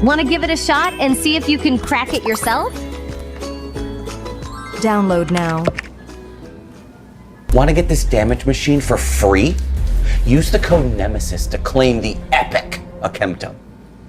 Want to give it a shot and see if you can crack it yourself? Download now. Want to get this damage machine for free? Use the code NEMESIS to claim the epic Akemto.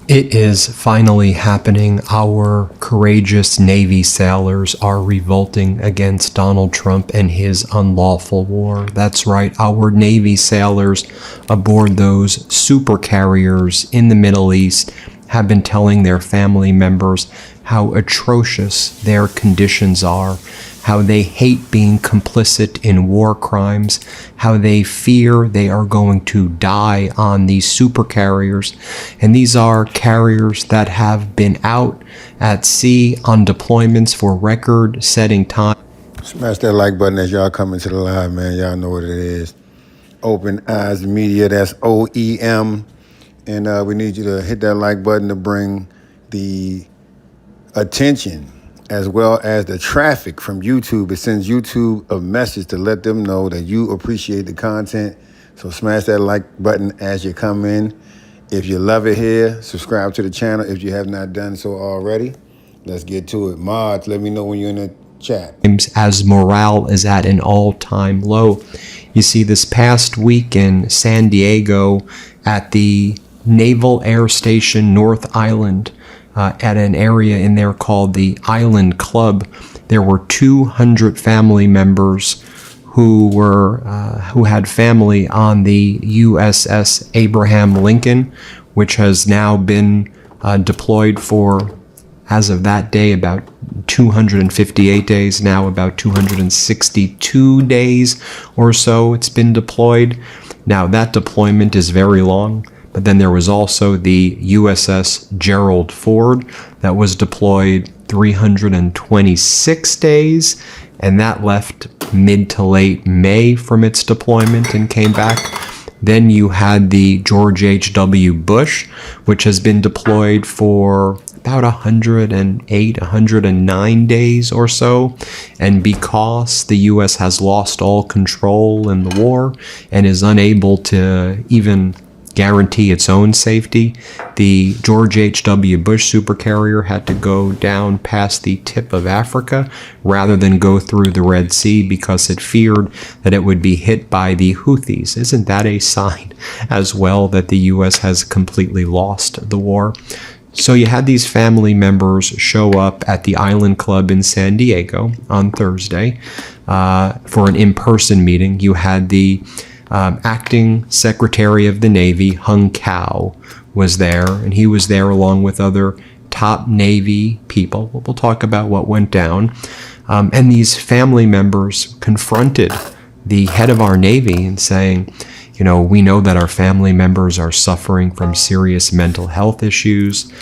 It is finally happening. Our courageous Navy sailors are revolting against Donald Trump and his unlawful war. That's right, our Navy sailors aboard those super carriers in the Middle East have been telling their family members how atrocious their conditions are, how they hate being complicit in war crimes, how they fear they are going to die on these super carriers. And these are carriers that have been out at sea on deployments for record-setting time. Smash that like button as y'all come into the live, man. Y'all know what it is. Open Eyes Media, that's OEM. And we need you to hit that like button to bring the attention as well as the traffic from YouTube. It sends YouTube a message to let them know that you appreciate the content. So smash that like button as you come in. If you love it here, subscribe to the channel if you have not done so already. Let's get to it. Mods, let me know when you're in the chat. As morale is at an all-time low. You see, this past week in San Diego at the Naval Air Station North Island, at an area in there called the Island Club, there were 200 family members who had family on the USS Abraham Lincoln, which has now been deployed for, as of that day, about 258 days, now about 262 days or so it's been deployed. Now that deployment is very long. But then there was also the USS Gerald Ford that was deployed 326 days, and that left mid to late May from its deployment and came back. Then you had the George H.W. Bush, which has been deployed for about 108, 109 days or so. And because the U.S. has lost all control in the war and is unable to even guarantee its own safety, the George H.W. Bush supercarrier had to go down past the tip of Africa rather than go through the Red Sea because it feared that it would be hit by the Houthis. Isn't that a sign as well that the U.S. has completely lost the war? So you had these family members show up at the Island Club in San Diego on Thursday for an in-person meeting. You had the Acting Secretary of the Navy, Hung Cao, was there, and he was there along with other top Navy people. We'll talk about what went down. And these family members confronted the head of our Navy and saying, you know, we know that our family members are suffering from serious mental health issues.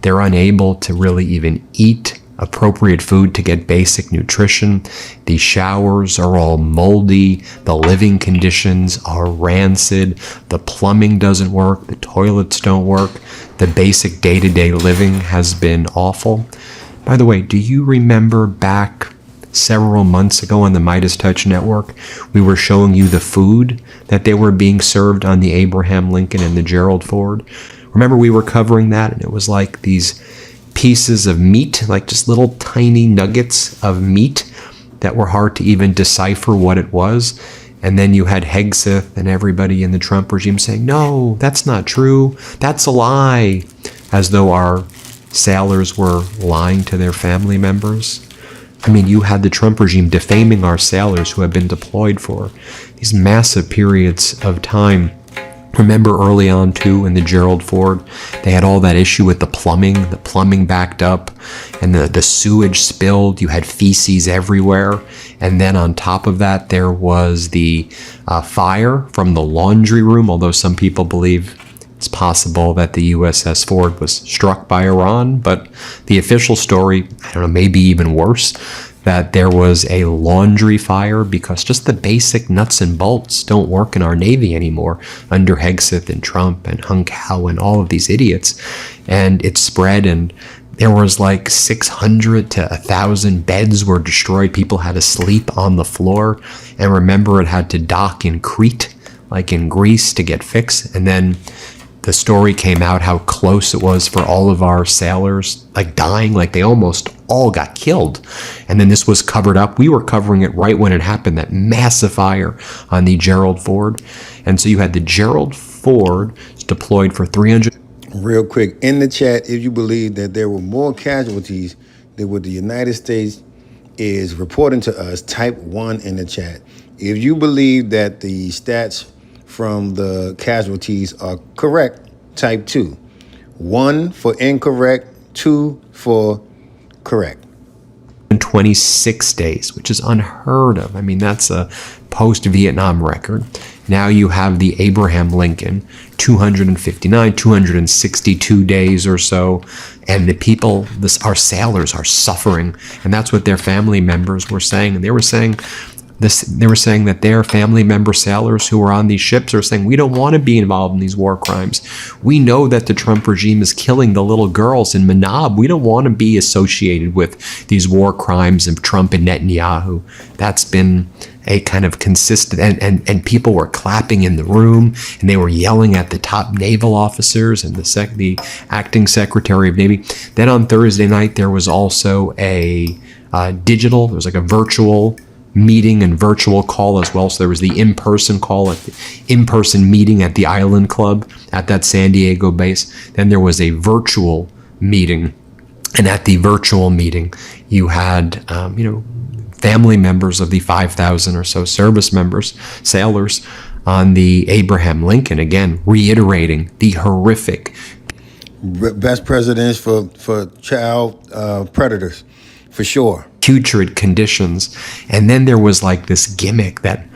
They're unable to really even eat appropriate food to get basic nutrition. The showers are all moldy. The living conditions are rancid. The plumbing doesn't work. The toilets don't work. The basic day-to-day living has been awful. By the way, do you remember back several months ago on the Midas Touch Network, we were showing you the food that they were being served on the Abraham Lincoln and the Gerald Ford? Remember we were covering that, and it was like these pieces of meat, like just little tiny nuggets of meat that were hard to even decipher what it was. And then you had Hegseth and everybody in the Trump regime saying, no, that's not true. That's a lie. As though our sailors were lying to their family members. I mean, you had the Trump regime defaming our sailors who have been deployed for these massive periods of time. Remember early on, too, in the Gerald Ford, they had all that issue with the plumbing backed up, and the sewage spilled. You had feces everywhere. And then on top of that, there was the fire from the laundry room, although some people believe it's possible that the USS Ford was struck by Iran. But the official story, I don't know, maybe even worse, that there was a laundry fire because just the basic nuts and bolts don't work in our Navy anymore under Hegseth and Trump and Hung Cao and all of these idiots. And it spread, and there was like 600 to 1,000 beds were destroyed. People had to sleep on the floor. And remember, it had to dock in Crete, like in Greece, to get fixed. And then the story came out how close it was for all of our sailors, like dying, like they almost all got killed. And then this was covered up. We were covering it right when it happened, that massive fire on the Gerald Ford. And so you had the Gerald Ford deployed for 300. Real quick, in the chat, if you believe that there were more casualties than what the United States is reporting to us, type 1 in the chat. If you believe that the stats from the casualties are correct, type 2. 1 for incorrect, 2 for correct. 26 days, which is unheard of. I mean, that's a post-Vietnam record. Now you have the Abraham Lincoln, 259, 262 days or so, and the people, our sailors are suffering, and that's what their family members were saying. And they were saying that their family member sailors who were on these ships are saying, we don't want to be involved in these war crimes. We know that the Trump regime is killing the little girls in Manab. We don't want to be associated with these war crimes of Trump and Netanyahu. That's been a kind of consistent, and people were clapping in the room, and they were yelling at the top naval officers and the acting secretary of Navy. Then on Thursday night, there was also there was like a virtual meeting and virtual call as well. So there was the in-person call, in-person meeting at the Island Club at that San Diego base. Then there was a virtual meeting, and at the virtual meeting, you had family members of the 5,000 or so service members, sailors on the Abraham Lincoln, again reiterating the horrific best presidents for child predators, for sure. Putrid conditions. And then there was like this gimmick that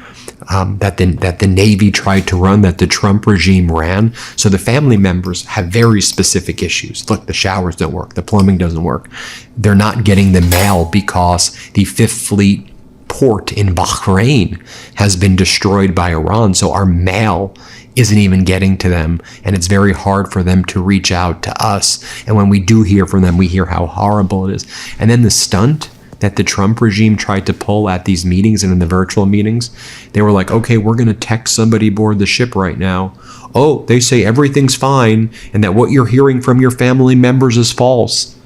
the Navy tried to run, that the Trump regime ran. So the family members have very specific issues. Look, the showers don't work, the plumbing doesn't work. They're not getting the mail because the Fifth Fleet port in Bahrain has been destroyed by Iran. So our mail isn't even getting to them, and it's very hard for them to reach out to us. And when we do hear from them, we hear how horrible it is. And then the stunt that the Trump regime tried to pull at these meetings and in the virtual meetings, they were like, okay, we're going to text somebody aboard the ship right now. Oh, they say everything's fine and that what you're hearing from your family members is false.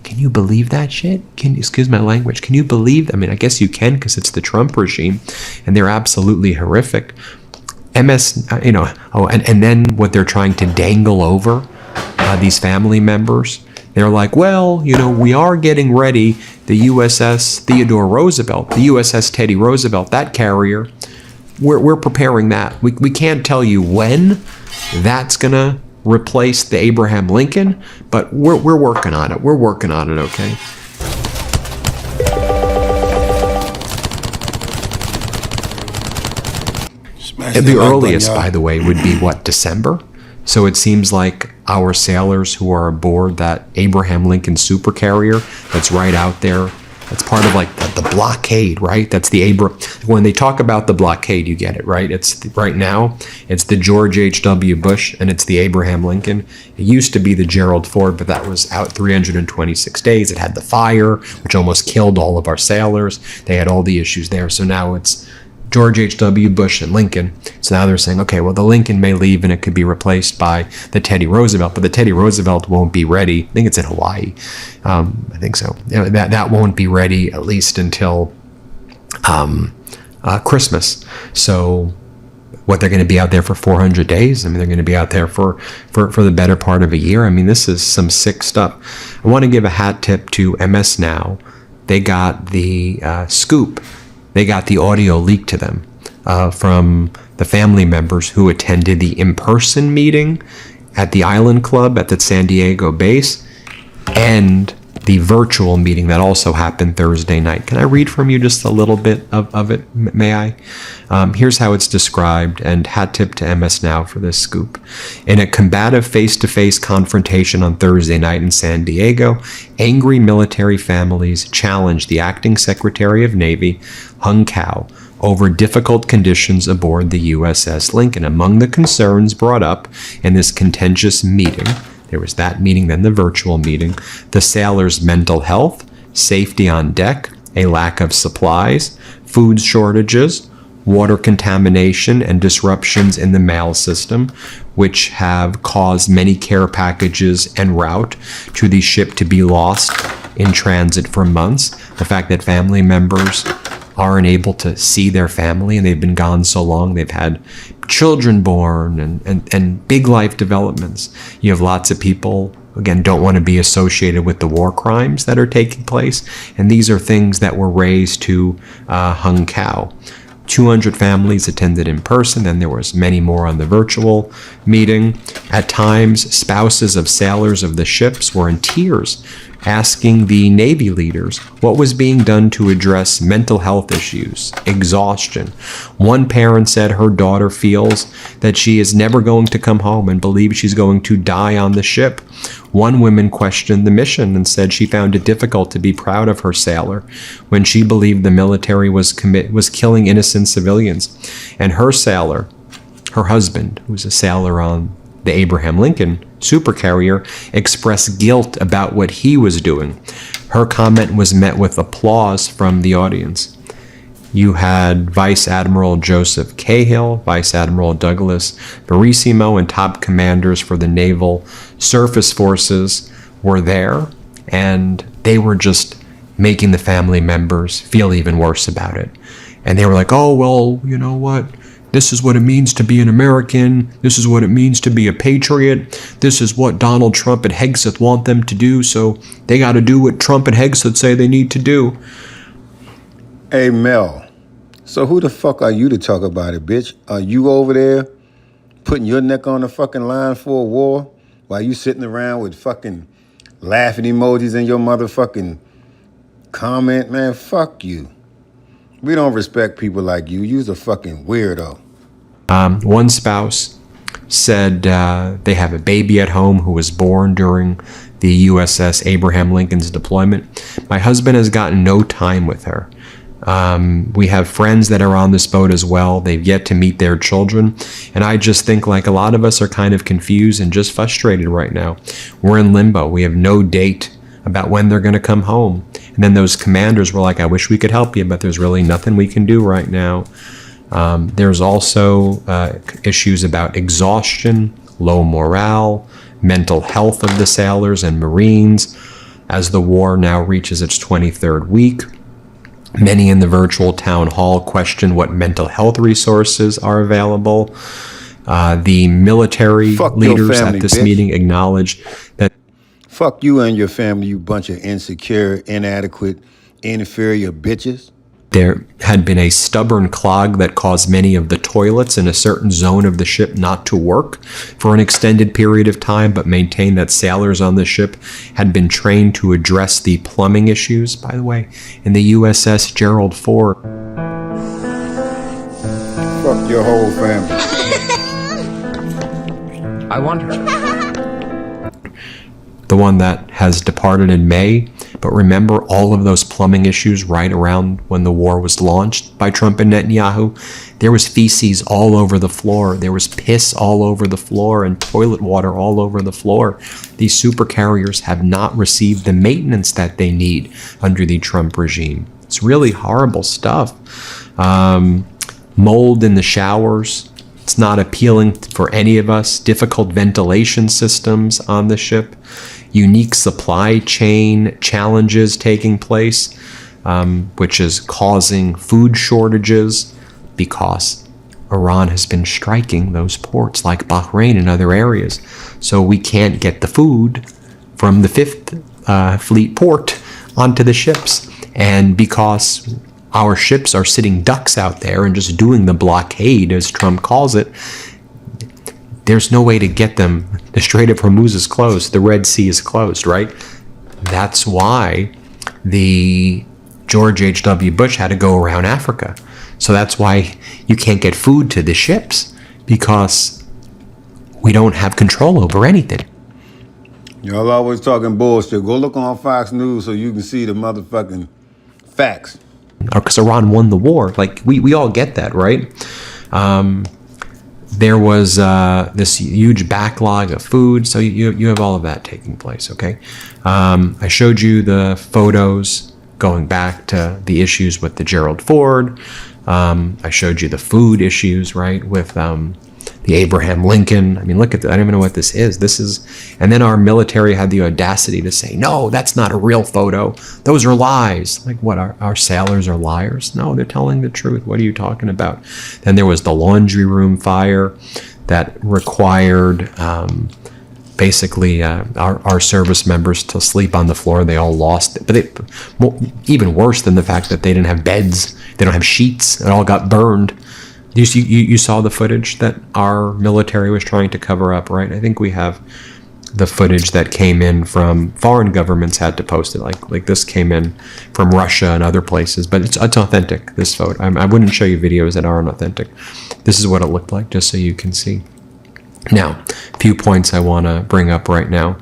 Can you believe that shit? Excuse my language. Can you believe? I mean, I guess you can, because it's the Trump regime and they're absolutely horrific. And then what they're trying to dangle over these family members, they're like, well, we are getting ready. The USS Theodore Roosevelt, the USS Teddy Roosevelt, that carrier, we're preparing that. We can't tell you when that's going to replace the Abraham Lincoln, but we're working on it. We're working on it, okay? The earliest, by the way, would be December? So it seems like our sailors who are aboard that Abraham Lincoln supercarrier that's right out there, that's part of like the blockade, right? That's when they talk about the blockade, you get it, right? Right now, it's the George H.W. Bush and it's the Abraham Lincoln. It used to be the Gerald Ford, but that was out 326 days. It had the fire, which almost killed all of our sailors. They had all the issues there. So now it's George H.W. Bush and Lincoln. So now they're saying, okay, well, the Lincoln may leave and it could be replaced by the Teddy Roosevelt, but the Teddy Roosevelt won't be ready. I think it's in Hawaii. I think so. That won't be ready at least until Christmas. So what, they're going to be out there for 400 days? I mean, they're going to be out there for the better part of a year. I mean, this is some sick stuff. I want to give a hat tip to MS Now. They got the scoop. They got the audio leaked to them from the family members who attended the in-person meeting at the Island Club at the San Diego base and the virtual meeting that also happened Thursday night. Can I read from you just a little bit of it, may I? Here's how it's described, and hat tip to MS Now for this scoop. In a combative face-to-face confrontation on Thursday night in San Diego, angry military families challenged the acting Secretary of Navy, Hung Cao, over difficult conditions aboard the USS Lincoln. Among the concerns brought up in this contentious meeting, there was that meeting, then the virtual meeting, the sailors' mental health, safety on deck, a lack of supplies, food shortages, water contamination and disruptions in the mail system, which have caused many care packages en route to the ship to be lost in transit for months. The fact that family members aren't able to see their family and they've been gone so long, they've had children born and big life developments. You have lots of people, again, don't want to be associated with the war crimes that are taking place. And these are things that were raised to hung cow. 200 families attended in person, and there was many more on the virtual meeting. At times, spouses of sailors of the ships were in tears, asking the Navy leaders what was being done to address mental health issues, exhaustion. One parent said her daughter feels that she is never going to come home and believes she's going to die on the ship. One woman questioned the mission and said she found it difficult to be proud of her sailor when she believed the military was killing innocent civilians. And her sailor, her husband, who was a sailor on the Abraham Lincoln supercarrier, expressed guilt about what he was doing. Her comment was met with applause from the audience. You had Vice Admiral Joseph Cahill, Vice Admiral Douglas Verissimo, and top commanders for the naval surface forces were there, and they were just making the family members feel even worse about it. And they were like, oh, well, you know what? This is what it means to be an American. This is what it means to be a patriot. This is what Donald Trump and Hegseth want them to do, so they got to do what Trump and Hegseth say they need to do. Hey, Mel, so who the fuck are you to talk about it, bitch? Are you over there putting your neck on the fucking line for a war while you sitting around with fucking laughing emojis in your motherfucking comment? Man, fuck you. We don't respect people like you. You's a fucking weirdo. One spouse said they have a baby at home who was born during the USS Abraham Lincoln's deployment. My husband has gotten no time with her. We have friends that are on this boat as well. They've yet to meet their children. And I just think like a lot of us are kind of confused and just frustrated right now. We're in limbo. We have no date about when they're going to come home. And then those commanders were like, I wish we could help you, but there's really nothing we can do right now. There's also issues about exhaustion, low morale, mental health of the sailors and Marines as the war now reaches its 23rd week. Many in the virtual town hall question what mental health resources are available. The military leaders at this meeting acknowledged that fuck you and your family, you bunch of insecure, inadequate, inferior bitches. There had been a stubborn clog that caused many of the toilets in a certain zone of the ship not to work for an extended period of time, but maintained that sailors on the ship had been trained to address the plumbing issues. By the way, in the USS Gerald Ford. Fuck your whole family. I wonder. The one that has departed in May. But remember all of those plumbing issues right around when the war was launched by Trump and Netanyahu? There was feces all over the floor. There was piss all over the floor and toilet water all over the floor. These supercarriers have not received the maintenance that they need under the Trump regime. It's really horrible stuff. Mold in the showers. It's not appealing for any of us. Difficult ventilation systems on the ship. Unique supply chain challenges taking place, which is causing food shortages because Iran has been striking those ports like Bahrain and other areas. So we can't get the food from the 5th Fleet port onto the ships. And because our ships are sitting ducks out there and just doing the blockade, as Trump calls it, there's no way to get them. The Strait of Hormuz is closed. The Red Sea is closed, right? That's why the George H.W. Bush had to go around Africa. So that's why you can't get food to the ships, because we don't have control over anything. Y'all always talking bullshit. Go look on Fox News so you can see the motherfucking facts. Because Iran won the war. Like, we all get that, right? There was this huge backlog of food, so you have all of that taking place, okay? I showed you the photos going back to the issues with the Gerald Ford. I showed you the food issues, right, with the Abraham Lincoln. I mean, look at that. I don't even know what this is. And then our military had the audacity to say, no, that's not a real photo. Those are lies. Like, what, our sailors are liars? No, they're telling the truth. What are you talking about? Then there was the laundry room fire that required basically our service members to sleep on the floor. They all lost it. But even worse than the fact that they didn't have beds, they don't have sheets, it all got burned. You saw the footage that our military was trying to cover up, right? I think we have the footage that came in from foreign governments had to post it. Like this came in from Russia and other places, but it's authentic, this photo. I wouldn't show you videos that aren't authentic. This is what it looked like, just so you can see. Now, a few points I want to bring up right now.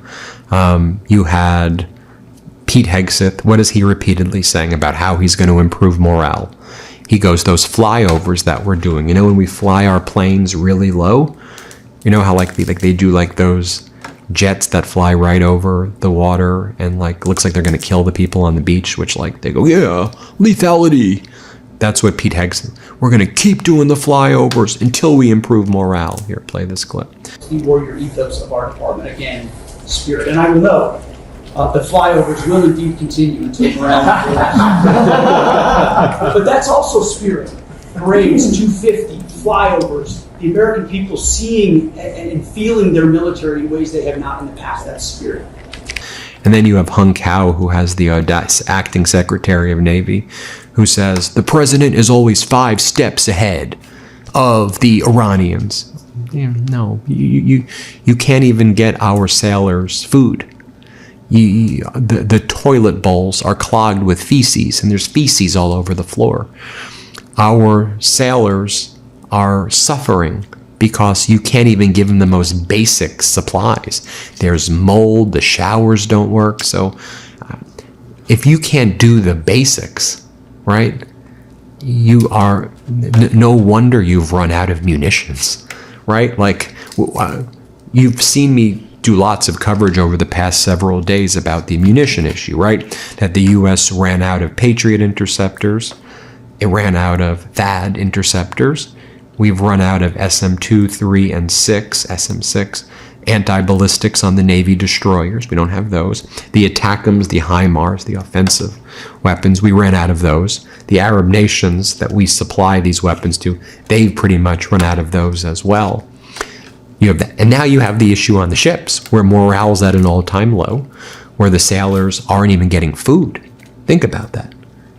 You had Pete Hegseth. What is he repeatedly saying about how he's going to improve morale? He goes, those flyovers that we're doing, you know, when we fly our planes really low, you know how like they do like those jets that fly right over the water and like looks like they're going to kill the people on the beach, which like they go, yeah, lethality. That's what Pete Hegseth. We're going to keep doing the flyovers until we improve morale. Here, play this clip. The warrior ethos of our department, again, spirit. And I will note, the flyovers will indeed continue until morale improves. But that's also spirit. Parades, 250, flyovers, the American people seeing and feeling their military in ways they have not in the past. That's spirit. And then you have Hung Cao, who has the acting Secretary of Navy, who says, the president is always 5 steps ahead of the Iranians. No, you can't even get our sailors food. The toilet bowls are clogged with feces, and there's feces all over the floor. Our sailors are suffering because you can't even give them the most basic supplies. There's mold, the showers don't work. So if you can't do the basics, right, you are, no wonder you've run out of munitions, right? Like, you've seen me do lots of coverage over the past several days about the munition issue, right? That the U.S. ran out of Patriot interceptors. It ran out of THAAD interceptors. We've run out of SM-2, 3, and 6, SM-6, anti-ballistics on the Navy destroyers. We don't have those. The ATACMS, the HIMARS, the offensive weapons, we ran out of those. The Arab nations that we supply these weapons to, they've pretty much run out of those as well. You have that. And now you have the issue on the ships, where morale's at an all-time low, where the sailors aren't even getting food. Think about that.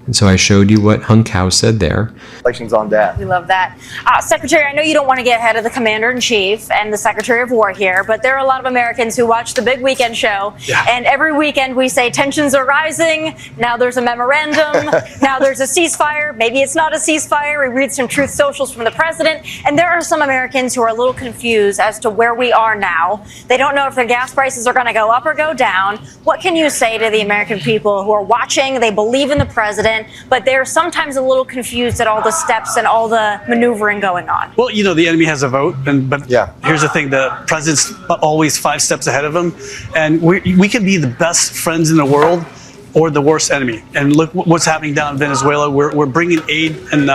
And so I showed you what Hung Cao said there. Congratulations on that. We love that. Secretary, I know you don't want to get ahead of the Commander-in-Chief and the Secretary of War here, but there are a lot of Americans who watch the big weekend show, and every weekend we say tensions are rising, now there's a memorandum, now there's a ceasefire, maybe it's not a ceasefire, we read some truth socials from the president, and there are some Americans who are a little confused as to where we are now. They don't know if their gas prices are going to go up or go down. What can you say to the American people who are watching, they believe in the president, but they're sometimes a little confused at all the steps and all the maneuvering going on? Well, you know, the enemy has a vote, but here's the thing, the president's always 5 steps ahead of him, and we can be the best friends in the world or the worst enemy. And look what's happening down in Venezuela. We're bringing aid and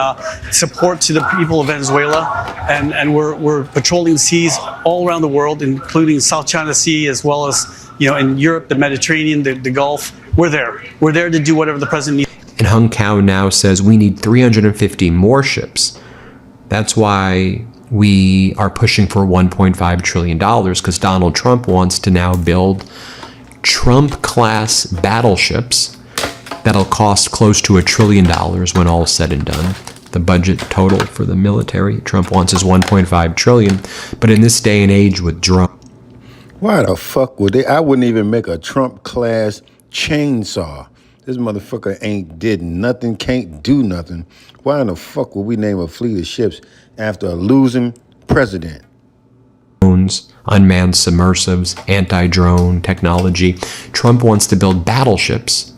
support to the people of Venezuela, and we're patrolling the seas all around the world, including South China Sea, as well as, you know, in Europe, the Mediterranean, the Gulf. We're there to do whatever the president needs. And Hung Cao now says we need 350 more ships. That's why we are pushing for $1.5 trillion, because Donald Trump wants to now build Trump-class battleships that'll cost close to $1 trillion when all is said and done. The budget total for the military Trump wants is $1.5 trillion. But in this day and age with drones, Why the fuck would they? I wouldn't even make a Trump-class chainsaw. This motherfucker ain't did nothing, can't do nothing. Why in the fuck would we name a fleet of ships after a losing president? unmanned submersives, anti-drone technology. Trump wants to build battleships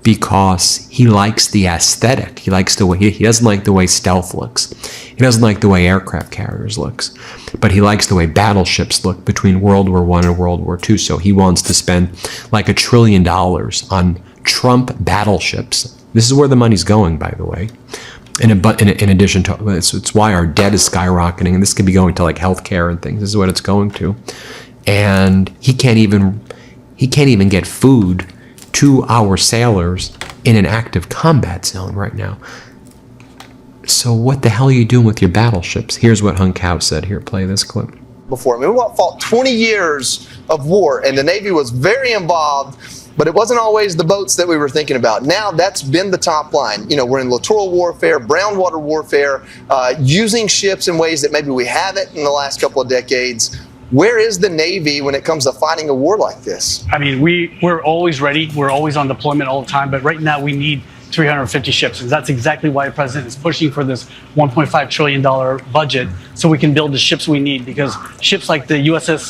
because he likes the aesthetic. He likes the way he doesn't like the way stealth looks. He doesn't like the way aircraft carriers looks, but he likes the way battleships look between World War I and World War II. So he wants to spend like $1 trillion on Trump battleships. This is where the money's going, by the way. In addition to, it's why our debt is skyrocketing, and this could be going to like healthcare and things. This is what it's going to. And he can't even get food to our sailors in an active combat zone right now. So what the hell are you doing with your battleships? Here's what Hung Kao said. Here, play this clip. Before, I mean, we fought 20 years of war, and the Navy was very involved, but it wasn't always the boats that we were thinking about. Now that's been the top line. You know, we're in littoral warfare, brown water warfare, using ships in ways that maybe we haven't in the last couple of decades. Where is the Navy when it comes to fighting a war like this? I mean, we're always ready. We're always on deployment all the time. But right now we need 350 ships. And that's exactly why the president is pushing for this $1.5 trillion budget so we can build the ships we need. Because ships like the USS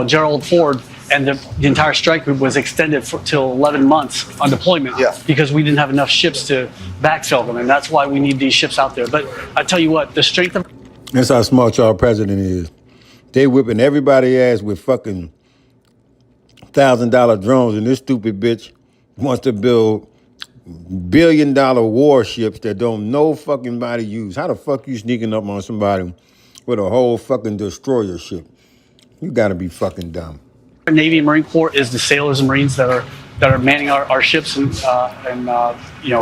Gerald Ford and the entire strike group was extended till 11 months on deployment because we didn't have enough ships to backfill them. And that's why we need these ships out there. But I tell you what, the strength of... That's how smart y'all president is. They whipping everybody ass with fucking $1,000 drones, and this stupid bitch wants to build billion-dollar warships that don't no fucking body use. How the fuck you sneaking up on somebody with a whole fucking destroyer ship? You gotta be fucking dumb. Navy and Marine Corps is the sailors and Marines that are manning our ships and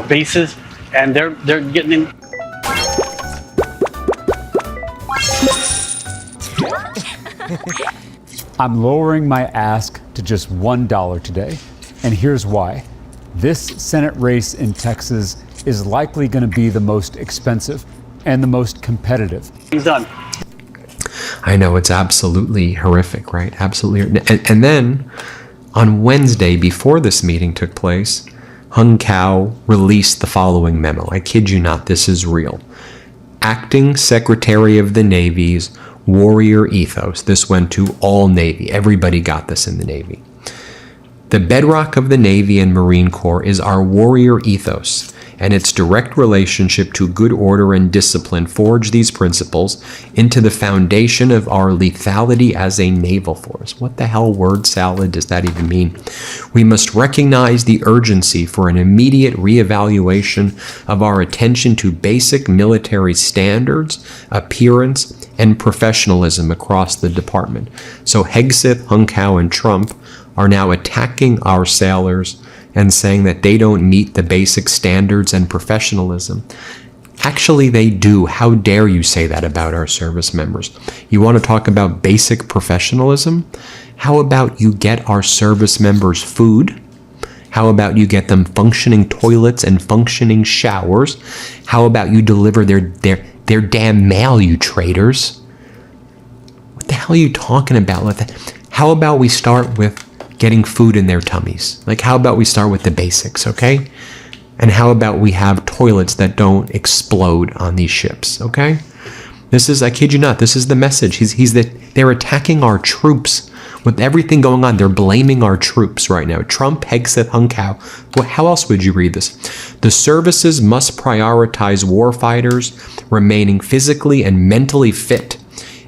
bases, and they're getting in. I'm lowering my ask to just $1 today, and here's why. This Senate race in Texas is likely going to be the most expensive and the most competitive. He's done. I know, it's absolutely horrific, right? Absolutely. And then on Wednesday, before this meeting took place, Hung Kao released the following memo. I kid you not, this is real. Acting Secretary of the Navy's warrior ethos. This went to all Navy. Everybody got this in the Navy. The bedrock of the Navy and Marine Corps is our warrior ethos, and its direct relationship to good order and discipline forge these principles into the foundation of our lethality as a naval force. What the hell word salad does that even mean? We must recognize the urgency for an immediate reevaluation of our attention to basic military standards, appearance, and professionalism across the department. So Hegseth, Hung Kao, and Trump are now attacking our sailors and saying that they don't meet the basic standards and professionalism. Actually, they do. How dare you say that about our service members? You want to talk about basic professionalism? How about you get our service members food? How about you get them functioning toilets and functioning showers? How about you deliver their damn mail, you traitors? What the hell are you talking about? How about we start with getting food in their tummies? Like, how about we start with the basics, okay? And how about we have toilets that don't explode on these ships, okay? This is, I kid you not, this is the message. They're attacking our troops. With everything going on, they're blaming our troops right now. Trump, Hegseth, Hung Kao. Well, how else would you read this? The services must prioritize warfighters remaining physically and mentally fit,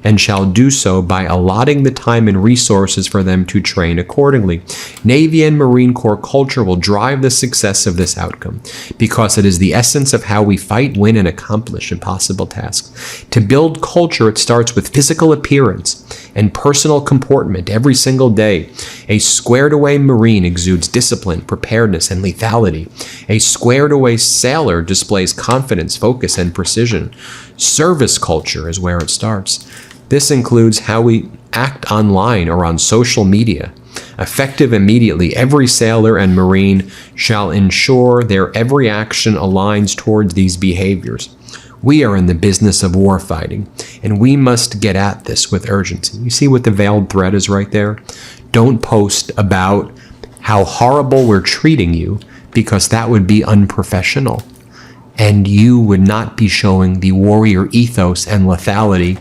and shall do so by allotting the time and resources for them to train accordingly. Navy and Marine Corps culture will drive the success of this outcome, because it is the essence of how we fight, win, and accomplish impossible tasks. To build culture, it starts with physical appearance and personal comportment every single day. A squared-away Marine exudes discipline, preparedness, and lethality. A squared-away sailor displays confidence, focus, and precision. Service culture is where it starts. This includes how we act online or on social media. Effective immediately, every sailor and Marine shall ensure their every action aligns towards these behaviors. We are in the business of war fighting, and we must get at this with urgency. You see what the veiled threat is right there? Don't post about how horrible we're treating you, because that would be unprofessional. And you would not be showing the warrior ethos and lethality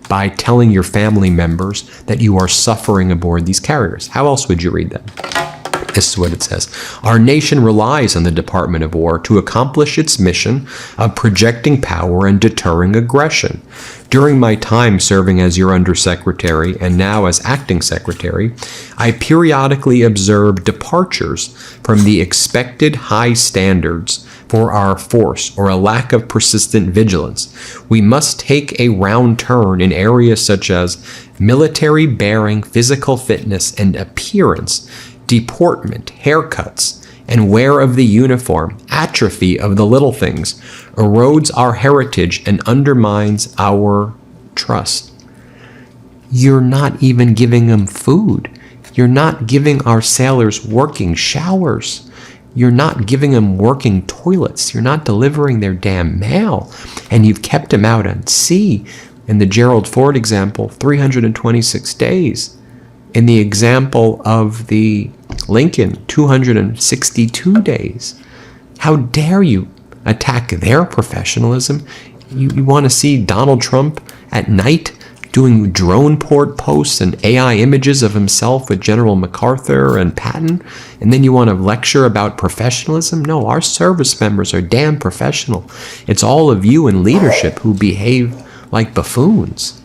by telling your family members that you are suffering aboard these carriers. How else would you read that? This is what it says. Our nation relies on the Department of War to accomplish its mission of projecting power and deterring aggression. During my time serving as your undersecretary and now as acting secretary, I periodically observed departures from the expected high standards for our force or a lack of persistent vigilance. We must take a round turn in areas such as military bearing, physical fitness, and appearance, deportment, haircuts, and wear of the uniform, atrophy of the little things, erodes our heritage and undermines our trust. You're not even giving them food. You're not giving our sailors working showers. You're not giving them working toilets. You're not delivering their damn mail. And you've kept them out on sea. In the Gerald Ford example, 326 days. In the example of the Lincoln, 262 days. How dare you attack their professionalism? You want to see Donald Trump at night doing drone port posts and AI images of himself with General MacArthur and Patton, and then you want to lecture about professionalism? No, our service members are damn professional. It's all of you in leadership who behave like buffoons.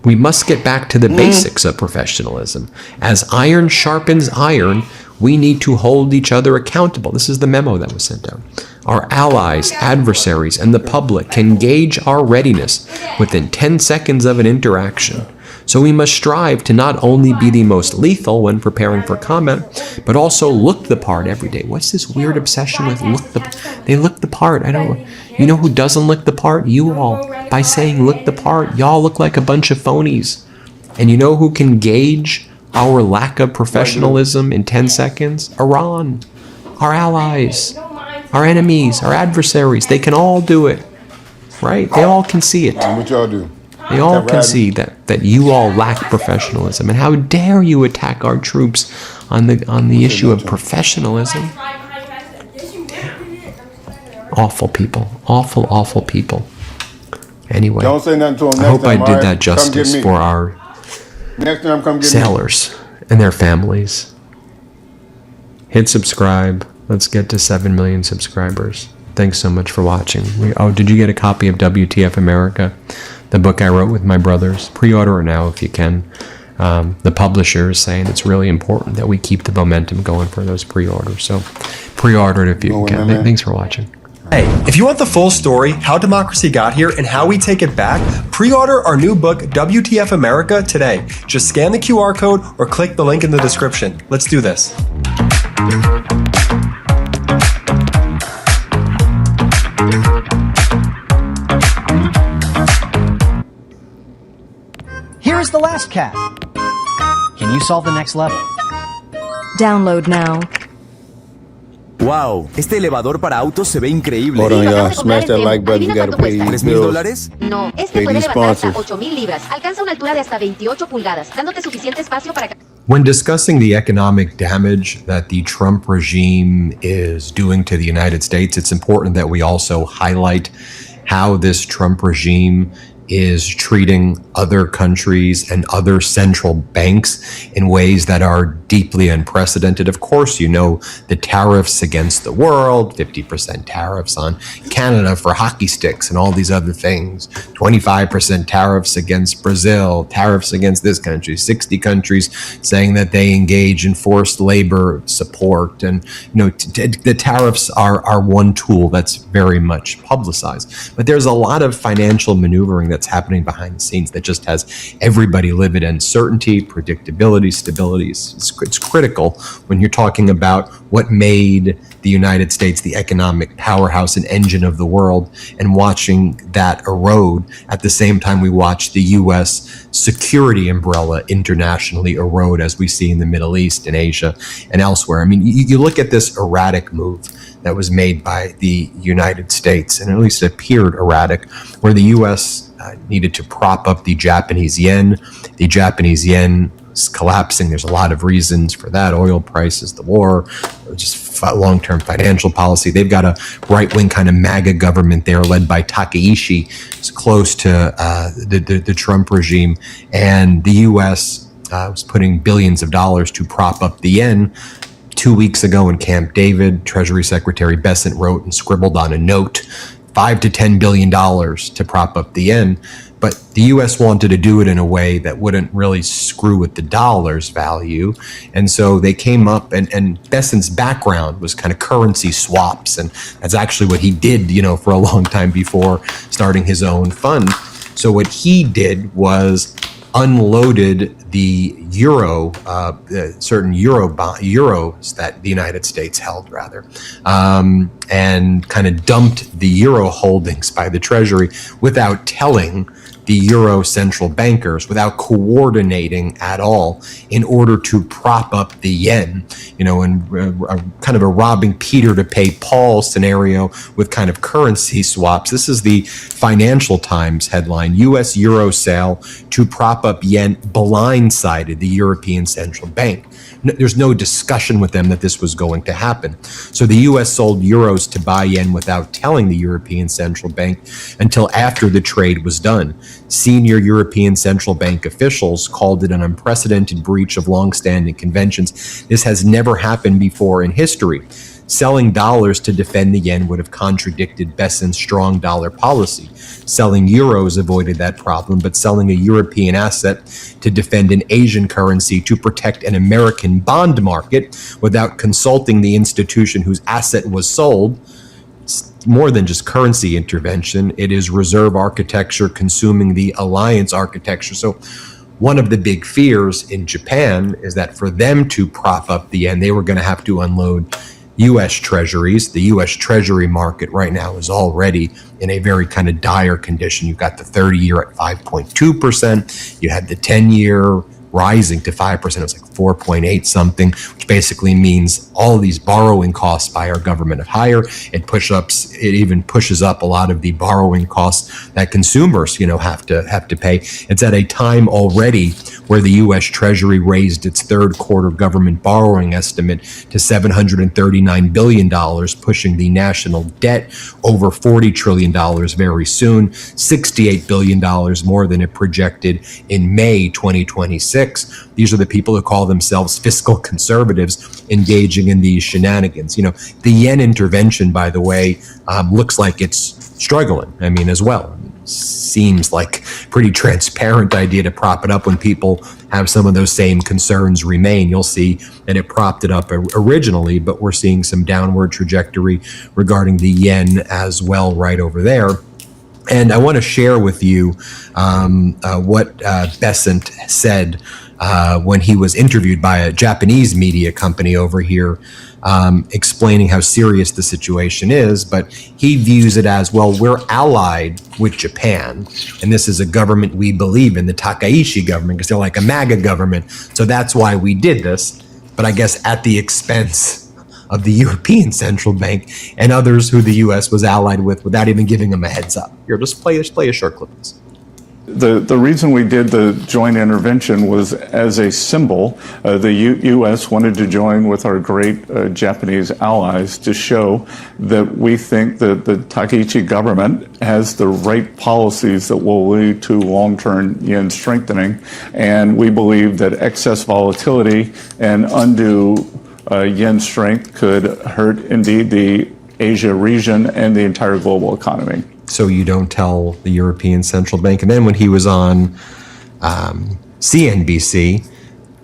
We must get back to the basics of professionalism. As iron sharpens iron, we need to hold each other accountable. This is the memo that was sent out. Our allies, adversaries, and the public can gauge our readiness within 10 seconds of an interaction. So we must strive to not only be the most lethal when preparing for combat, but also look the part every day. What's this weird obsession with they look the part? I don't know. You know who doesn't look the part? You all. By saying look the part, y'all look like a bunch of phonies. And you know who can gauge our lack of professionalism in 10 seconds? Iran, our allies, our enemies, our adversaries. They can all do it, right? They all can see it. What y'all do? They all can see that you all lack professionalism. And how dare you attack our troops on the issue of professionalism? Awful people. Awful, awful people. Anyway, Don't say nothing to him. I hope I did that justice for our next time, come get sailors and their families. Hit subscribe. Let's get to 7 million subscribers. Thanks so much for watching. Did you get a copy of WTF America? The book I wrote with my brothers. Pre-order it now if you can. The publisher is saying it's really important that we keep the momentum going for those pre-orders. So pre-order it if you can. Thanks for watching. Hey, if you want the full story, how democracy got here and how we take it back, pre-order our new book, WTF America, today. Just scan the QR code or click the link in the description. Let's do this. Here is the last cat. Can you solve the next level? Download now. Wow, este elevador para autos se ve increíble. Hold on, y'all. Smash that like button. You gotta pay these bills. $3,000? No, este puede levantar hasta 8,000 libras. Alcanza una altura de hasta 28 pulgadas, dándote suficiente espacio para... When discussing the economic damage that the Trump regime is doing to the United States, it's important that we also highlight how this Trump regime is treating other countries and other central banks in ways that are deeply unprecedented. Of course, you know the tariffs against the world, 50% tariffs on Canada for hockey sticks and all these other things, 25% tariffs against Brazil, tariffs against this country, 60 countries saying that they engage in forced labor support. And the tariffs are one tool that's very much publicized. But there's a lot of financial maneuvering that's happening behind the scenes that just has everybody live in uncertainty, predictability, stability. It's critical when you're talking about what made the United States the economic powerhouse and engine of the world, and watching that erode at the same time we watch the U.S. security umbrella internationally erode, as we see in the Middle East and Asia and elsewhere. I mean, you look at this erratic move that was made by the United States, and at least it appeared erratic, where the U.S. Needed to prop up the Japanese yen. The Japanese yen is collapsing. There's a lot of reasons for that. Oil prices, the war, just long-term financial policy. They've got a right-wing kind of MAGA government there led by Takaishi. It's close to the Trump regime. And the U.S. was putting billions of dollars to prop up the yen. 2 weeks ago in Camp David, Treasury Secretary Bessent wrote and scribbled on a note, $5 to $10 billion to prop up the yen. But the U.S. wanted to do it in a way that wouldn't really screw with the dollar's value. And so they came up, and Bessent's background was kind of currency swaps. And that's actually what he did, for a long time before starting his own fund. So what he did was unloaded the certain euros that the United States held, and kind of dumped the euro holdings by the Treasury without telling the euro central bankers, without coordinating at all, in order to prop up the yen, and kind of a robbing Peter to pay Paul scenario with kind of currency swaps. This is the Financial Times headline: U.S. euro sale to prop up yen blindsided the European Central Bank. There's no discussion with them that this was going to happen. So the U.S. sold euros to buy yen without telling the European Central Bank until after the trade was done. Senior European Central Bank officials called it an unprecedented breach of long-standing conventions. This has never happened before in history. Selling dollars to defend the yen would have contradicted Bessent's strong dollar policy. Selling euros avoided that problem, but selling a European asset to defend an Asian currency to protect an American bond market without consulting the institution whose asset was sold, it's more than just currency intervention. It is reserve architecture consuming the alliance architecture. So one of the big fears in Japan is that for them to prop up the yen, they were going to have to unload U.S. treasuries. The U.S. treasury market right now is already in a very kind of dire condition. You've got the 30-year at 5.2%. You had the 10-year rising to 5%. It was like 4.8 something, which basically means all these borrowing costs by our government are higher. It even pushes up a lot of the borrowing costs that consumers, have to pay. It's at a time already where the U.S. Treasury raised its third quarter government borrowing estimate to $739 billion, pushing the national debt over $40 trillion very soon, $68 billion more than it projected in May 2026. These are the people who call themselves fiscal conservatives engaging in these shenanigans. The yen intervention, by the way, looks like it's struggling. As well. Seems like pretty transparent idea to prop it up when people have some of those same concerns remain. You'll see that it propped it up originally, but we're seeing some downward trajectory regarding the yen as well right over there. And I want to share with you what Bessent said when he was interviewed by a Japanese media company over here, explaining how serious the situation is. But he views it as, well, we're allied with Japan, and this is a government we believe in, the Takaishi government, because they're like a MAGA government. So that's why we did this. But I guess at the expense of the European Central Bank and others who the U.S. was allied with without even giving them a heads up. Here, just play a short clip of this. The reason we did the joint intervention was as a symbol. The U.S. wanted to join with our great Japanese allies to show that we think that the Takaichi government has the right policies that will lead to long-term yen strengthening. And we believe that excess volatility and undue yen strength could hurt indeed the Asia region and the entire global economy. So you don't tell the European Central Bank. And then when he was on CNBC,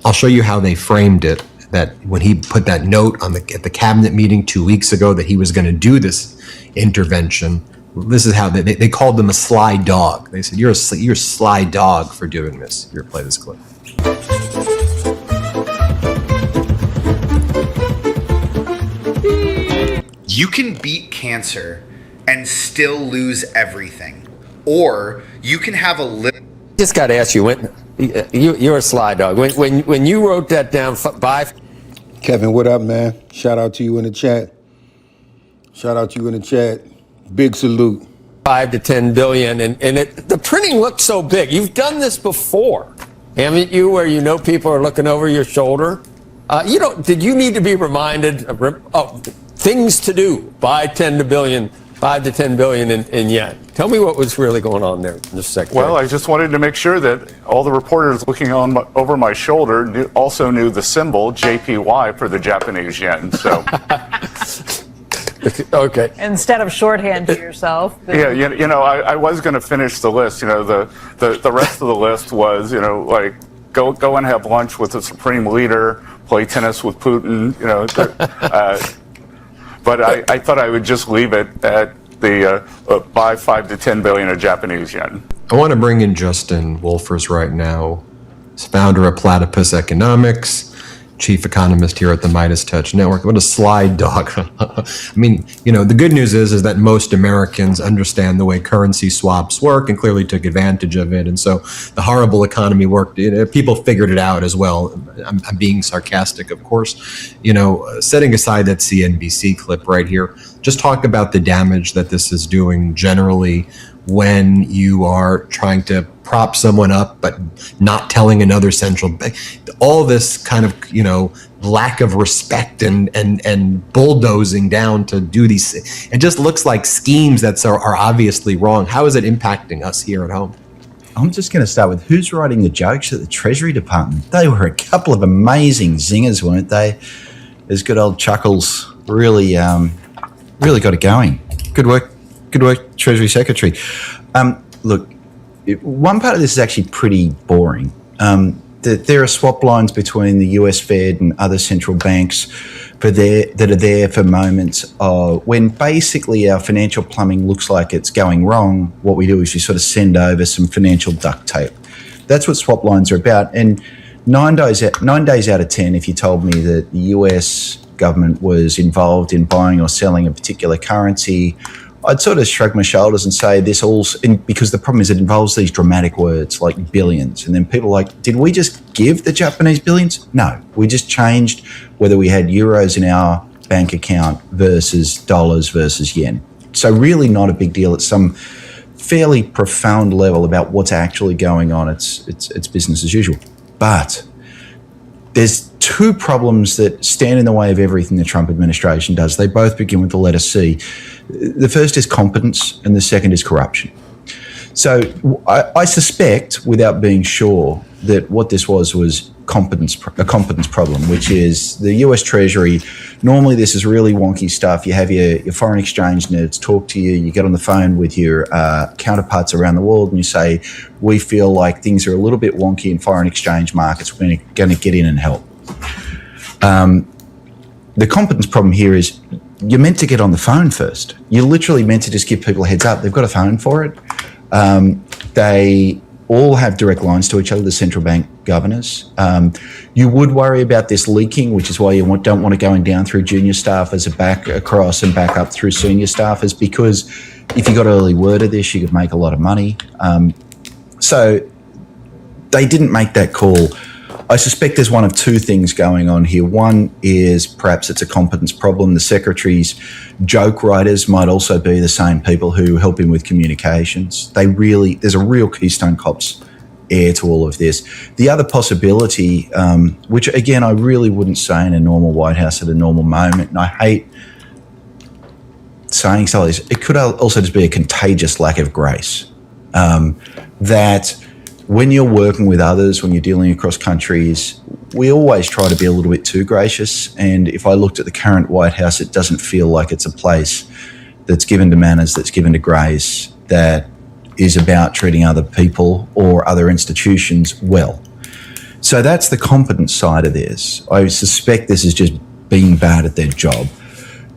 I'll show you how they framed it, that when he put that note at the cabinet meeting 2 weeks ago that he was going to do this intervention. This is how they called them a sly dog. They said, you're a sly dog for doing this. Here, play this clip. You can beat cancer and still lose everything. Or you can have a little... Just got to ask you, you're a sly dog. When you wrote that down, Kevin, what up, man? Shout out to you in the chat. Big salute. 5 to 10 billion, and the printing looked so big. You've done this before, haven't you, where people are looking over your shoulder? Did you need to be reminded of things to do? Buy 10 billion 5 to 10 billion in yen. Tell me what was really going on there, Mr. Secretary. Well, I just wanted to make sure that all the reporters looking over my shoulder also knew the symbol JPY for the Japanese yen. So. Okay. Instead of shorthand to yourself. Yeah, you know, I was going to finish the list. You know, the rest of the list was, you know, like go and have lunch with the supreme leader, play tennis with Putin. You know, but I thought I would just leave it at the buy 5 to 10 billion of Japanese yen. I want to bring in Justin Wolfers right now. He's founder of Platypus Economics, chief economist here at the Midas Touch Network. What a slide dog. I mean, you know, the good news is that most Americans understand the way currency swaps work and clearly took advantage of it. And so the horrible economy worked. People figured it out as well. I'm being sarcastic, of course. You know, setting aside that CNBC clip right here, just talk about the damage that this is doing generally when you are trying to prop someone up but not telling another central bank. All this kind of, you know, lack of respect and bulldozing down to do these. It just looks like schemes that are obviously wrong. How is it impacting us here at home? I'm just going to start with who's writing the jokes at the Treasury Department. They were a couple of amazing zingers, weren't they? As good old Chuckles really got it going. Good work, Treasury Secretary. Look, one part of this is actually pretty boring. There are swap lines between the US Fed and other central banks that are there for moments when basically our financial plumbing looks like it's going wrong. What we do is we sort of send over some financial duct tape. That's what swap lines are about. And 9 days out of 10, if you told me that the US government was involved in buying or selling a particular currency, I'd sort of shrug my shoulders and say this because the problem is it involves these dramatic words like billions. And then people are like, did we just give the Japanese billions? No, we just changed whether we had euros in our bank account versus dollars versus yen. So really not a big deal. It's some fairly profound level about what's actually going on. It's business as usual. But there's two problems that stand in the way of everything the Trump administration does. They both begin with the letter C. The first is competence and the second is corruption. So I suspect, without being sure, that what this was a competence problem, which is the US Treasury. Normally this is really wonky stuff. You have your foreign exchange nerds talk to you, you get on the phone with your counterparts around the world and you say, we feel like things are a little bit wonky in foreign exchange markets, we're going to get in and help. The competence problem here is you're meant to get on the phone first. You're literally meant to just give people a heads up. They've got a phone for it. They all have direct lines to each other, the central bank governors. You would worry about this leaking, which is why you don't want to go down through junior staffers back across and back up through senior staffers, because if you got early word of this, you could make a lot of money. So they didn't make that call. I suspect there's one of two things going on here. One is perhaps it's a competence problem. The secretary's joke writers might also be the same people who help him with communications. There's a real Keystone Cops air to all of this. The other possibility, which again, I really wouldn't say in a normal White House at a normal moment, and I hate saying some of this, it could also just be a contagious lack of grace. That when you're working with others, when you're dealing across countries, we always try to be a little bit too gracious. And if I looked at the current White House, it doesn't feel like it's a place that's given to manners, that's given to grace, that is about treating other people or other institutions well. So that's the competence side of this. I suspect this is just being bad at their job.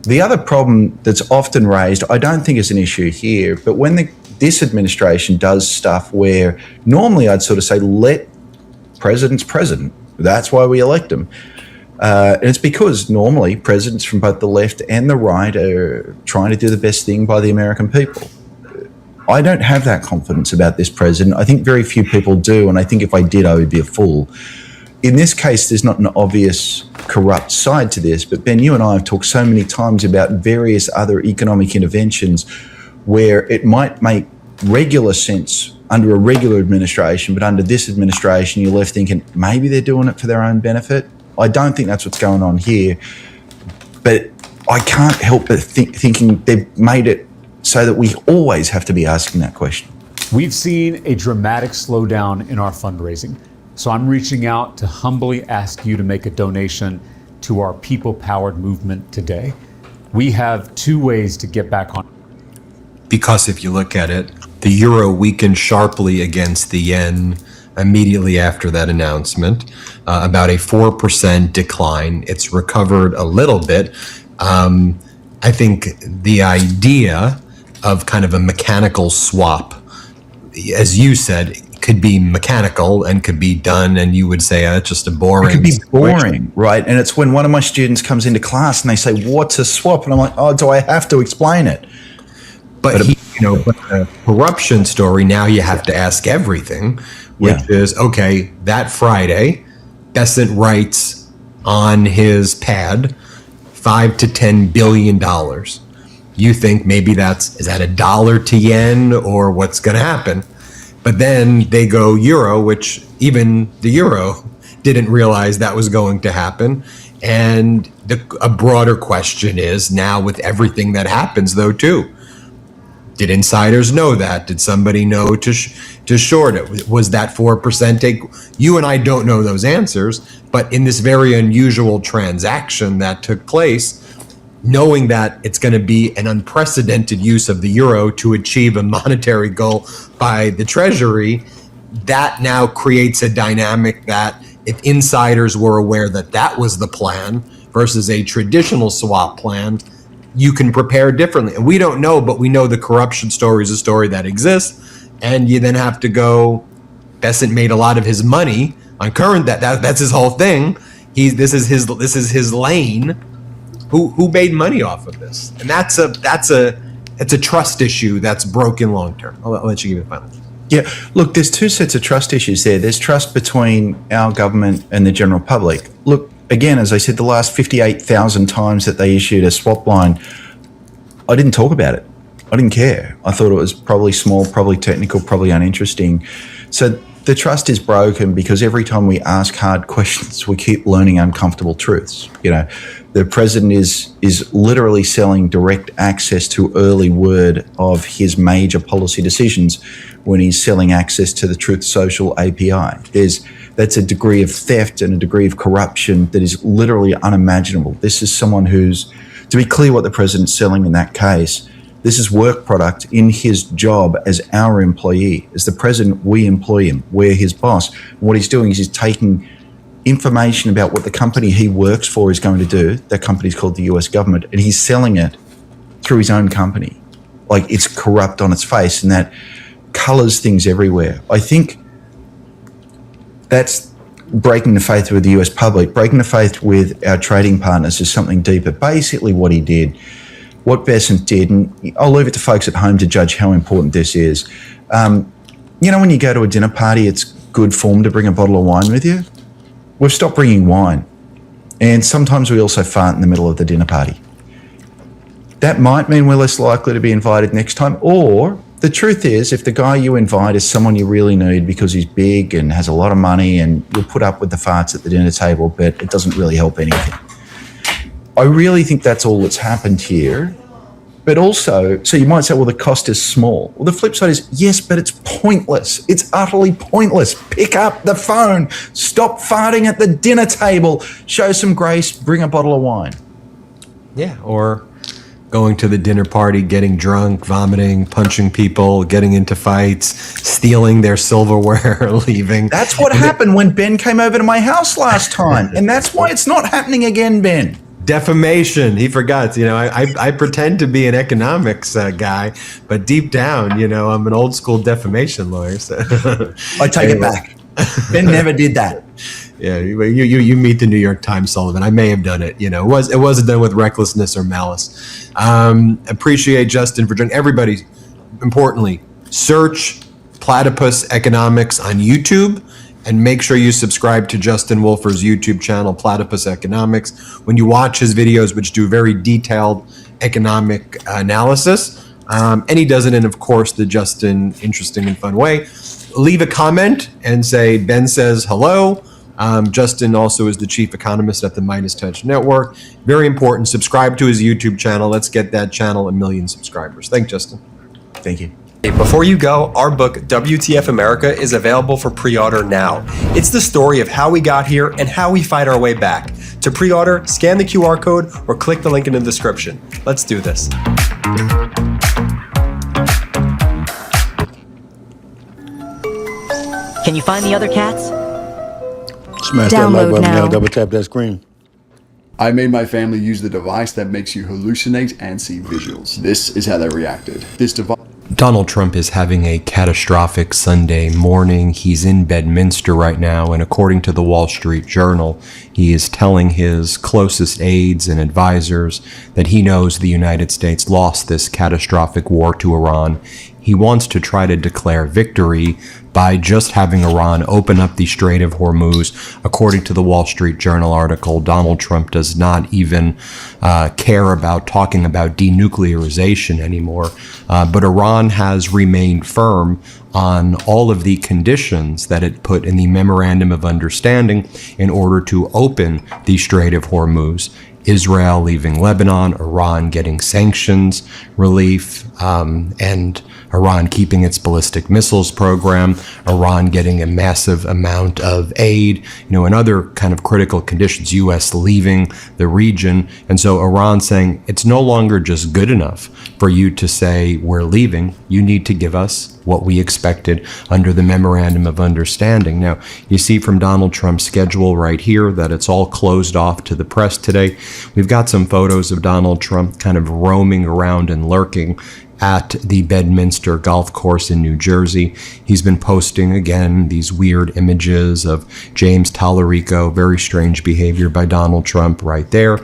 The other problem that's often raised, I don't think is an issue here, but when this administration does stuff where normally I'd sort of say, let presidents president. That's why we elect them. And it's because normally presidents from both the left and the right are trying to do the best thing by the American people. I don't have that confidence about this president. I think very few people do, and I think if I did, I would be a fool. In this case, there's not an obvious corrupt side to this, but Ben, you and I have talked so many times about various other economic interventions where it might make regular sense under a regular administration, but under this administration, you're left thinking maybe they're doing it for their own benefit. I don't think that's what's going on here, but I can't help but thinking they've made it so that we always have to be asking that question. We've seen a dramatic slowdown in our fundraising. So I'm reaching out to humbly ask you to make a donation to our people-powered movement today. We have two ways to get back on. Because if you look at it, the euro weakened sharply against the yen immediately after that announcement, about a 4% decline. It's recovered a little bit. I think the idea of kind of a mechanical swap, as you said, could be mechanical and could be done, and you would say it's just a boring. It could be boring, right? And it's when one of my students comes into class and they say, "What's a swap?" And I'm like, "Oh, do I have to explain it?" But the corruption story, now you have to ask everything, which is, okay, that Friday, Besant writes on his pad $5 to $10 billion. You think maybe is that $1 to yen or what's going to happen? But then they go euro, which even the euro didn't realize that was going to happen. And a broader question is now with everything that happens, though, too. Did insiders know that? Did somebody know to short it? Was that 4% take? You and I don't know those answers, but in this very unusual transaction that took place, knowing that it's going to be an unprecedented use of the euro to achieve a monetary goal by the Treasury, that now creates a dynamic that if insiders were aware that that was the plan versus a traditional swap plan, you can prepare differently. And we don't know, but we know the corruption story is a story that exists. And you then have to go, Besant made a lot of his money on current, that's his whole thing. This is his lane. Who made money off of this? And it's a trust issue that's broken long term. I'll let you give it finally. Yeah, look, there's two sets of trust issues there. There's trust between our government and the general public. Look, again, as I said, the last 58,000 times that they issued a swap line, I didn't talk about it. I didn't care. I thought it was probably small, probably technical, probably uninteresting. So the trust is broken because every time we ask hard questions, we keep learning uncomfortable truths. The president is literally selling direct access to early word of his major policy decisions when he's selling access to the Truth Social API. That's a degree of theft and a degree of corruption that is literally unimaginable. This is someone who's, to be clear what the president's selling in that case, this is work product in his job as our employee. As the president, we employ him. We're his boss. And what he's doing is he's taking information about what the company he works for is going to do. That company's called the US government, and he's selling it through his own company. Like, it's corrupt on its face, and that colors things everywhere. I think that's breaking the faith with the US public. Breaking the faith with our trading partners is something deeper. Basically what he did, what Besant did, and I'll leave it to folks at home to judge how important this is. When you go to a dinner party, it's good form to bring a bottle of wine with you. We've stopped bringing wine. And sometimes we also fart in the middle of the dinner party. That might mean we're less likely to be invited next time. Or the truth is, if the guy you invite is someone you really need because he's big and has a lot of money, and you'll put up with the farts at the dinner table, but it doesn't really help anything. I really think that's all that's happened here. But also, so you might say, well, the cost is small. Well, the flip side is, yes, but it's pointless. It's utterly pointless. Pick up the phone. Stop farting at the dinner table. Show some grace. Bring a bottle of wine. Yeah, or going to the dinner party, getting drunk, vomiting, punching people, getting into fights, stealing their silverware, leaving. That's what happened when Ben came over to my house last time. And that's why it's not happening again, Ben. Defamation. He forgot. I pretend to be an economics guy, but deep down, I'm an old school defamation lawyer. So. I take it back. Ben never did that. Yeah, you meet the New York Times, Sullivan. I may have done it. It wasn't done with recklessness or malice. Appreciate Justin for joining. Everybody, importantly, search Platypus Economics on YouTube. And make sure you subscribe to Justin Wolfer's YouTube channel, Platypus Economics. When you watch his videos, which do very detailed economic analysis, and he does it in, of course, the Justin interesting and fun way, leave a comment and say, Ben says hello, Justin also is the chief economist at the Midas Touch Network. Very important. Subscribe to his YouTube channel. Let's get that channel 1 million subscribers. Thank you, Justin. Thank you. Before you go, our book, WTF America, is available for pre-order now. It's the story of how we got here and how we fight our way back. To pre-order, scan the QR code or click the link in the description. Let's do this. Can you find the other cats? Smash that like button now. Double tap that screen. I made my family use the device that makes you hallucinate and see visuals. This is how they reacted. This device. Donald Trump is having a catastrophic Sunday morning. He's in Bedminster right now, and according to the Wall Street Journal, he is telling his closest aides and advisors that he knows the United States lost this catastrophic war to Iran. He wants to try to declare victory by just having Iran open up the Strait of Hormuz. According to the Wall Street Journal article, Donald Trump does not even care about talking about denuclearization anymore. But Iran has remained firm on all of the conditions that it put in the Memorandum of Understanding in order to open the Strait of Hormuz. Israel leaving Lebanon, Iran getting sanctions relief, and Iran keeping its ballistic missiles program, Iran getting a massive amount of aid, and other kind of critical conditions, U.S. leaving the region. And so Iran saying it's no longer just good enough for you to say we're leaving. You need to give us what we expected under the Memorandum of Understanding. Now, you see from Donald Trump's schedule right here that it's all closed off to the press today. We've got some photos of Donald Trump kind of roaming around and lurking at the Bedminster golf course in New Jersey. He's been posting again these weird images of James Tallarico, very strange behavior by Donald Trump right there.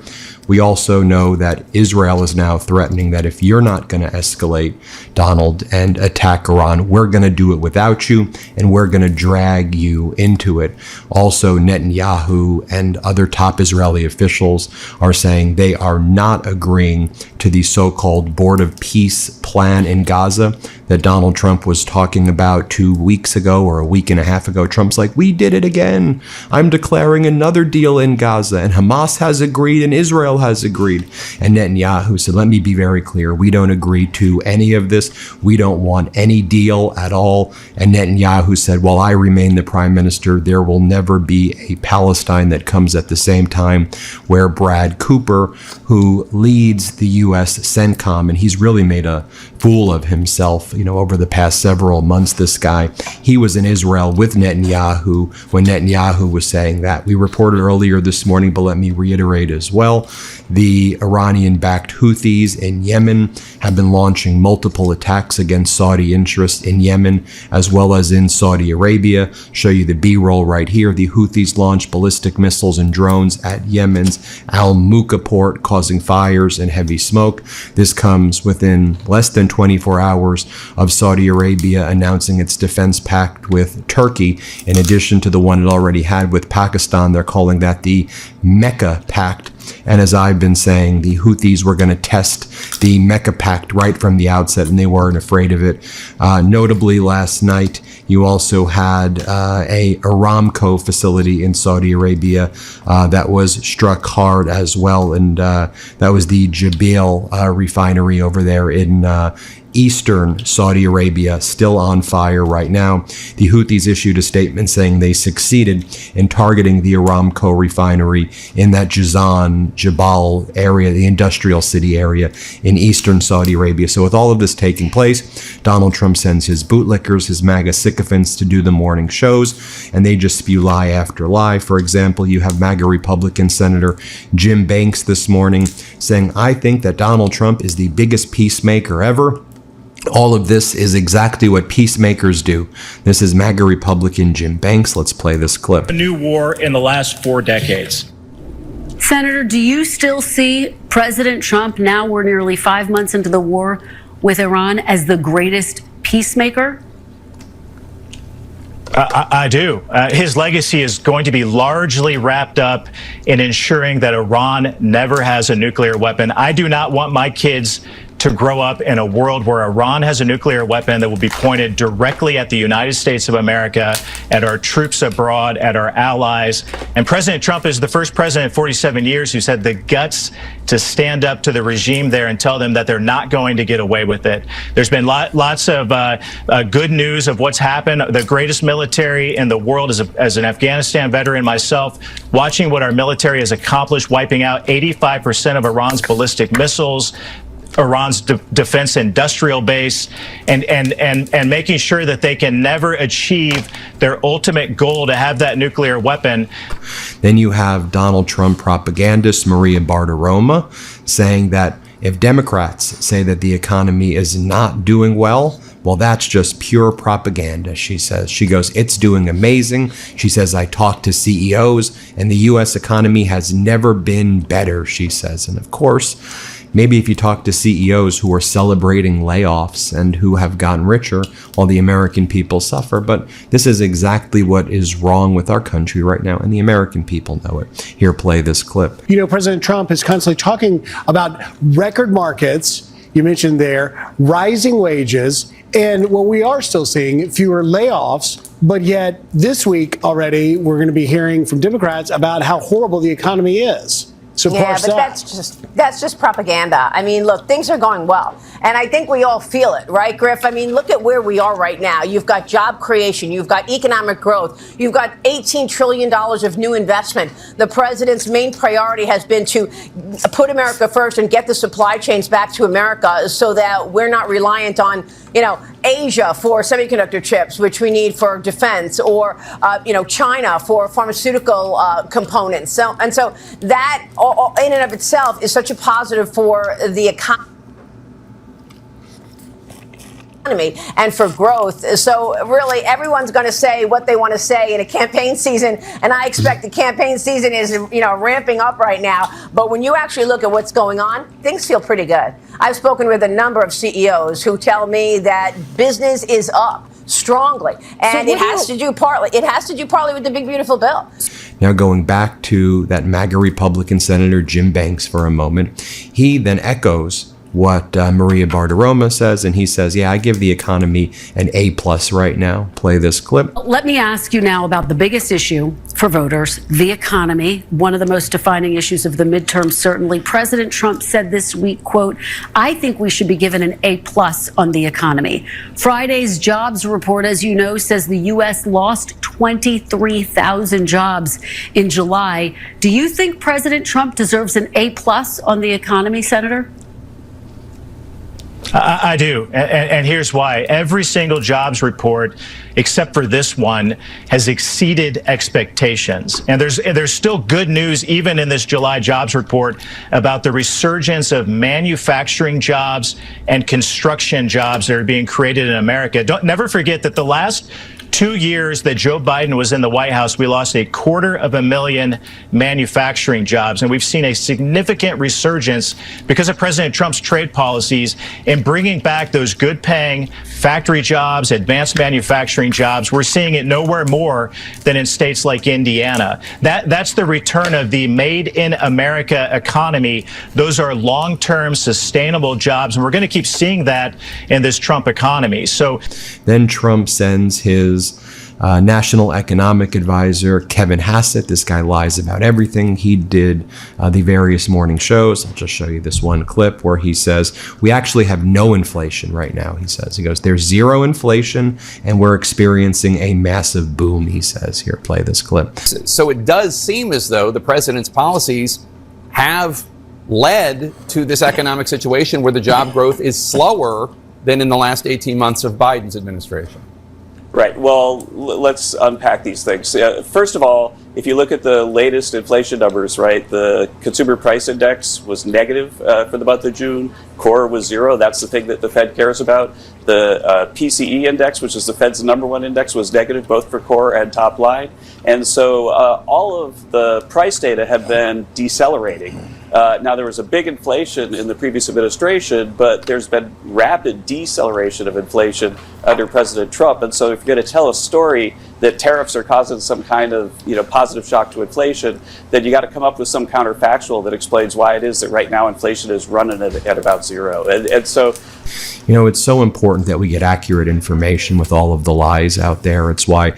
We also know that Israel is now threatening that if you're not going to escalate, Donald, and attack Iran, we're going to do it without you, and we're going to drag you into it. Also, Netanyahu and other top Israeli officials are saying they are not agreeing to the so-called Board of Peace plan in Gaza that Donald Trump was talking about 2 weeks ago or a week and a half ago. Trump's like, we did it again. I'm declaring another deal in Gaza, and Hamas has agreed and Israel has agreed. And Netanyahu said, let me be very clear. We don't agree to any of this. We don't want any deal at all. And Netanyahu said, while I remain the prime minister, there will never be a Palestine that comes at the same time, where Brad Cooper, who leads the U.S. CENTCOM, and he's really made a fool of himself, over the past several months, this guy, he was in Israel with Netanyahu when Netanyahu was saying that. We reported earlier this morning, but let me reiterate as well, the Iranian-backed Houthis in Yemen have been launching multiple attacks against Saudi interests in Yemen, as well as in Saudi Arabia. Show you the B-roll right here. The Houthis launched ballistic missiles and drones at Yemen's Al-Muqa port, causing fires and heavy smoke. This comes within less than 24 hours of Saudi Arabia announcing its defense pact with Turkey, in addition to the one it already had with Pakistan. They're calling that the Mecca Pact. And as I've been saying, the Houthis were going to test the Mecca Pact right from the outset, and they weren't afraid of it. Notably, last night, you also had a Aramco facility in Saudi Arabia that was struck hard as well, and that was the Jabil refinery over there in eastern Saudi Arabia, still on fire right now. The Houthis issued a statement saying they succeeded in targeting the Aramco refinery in that Jabal area, the industrial city area in eastern Saudi Arabia. So with all of this taking place, Donald Trump sends his bootlickers, his MAGA sycophants, to do the morning shows, and they just spew lie after lie. For example, you have MAGA Republican Senator Jim Banks this morning saying, I think that Donald Trump is the biggest peacemaker ever. All of this is exactly what peacemakers do. This is MAGA Republican Jim Banks. Let's play this clip. A new war in the last 4 decades. Senator, do you still see President Trump, now we're nearly 5 months into the war with Iran, as the greatest peacemaker? I do. His legacy is going to be largely wrapped up in ensuring that Iran never has a nuclear weapon. I do not want my kids to grow up in a world where Iran has a nuclear weapon that will be pointed directly at the United States of America, at our troops abroad, at our allies. And President Trump is the first president in 47 years who's had the guts to stand up to the regime there and tell them that they're not going to get away with it. There's been lots of good news of what's happened. The greatest military in the world, as an Afghanistan veteran myself, watching what our military has accomplished, wiping out 85% of Iran's ballistic missiles, Iran's defense industrial base, and making sure that they can never achieve their ultimate goal to have that nuclear weapon. Then you have Donald Trump propagandist Maria Bartiromo saying that if Democrats say that the economy is not doing well, well, that's just pure propaganda, she says. She goes, it's doing amazing. She says, I talked to CEOs and the U.S. economy has never been better, she says. And of course, maybe if you talk to CEOs who are celebrating layoffs and who have gotten richer while the American people suffer, but this is exactly what is wrong with our country right now, and the American people know it. Here, play this clip. You know, President Trump is constantly talking about record markets, you mentioned there, rising wages, and what we are still seeing, fewer layoffs, but yet this week already we're going to be hearing from Democrats about how horrible the economy is. So yeah, but that's just propaganda. I mean, look, things are going well. And I think we all feel it, right, Griff? I mean, look at where we are right now. You've got job creation. You've got economic growth. You've got $18 trillion of new investment. The president's main priority has been to put America first and get the supply chains back to America so that we're not reliant on, Asia for semiconductor chips, which we need for defense, or, China for pharmaceutical components. So that in and of itself is such a positive for the economy and for growth. So really, everyone's going to say what they want to say in a campaign season, and I expect the campaign season is ramping up right now. But when you actually look at what's going on, things feel pretty good. I've spoken with a number of CEOs who tell me that business is up strongly, and it has to do partly with the big beautiful bill. Now, going back to that MAGA Republican Senator Jim Banks for a moment, he then echoes what Maria Bartiromo says, and he says, yeah, I give the economy an A+ right now. Play this clip. Let me ask you now about the biggest issue for voters, the economy, one of the most defining issues of the midterm, certainly. President Trump said this week, quote, I think we should be given an A+ on the economy. Friday's jobs report, as you know, says the U.S. lost 23,000 jobs in July. Do you think President Trump deserves an A+ on the economy, Senator? I do, and here's why. Every single jobs report, except for this one, has exceeded expectations. And there's still good news, even in this July jobs report, about the resurgence of manufacturing jobs and construction jobs that are being created in America. Never forget that the last 2 years that Joe Biden was in the White House, we lost 250,000 manufacturing jobs. And we've seen a significant resurgence because of President Trump's trade policies in bringing back those good paying factory jobs, advanced manufacturing jobs. We're seeing it nowhere more than in states like Indiana. That's the return of the made in America economy. Those are long-term sustainable jobs. And we're going to keep seeing that in this Trump economy. So then Trump sends his National Economic Advisor, Kevin Hassett. This guy lies about everything. He did the various morning shows. I'll just show you this one clip where he says, we actually have no inflation right now, he says. He goes, there's zero inflation and we're experiencing a massive boom, he says. Here, play this clip. So it does seem as though the president's policies have led to this economic situation where the job growth is slower than in the last 18 months of Biden's administration. Right. Well, let's unpack these things. First of all, if you look at the latest inflation numbers, right, the consumer price index was negative for the month of June. Core was 0. That's the thing that the Fed cares about. The PCE index, which is the Fed's #1 index, was negative both for core and top line. And so all of the price data have been decelerating. Now, there was a big inflation in the previous administration, but there's been rapid deceleration of inflation under President Trump. And so if you're going to tell a story that tariffs are causing some kind of positive shock to inflation, then you got to come up with some counterfactual that explains why it is that right now inflation is running at about zero. And so, it's so important that we get accurate information with all of the lies out there. It's why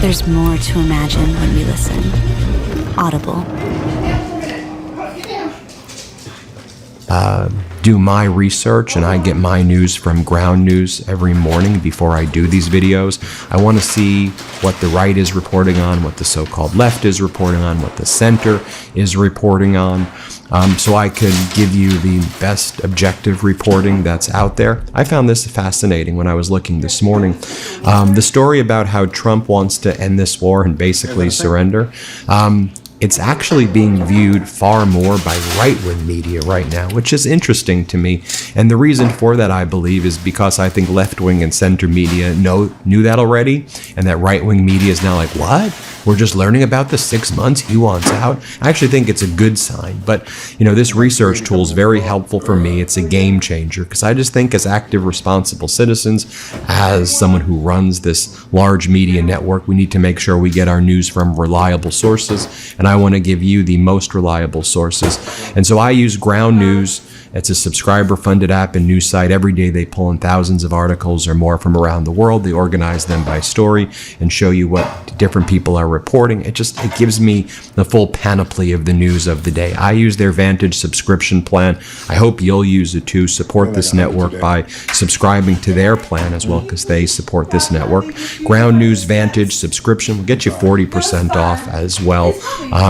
There's more to imagine when we listen. Audible. Do my research, and I get my news from Ground News every morning before I do these videos. I want to see what the right is reporting on, what the so-called left is reporting on, what the center is reporting on, so I can give you the best objective reporting that's out there. I found this fascinating when I was looking this morning. The story about how Trump wants to end this war and basically surrender. It's actually being viewed far more by right-wing media right now, which is interesting to me. And the reason for that, I believe, is because I think left-wing and center media knew that already, and that right-wing media is now like, what? We're just learning about the 6 months he wants out? I actually think it's a good sign. But, this research tool is very helpful for me. It's a game changer, because I just think as active, responsible citizens, as someone who runs this large media network, we need to make sure we get our news from reliable sources. And I want to give you the most reliable sources. And so I use Ground News. It's a subscriber-funded app and news site. Every day they pull in thousands of articles or more from around the world. They organize them by story and show you what different people are reporting. It gives me the full panoply of the news of the day. I use their Vantage subscription plan. I hope you'll use it too. Support this network by subscribing to their plan as well, because they support this network. Ground News Vantage subscription will get you 40% off as well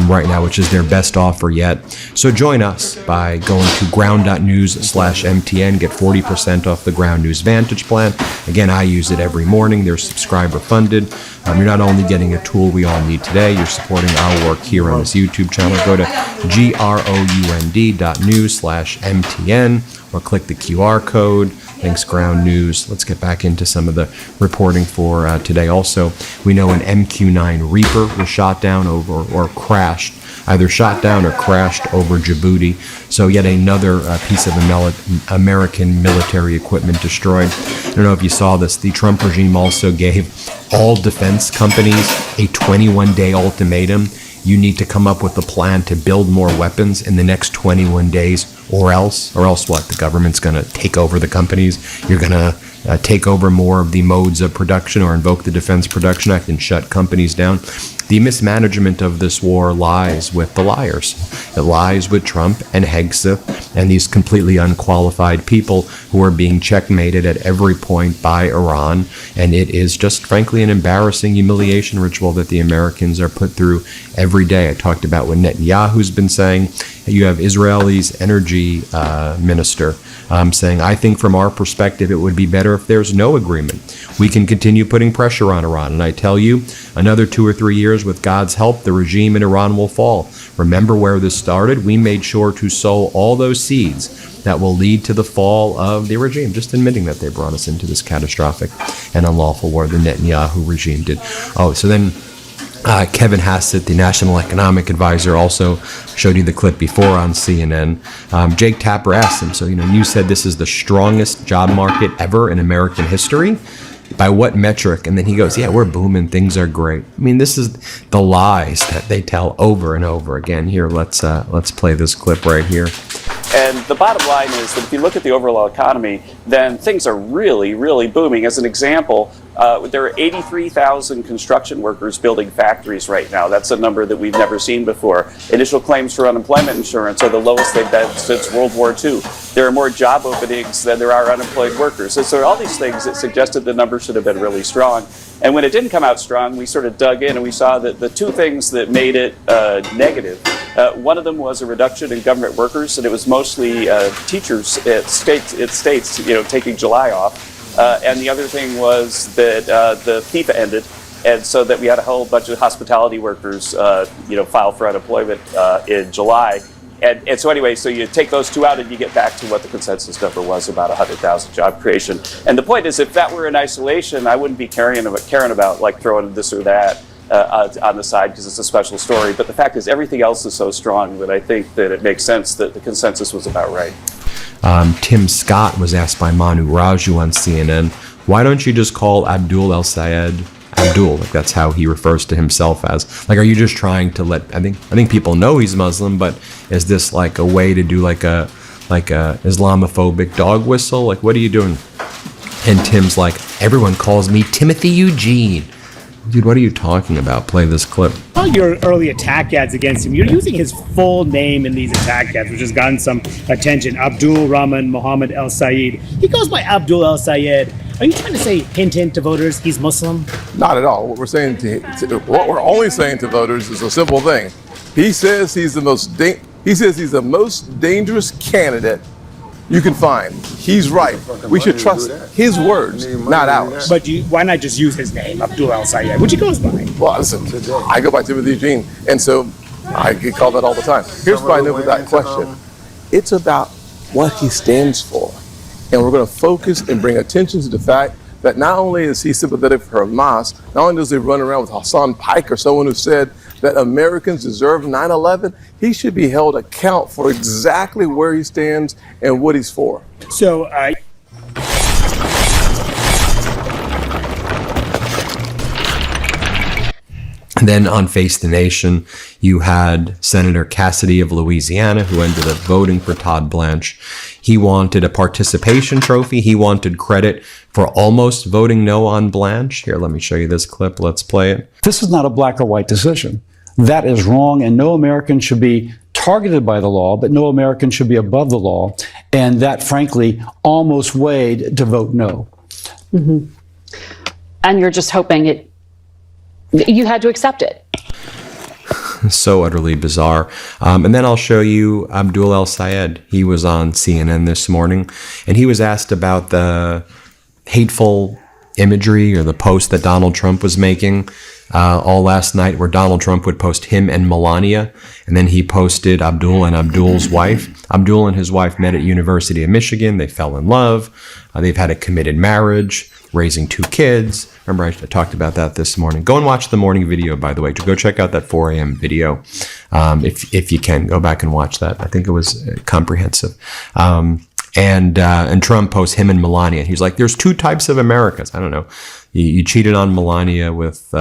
right now, which is their best offer yet. So join us by going to ground.news/MTN. Get 40% off the Ground News Vantage plan. Again, I use it every morning. They're subscriber funded. You're not only getting a tool we all need today, you're supporting our work here on this YouTube channel. Go to ground.news/MTN or click the QR code. Thanks, Ground News. Let's get back into some of the reporting for today. Also, we know an MQ-9 Reaper was shot down or crashed, either shot down or crashed over Djibouti. So yet another piece of American military equipment destroyed. I don't know if you saw this. The Trump regime also gave all defense companies a 21-day ultimatum. You need to come up with a plan to build more weapons in the next 21 days, or else what? The government's going to take over the companies. You're going to take over more of the modes of production or invoke the Defense Production Act and shut companies down. The mismanagement of this war lies with the liars. It lies with Trump and Hegseth and these completely unqualified people who are being checkmated at every point by Iran. And it is just, frankly, an embarrassing humiliation ritual that the Americans are put through every day. I talked about what Netanyahu's been saying. You have Israel's energy minister saying, I think from our perspective, it would be better if there's no agreement. We can continue putting pressure on Iran. And I tell you, another 2 or 3 years with God's help, the regime in Iran will fall. Remember where this started? We made sure to sow all those seeds that will lead to the fall of the regime, just admitting that they brought us into this catastrophic and unlawful war the Netanyahu regime did. Oh, so then Kevin Hassett, the National Economic Advisor, also showed you the clip before on CNN. Jake Tapper asked him, so, you said this is the strongest job market ever in American history. By what metric? And then he goes, yeah, we're booming. Things are great. I mean, this is the lies that they tell over and over again. Here, let's play this clip right here. And the bottom line is that if you look at the overall economy, then things are really, really booming. As an example, there are 83,000 construction workers building factories right now. That's a number that we've never seen before. Initial claims for unemployment insurance are the lowest they've been since World War II. There are more job openings than there are unemployed workers. And so all these things that suggested the numbers should have been really strong. And when it didn't come out strong, we sort of dug in and we saw that the two things that made it negative, one of them was a reduction in government workers, and it was mostly teachers at states, taking July off. And the other thing was that the FIFA ended, and so that we had a whole bunch of hospitality workers, file for unemployment in July. And so anyway, so you take those two out and you get back to what the consensus number was, about 100,000 job creation. And the point is, if that were in isolation, I wouldn't be caring about like throwing this or that on the side because it's a special story. But the fact is, everything else is so strong that I think that it makes sense that the consensus was about right. Tim Scott was asked by Manu Raju on CNN, why don't you just call Abdul El-Sayed Abdul? Like, that's how he refers to himself as. Like, are you just trying to let, I think people know he's Muslim, but is this like a way to do like a Islamophobic dog whistle? Like, what are you doing? And Tim's like, everyone calls me Timothy Eugene. Dude, what are you talking about? Play this clip. All your early attack ads against him, you're using his full name in these attack ads, which has gotten some attention. Abdul Rahman Mohammed El-Sayed. He goes by Abdul El-Sayed. Are you trying to say, hint, hint to voters, he's Muslim? Not at all. What we're only saying to voters is a simple thing. He says he's the most dangerous candidate you can find. He's right. We should trust his words, not ours. But why not just use his name, Abdul El-Sayed, which he goes by? Well, listen, I go by Timothy Eugene, and so I get called that all the time. Here's what I know with that question. It's about what he stands for. And we're going to focus and bring attention to the fact that not only is he sympathetic for Hamas, not only does he run around with Hassan Pike or someone who said that Americans deserve 9/11, he should be held account for exactly where he stands and what he's for. So, And then on Face the Nation, you had Senator Cassidy of Louisiana, who ended up voting for Todd Blanche. He wanted a participation trophy. He wanted credit for almost voting no on Blanche. Here, let me show you this clip. Let's play it. This is not a black or white decision. That is wrong, and no American should be targeted by the law, but no American should be above the law. And that, frankly, almost weighed to vote no. Mm-hmm. And you're just hoping you had to accept it. So utterly bizarre. And then I'll show you Abdul El-Sayed. He was on CNN this morning, and he was asked about the hateful imagery or the post that Donald Trump was making all last night, where Donald Trump would post him and Melania, and then he posted Abdul and Abdul's wife. Abdul and his wife met at University of Michigan. They fell in love. They've had a committed marriage, raising 2 kids. Remember, I talked about that this morning. Go and watch the morning video, by the way. Go check out that 4 a.m. video. If you can, go back and watch that. I think it was comprehensive. And Trump posts him and Melania. He's like, there's 2 types of Americas. I don't know. You cheated on Melania with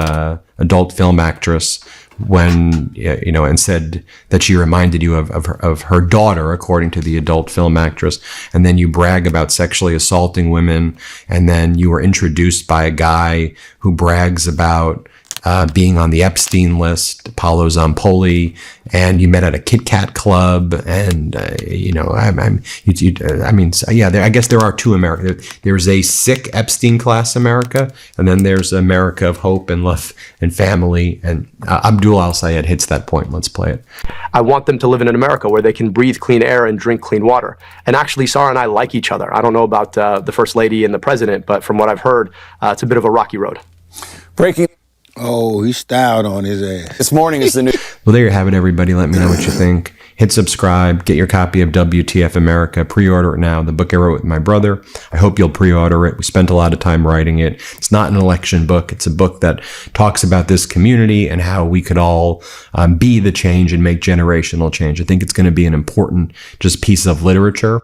adult film actress when, and said that she reminded you of her daughter, according to the adult film actress. And then you brag about sexually assaulting women. And then you were introduced by a guy who brags about being on the Epstein list, Paolo Zampoli, and you met at a Kit Kat club, and I guess there are 2 America. There's a sick Epstein class America, and then there's America of hope and love and family. And Abdul El-Sayed hits that point. Let's play it. I want them to live in an America where they can breathe clean air and drink clean water. And actually, Sarah and I like each other. I don't know about the First Lady and the President, but from what I've heard, it's a bit of a rocky road. Breaking. Oh, he styled on his ass. This morning is the new. Well, there you have it, everybody. Let me know what you think. Hit subscribe. Get your copy of WTF America. Pre-order it now. The book I wrote with my brother. I hope you'll pre-order it. We spent a lot of time writing it. It's not an election book. It's a book that talks about this community and how we could all be the change and make generational change. I think it's going to be an important just piece of literature.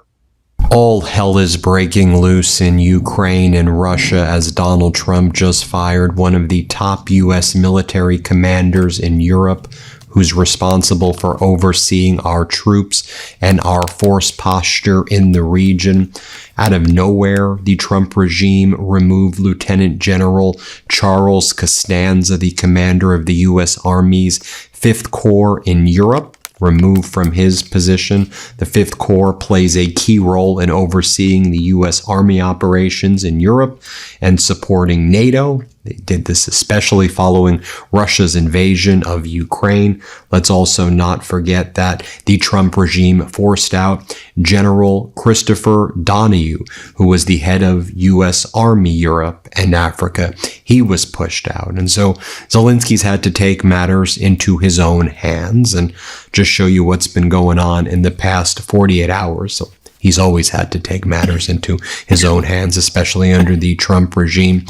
All hell is breaking loose in Ukraine and Russia as Donald Trump just fired one of the top U.S. military commanders in Europe, who's responsible for overseeing our troops and our force posture in the region. Out of nowhere, the Trump regime removed Lieutenant General Charles Costanza, the commander of the U.S. Army's 5th Corps in Europe. Removed from his position. The 5th Corps plays a key role in overseeing the U.S. Army operations in Europe and supporting NATO They did this especially following Russia's invasion of Ukraine. Let's also not forget that the Trump regime forced out General Christopher Donahue, who was the head of U.S. Army Europe and Africa. He was pushed out. And so Zelensky's had to take matters into his own hands and just show you what's been going on in the past 48 hours. So he's always had to take matters into his own hands, especially under the Trump regime.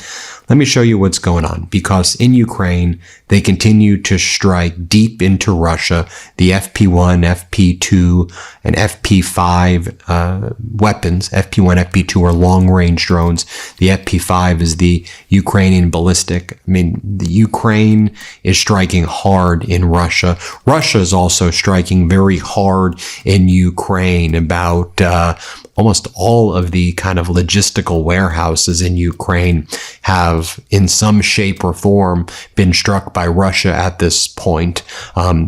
Let me show you what's going on, because in Ukraine, they continue to strike deep into Russia. The FP1, FP2, and FP5 weapons. FP1, FP2 are long-range drones. The FP5 is the Ukrainian ballistic. I mean, the Ukraine is striking hard in Russia. Russia is also striking very hard in Ukraine. About almost all of the kind of logistical warehouses in Ukraine have, in some shape or form, been struck by Russia at this point.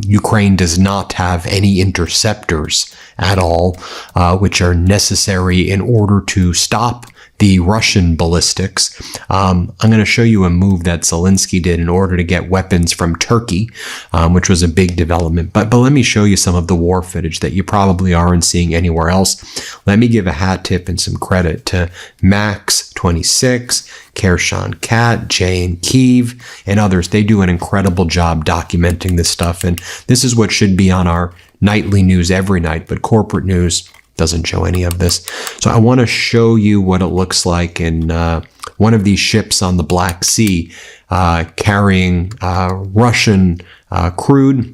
Ukraine does not have any interceptors at all, which are necessary in order to stop the Russian ballistics. I'm going to show you a move that Zelensky did in order to get weapons from Turkey, which was a big development. But let me show you some of the war footage that you probably aren't seeing anywhere else. Let me give a hat tip and some credit to Max26, Kershawn Cat, Jay and Kiev, and others. They do an incredible job documenting this stuff. And this is what should be on our nightly news every night, but corporate news doesn't show any of this. So I want to show you what it looks like in one of these ships on the Black Sea carrying Russian crude.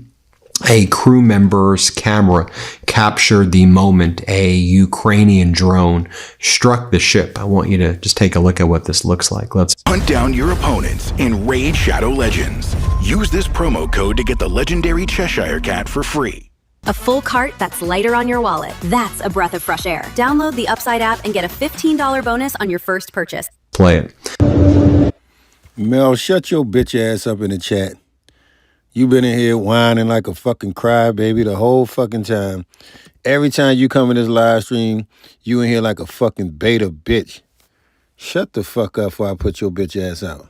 A crew member's camera captured the moment a Ukrainian drone struck the ship. I want you to just take a look at what this looks like. Let's hunt down your opponents in Raid Shadow Legends. Use this promo code to get the legendary Cheshire Cat for free. A full cart that's lighter on your wallet. That's a breath of fresh air. Download the Upside app and get a $15 bonus on your first purchase. Play it. Mel, shut your bitch ass up in the chat. You been in here whining like a fucking crybaby the whole fucking time. Every time you come in this live stream, you in here like a fucking beta bitch. Shut the fuck up before I put your bitch ass out.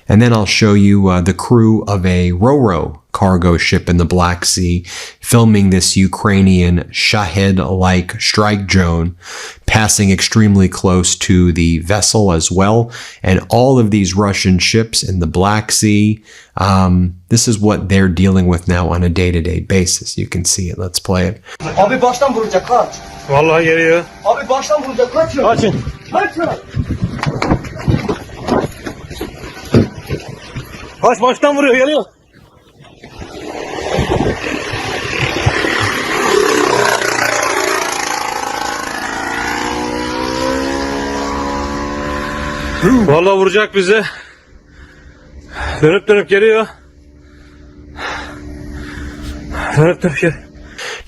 And then I'll show you the crew of a Ro-Ro cargo ship in the Black Sea filming this Ukrainian Shahed-like strike drone passing extremely close to the vessel as well. And all of these Russian ships in the Black Sea, this is what they're dealing with now on a day-to-day basis. You can see it. Let's play it. Abi baştan vuracak, kaç. Vallahi geliyor. Abi baştan vuracak, kaçın. Kaçın. Kaçın. Baştan vuruyor, geliyor. Vallahi vuracak bize. Dönüp geliyor. Dönüp geliyor.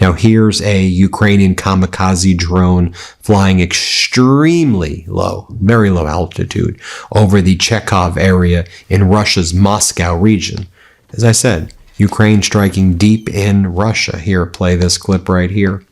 Now here's a Ukrainian kamikaze drone flying extremely low, very low altitude over the Chekhov area in Russia's Moscow region. As I said, Ukraine striking deep in Russia. Here, play this clip right here.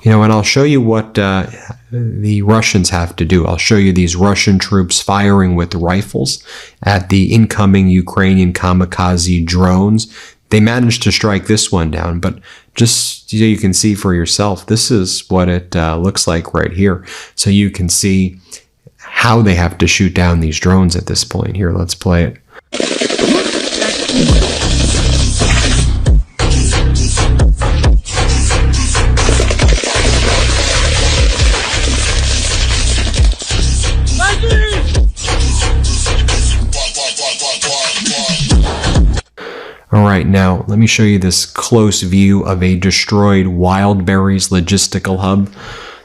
You know, and I'll show you what the Russians have to do. I'll show you these Russian troops firing with rifles at the incoming Ukrainian kamikaze drones. They managed to strike this one down, but just so you can see for yourself, this is what it looks like right here. So you can see how they have to shoot down these drones at this point. Here, let's play it. All right, now let me show you this close view of a destroyed Wildberries logistical hub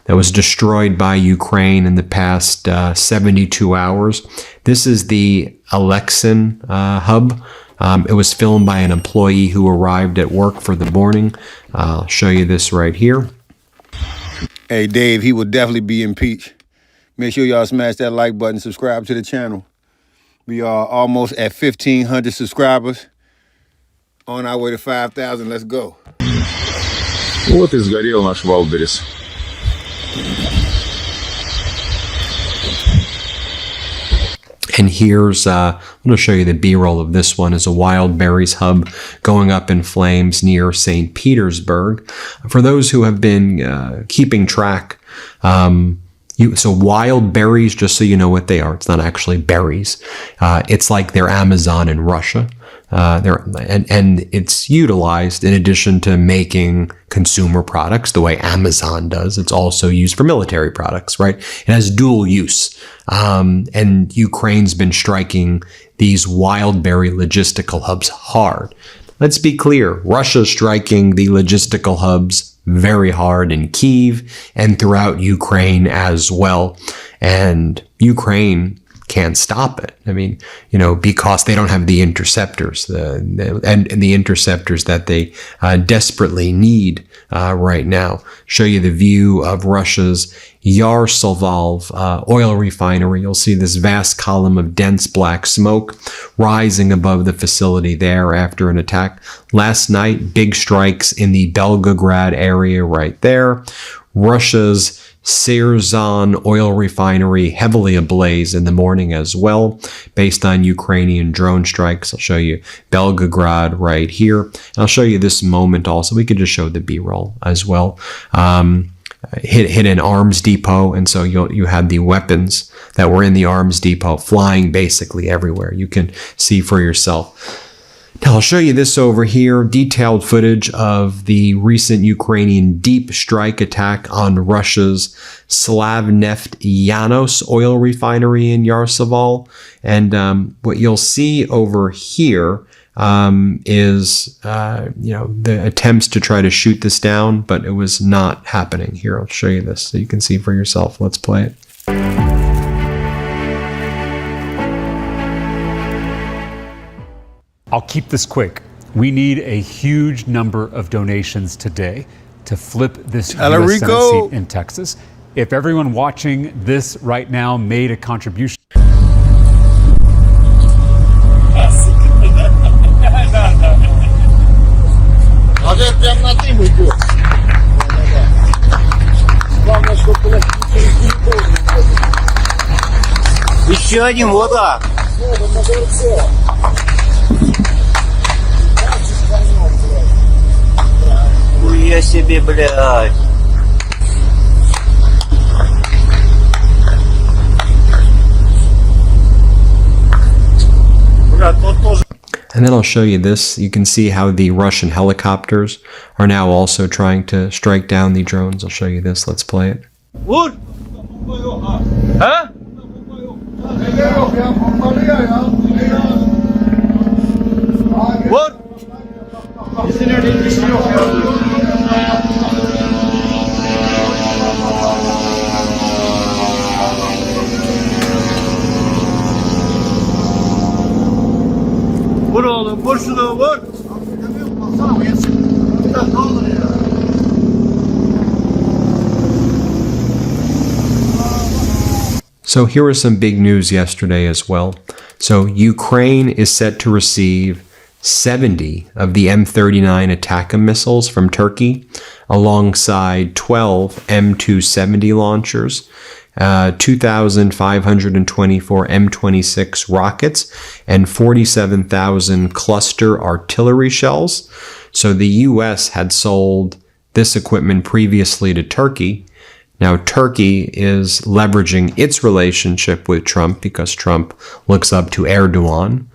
that was destroyed by Ukraine in the past 72 hours. This is the Alexin hub. It was filmed by an employee who arrived at work for the morning. I'll show you this right here. Hey, Dave, he will definitely be impeached. Make sure y'all smash that like button, subscribe to the channel. We are almost at 1,500 subscribers. On our way to 5,000, let's go. Вот и сгорел наш Валберес. And here's, I'm going to show you the B-roll of this one, is a wild berries hub going up in flames near St. Petersburg. For those who have been keeping track, so wild berries, just so you know what they are, it's not actually berries. It's like they're Amazon in Russia. And it's utilized in addition to making consumer products the way Amazon does. It's also used for military products, right? It has dual use. And Ukraine's been striking these wild berry logistical hubs hard. Let's be clear. Russia's striking the logistical hubs very hard in Kyiv and throughout Ukraine as well. And Ukraine can't stop it. I mean, because they don't have the interceptors, and the interceptors that they desperately need right now. Show you the view of Russia's Yaroslavl oil refinery. You'll see this vast column of dense black smoke rising above the facility there after an attack. Last night, big strikes in the Belgorod area right there. Russia's Serzan oil refinery heavily ablaze in the morning as well, based on Ukrainian drone strikes. I'll show you Belgorod right here. And I'll show you this moment also. We could just show the B-roll as well. Hit an arms depot, and so you had the weapons that were in the arms depot flying basically everywhere. You can see for yourself. Now I'll show you this over here, detailed footage of the recent Ukrainian deep strike attack on Russia's Slavneft-Yanos oil refinery in Yaroslavl. And what you'll see over here is, the attempts to try to shoot this down, but it was not happening. Here, I'll show you this so you can see for yourself. Let's play it. I'll keep this quick. We need a huge number of donations today to flip this U.S. Senate seat in Texas. If everyone watching this right now made a contribution. Еще один, вот так. Хуя себе, блядь. And then I'll show you this. You can see how the Russian helicopters are now also trying to strike down the drones. I'll show you this. Let's play it. What? Huh? What? Vur oğlum, vur şunu, vur. So here was some big news yesterday as well. So Ukraine is set to receive 70 of the M39 Attack missiles from Turkey, alongside 12 M270 launchers, 2,524 M26 rockets, and 47,000 cluster artillery shells. So the U.S. had sold this equipment previously to Turkey. Now, Turkey is leveraging its relationship with Trump because Trump looks up to Erdogan,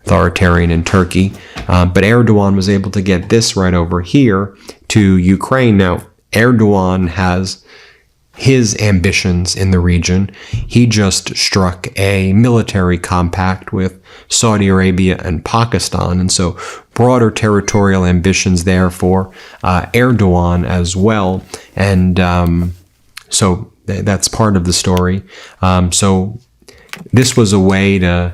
authoritarian in Turkey. But Erdogan was able to get this right over here to Ukraine. Now, Erdogan has his ambitions in the region. He just struck a military compact with Saudi Arabia and Pakistan. And so broader territorial ambitions there for Erdogan as well. And so that's part of the story. So this was a way to,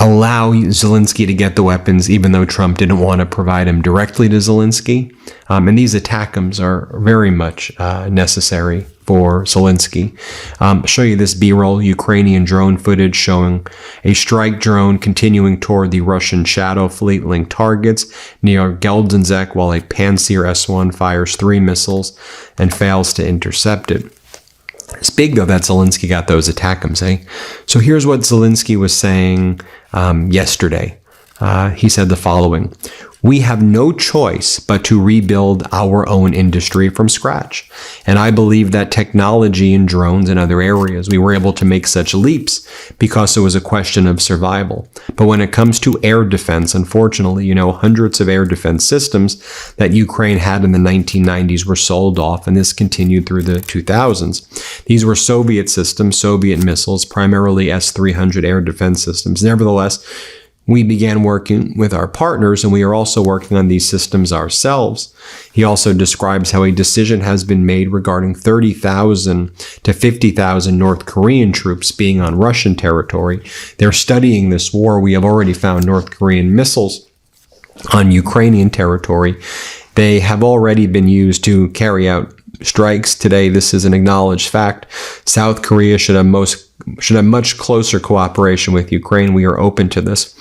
allow Zelensky to get the weapons, even though Trump didn't want to provide them directly to Zelensky. And these ATACMS are very much necessary for Zelensky. Show you this B-roll Ukrainian drone footage showing a strike drone continuing toward the Russian Shadow Fleet linked targets near Geldenzek while a Pantsir S-1 fires 3 missiles and fails to intercept it. It's big, though, that Zelensky got those ATACMS, eh? So here's what Zelensky was saying yesterday. He said the following: "We have no choice but to rebuild our own industry from scratch. And I believe that technology in drones and other areas, we were able to make such leaps because it was a question of survival. But when it comes to air defense, unfortunately, hundreds of air defense systems that Ukraine had in the 1990s were sold off, and this continued through the 2000s. These were Soviet systems, Soviet missiles, primarily S-300 air defense systems. Nevertheless, we began working with our partners, and we are also working on these systems ourselves." He also describes how a decision has been made regarding 30,000 to 50,000 North Korean troops being on Russian territory. They're studying this war. We have already found North Korean missiles on Ukrainian territory. They have already been used to carry out strikes. Today, this is an acknowledged fact. South Korea should have much closer cooperation with Ukraine. We are open to this.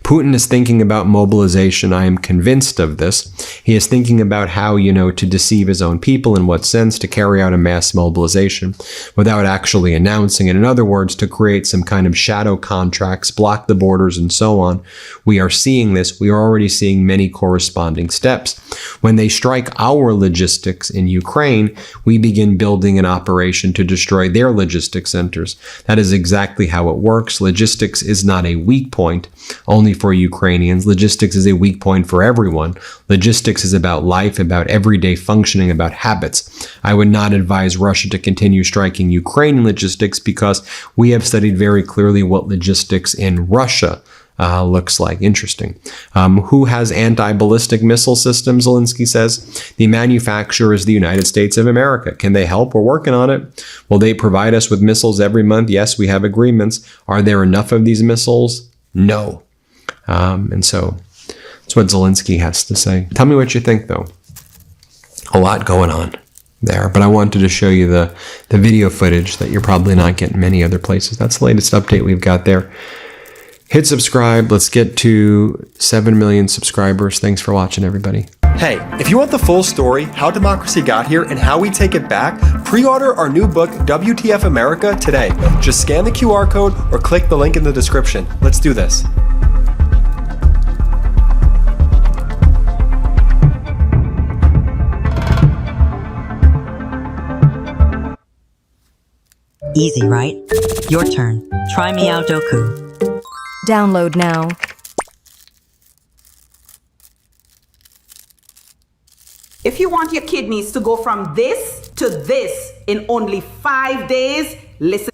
Putin is thinking about mobilization. I am convinced of this. He is thinking about how, to deceive his own people, in what sense, to carry out a mass mobilization without actually announcing it. In other words, to create some kind of shadow contracts, block the borders, and so on. We are seeing this. We are already seeing many corresponding steps. When they strike our logistics in Ukraine, we begin building an operation to destroy their logistics centers. That is exactly how it works. Logistics is not a weak point only for Ukrainians. Logistics is a weak point for everyone. Logistics is about life, about everyday functioning, about habits. I would not advise Russia to continue striking Ukrainian logistics because we have studied very clearly what logistics in Russia looks like. Interesting. Who has anti-ballistic missile systems, Zelensky says? The manufacturer is the United States of America. Can they help? We're working on it. Will they provide us with missiles every month? Yes, we have agreements. Are there enough of these missiles? No. And so that's what Zelensky has to say. Tell me what you think, though. A lot going on there, but I wanted to show you the video footage that you're probably not getting many other places. That's the latest update we've got there. Hit subscribe. Let's get to 7 million subscribers. Thanks for watching, everybody. Hey, if you want the full story, how democracy got here and how we take it back, pre-order our new book, WTF America, today. Just scan the QR code or click the link in the description. Let's do this. Easy, right? Your turn. Try me out, Doku. Download now. If you want your kidneys to go from this to this in only 5 days, listen.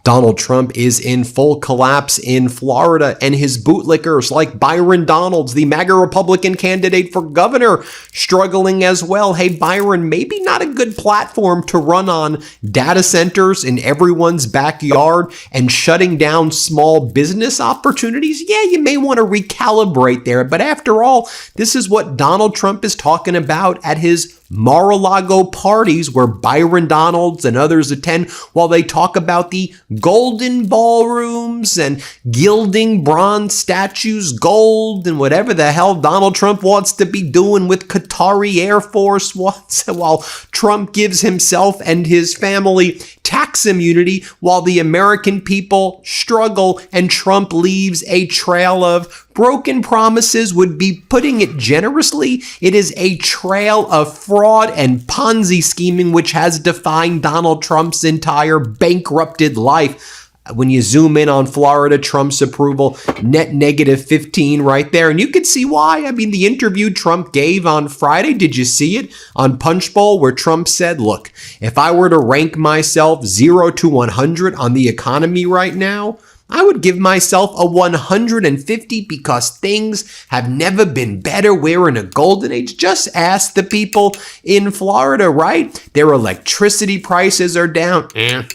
Donald Trump is in full collapse in Florida, and his bootlickers like Byron Donalds, the MAGA Republican candidate for governor, struggling as well. Hey, Byron, maybe not a good platform to run on data centers in everyone's backyard and shutting down small business opportunities. Yeah, you may want to recalibrate there. But after all, this is what Donald Trump is talking about at his Mar-a-Lago parties where Byron Donalds and others attend while they talk about the golden ballrooms and gilding bronze statues gold and whatever the hell Donald Trump wants to be doing with Qatari Air Force while Trump gives himself and his family tax immunity while the American people struggle and Trump leaves a trail of broken promises, would be putting it generously. It is a trail of fraud and Ponzi scheming which has defined Donald Trump's entire bankrupted life. When you zoom in on Florida, Trump's approval, net negative 15 right there. And you can see why. I mean, the interview Trump gave on Friday, did you see it? On Punchbowl, where Trump said, look, if I were to rank myself 0 to 100 on the economy right now, I would give myself a 150 because things have never been better. We're in a golden age. Just ask the people in Florida, right? Their electricity prices are down.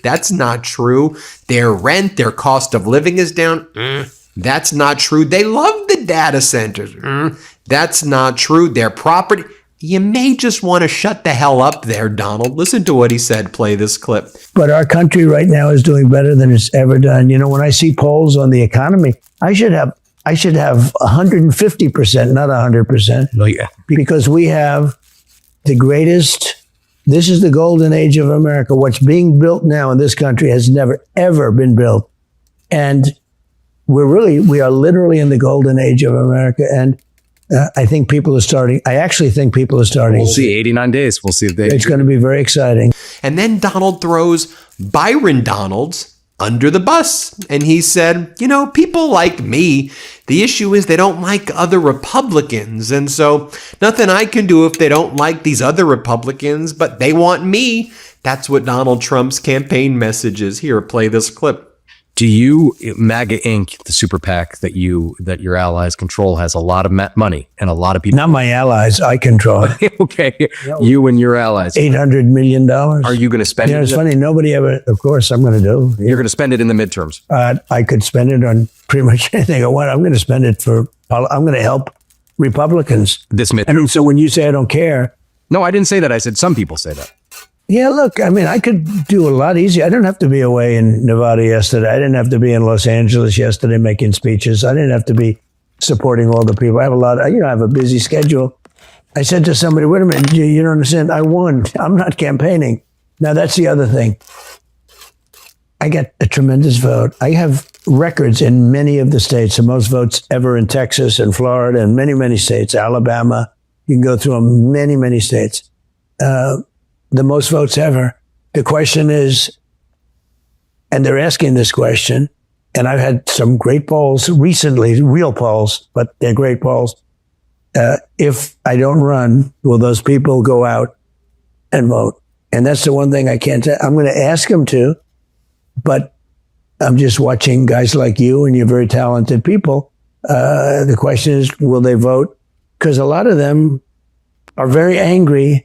That's not true. Their rent, their cost of living is down. That's not true. They love the data centers. That's not true. Their property. You may just want to shut the hell up there, Donald. Listen to what he said. Play this clip. But our country right now is doing better than it's ever done. You know, when I see polls on the economy, I should have 150%, not 100%. No, yeah. Because we have the greatest. This is the golden age of America. What's being built now in this country has never, ever been built. And we are literally in the golden age of America. And I think people are starting. I actually think people are starting. We'll see. 89 days. We'll see if they. It's going to be very exciting. And then Donald throws Byron Donalds under the bus. And he said, you know, people like me, the issue is they don't like other Republicans. And so nothing I can do if they don't like these other Republicans, but they want me. That's what Donald Trump's campaign message is. Here, play this clip. Do you, MAGA Inc., the super PAC that your allies control, has a lot of money and a lot of people? Not my allies. I control it. Okay. You and your allies. $800 million. Are you going to spend it? It's funny. Nobody ever, of course, I'm going to do. You're going to spend it in the midterms. I could spend it on pretty much anything I want. I'm going to spend it I'm going to help Republicans. This midterm. And so when you say I don't care. No, I didn't say that. I said some people say that. Yeah, look, I mean, I could do a lot easier. I didn't have to be away in Nevada yesterday. I didn't have to be in Los Angeles yesterday making speeches. I didn't have to be supporting all the people. I have I have a busy schedule. I said to somebody, wait a minute, you don't understand. I won. I'm not campaigning. Now, that's the other thing. I get a tremendous vote. I have records in many of the states, the most votes ever in Texas and Florida and many, many states, Alabama. You can go through them, many, many states. The most votes ever. The question is, and they're asking this question, and I've had some great polls recently, real polls, but they're great polls. If I don't run, will those people go out and vote? And that's the one thing I can't tell. I'm going to ask them to, but I'm just watching guys like you and you're very talented people. The question is, will they vote? Because a lot of them are very angry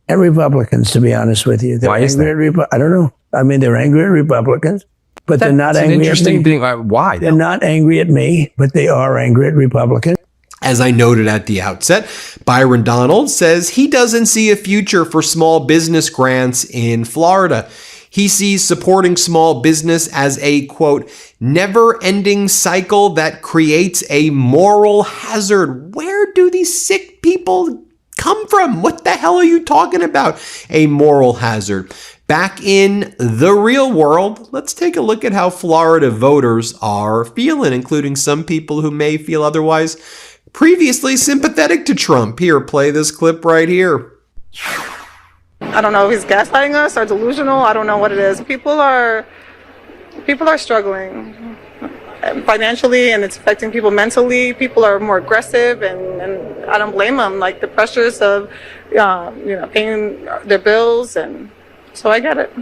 at Republicans, to be honest with you. Why is that? I don't know. I mean, they're angry at Republicans, but they're not angry at me. That's an interesting thing. Why? They're not angry at me, but they are angry at Republicans. As I noted at the outset, Byron Donald says he doesn't see a future for small business grants in Florida. He sees supporting small business as a, quote, never-ending cycle that creates a moral hazard. Where do these sick people come from? What the hell are you talking about? A moral hazard. Back in the real world, let's take a look at how Florida voters are feeling, including some people who may feel otherwise previously sympathetic to Trump. Here, play this clip right here. I don't know if he's gaslighting us or delusional. I don't know what it is. People are struggling financially, and it's affecting people mentally. People are more aggressive, and I don't blame them. Like the pressures of, paying their bills, and so I get it.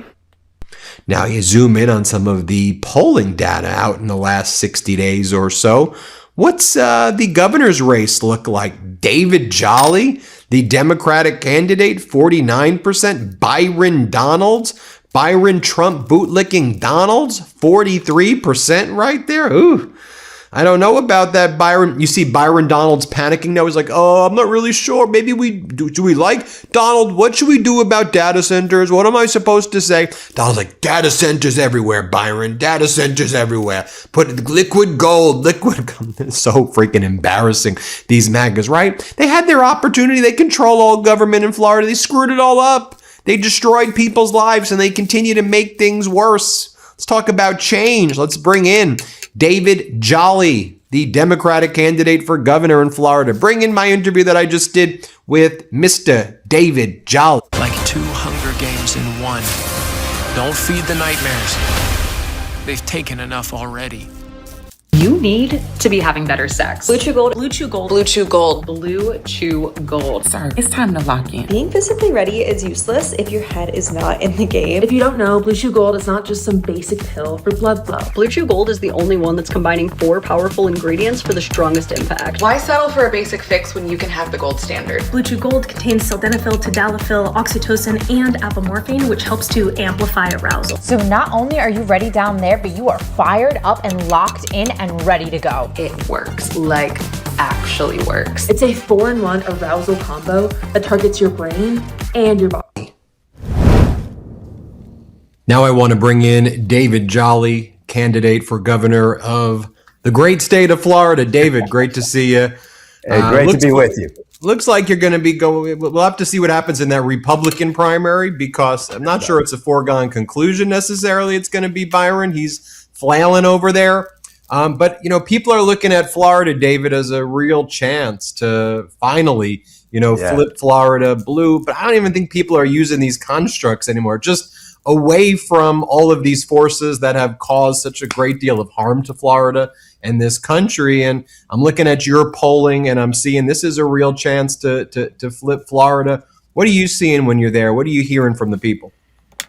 Now you zoom in on some of the polling data out in the last 60 days or so. What's the governor's race look like? David Jolly, the Democratic candidate, 49%. Byron Donalds, Byron Trump bootlicking Donalds, 43% right there. Ooh, I don't know about that, Byron. You see Byron Donalds panicking now. He's like, oh, I'm not really sure. Maybe do we like Donald? What should we do about data centers? What am I supposed to say? Donald's like, data centers everywhere, Byron. Data centers everywhere. Put liquid gold, It's so freaking embarrassing, these MAGAs, right? They had their opportunity. They control all government in Florida. They screwed it all up. They destroyed people's lives, and they continue to make things worse. Let's talk about change. Let's bring in David Jolly, the Democratic candidate for governor in Florida. Bring in my interview that I just did with Mr. David Jolly. Like 2 Hunger Games in one. Don't feed the nightmares. They've taken enough already. You need to be having better sex. Blue Chew Gold. Blue Chew Gold. Blue Chew Gold. Blue Chew Gold. Sir, it's time to lock in. Being physically ready is useless if your head is not in the game. If you don't know, Blue Chew Gold is not just some basic pill for blood flow. Blue Chew Gold is the only one that's combining 4 powerful ingredients for the strongest impact. Why settle for a basic fix when you can have the gold standard? Blue Chew Gold contains sildenafil, tadalafil, oxytocin, and apomorphine, which helps to amplify arousal. So not only are you ready down there, but you are fired up and locked in and ready to go. It works, like actually works. It's a 4-in-1 arousal combo that targets your brain and your body. Now I want to bring in David Jolly, candidate for governor of the great state of Florida. David, great to see you. Hey, great to be with you. Looks like you're going to be going. We'll have to see what happens in that Republican primary, because I'm not sure it's a foregone conclusion necessarily. It's going to be Byron. He's flailing over there. But, people are looking at Florida, David, as a real chance to finally, flip Florida blue. But I don't even think people are using these constructs anymore. Just away from all of these forces that have caused such a great deal of harm to Florida and this country. And I'm looking at your polling and I'm seeing this is a real chance to flip Florida. What are you seeing when you're there? What are you hearing from the people?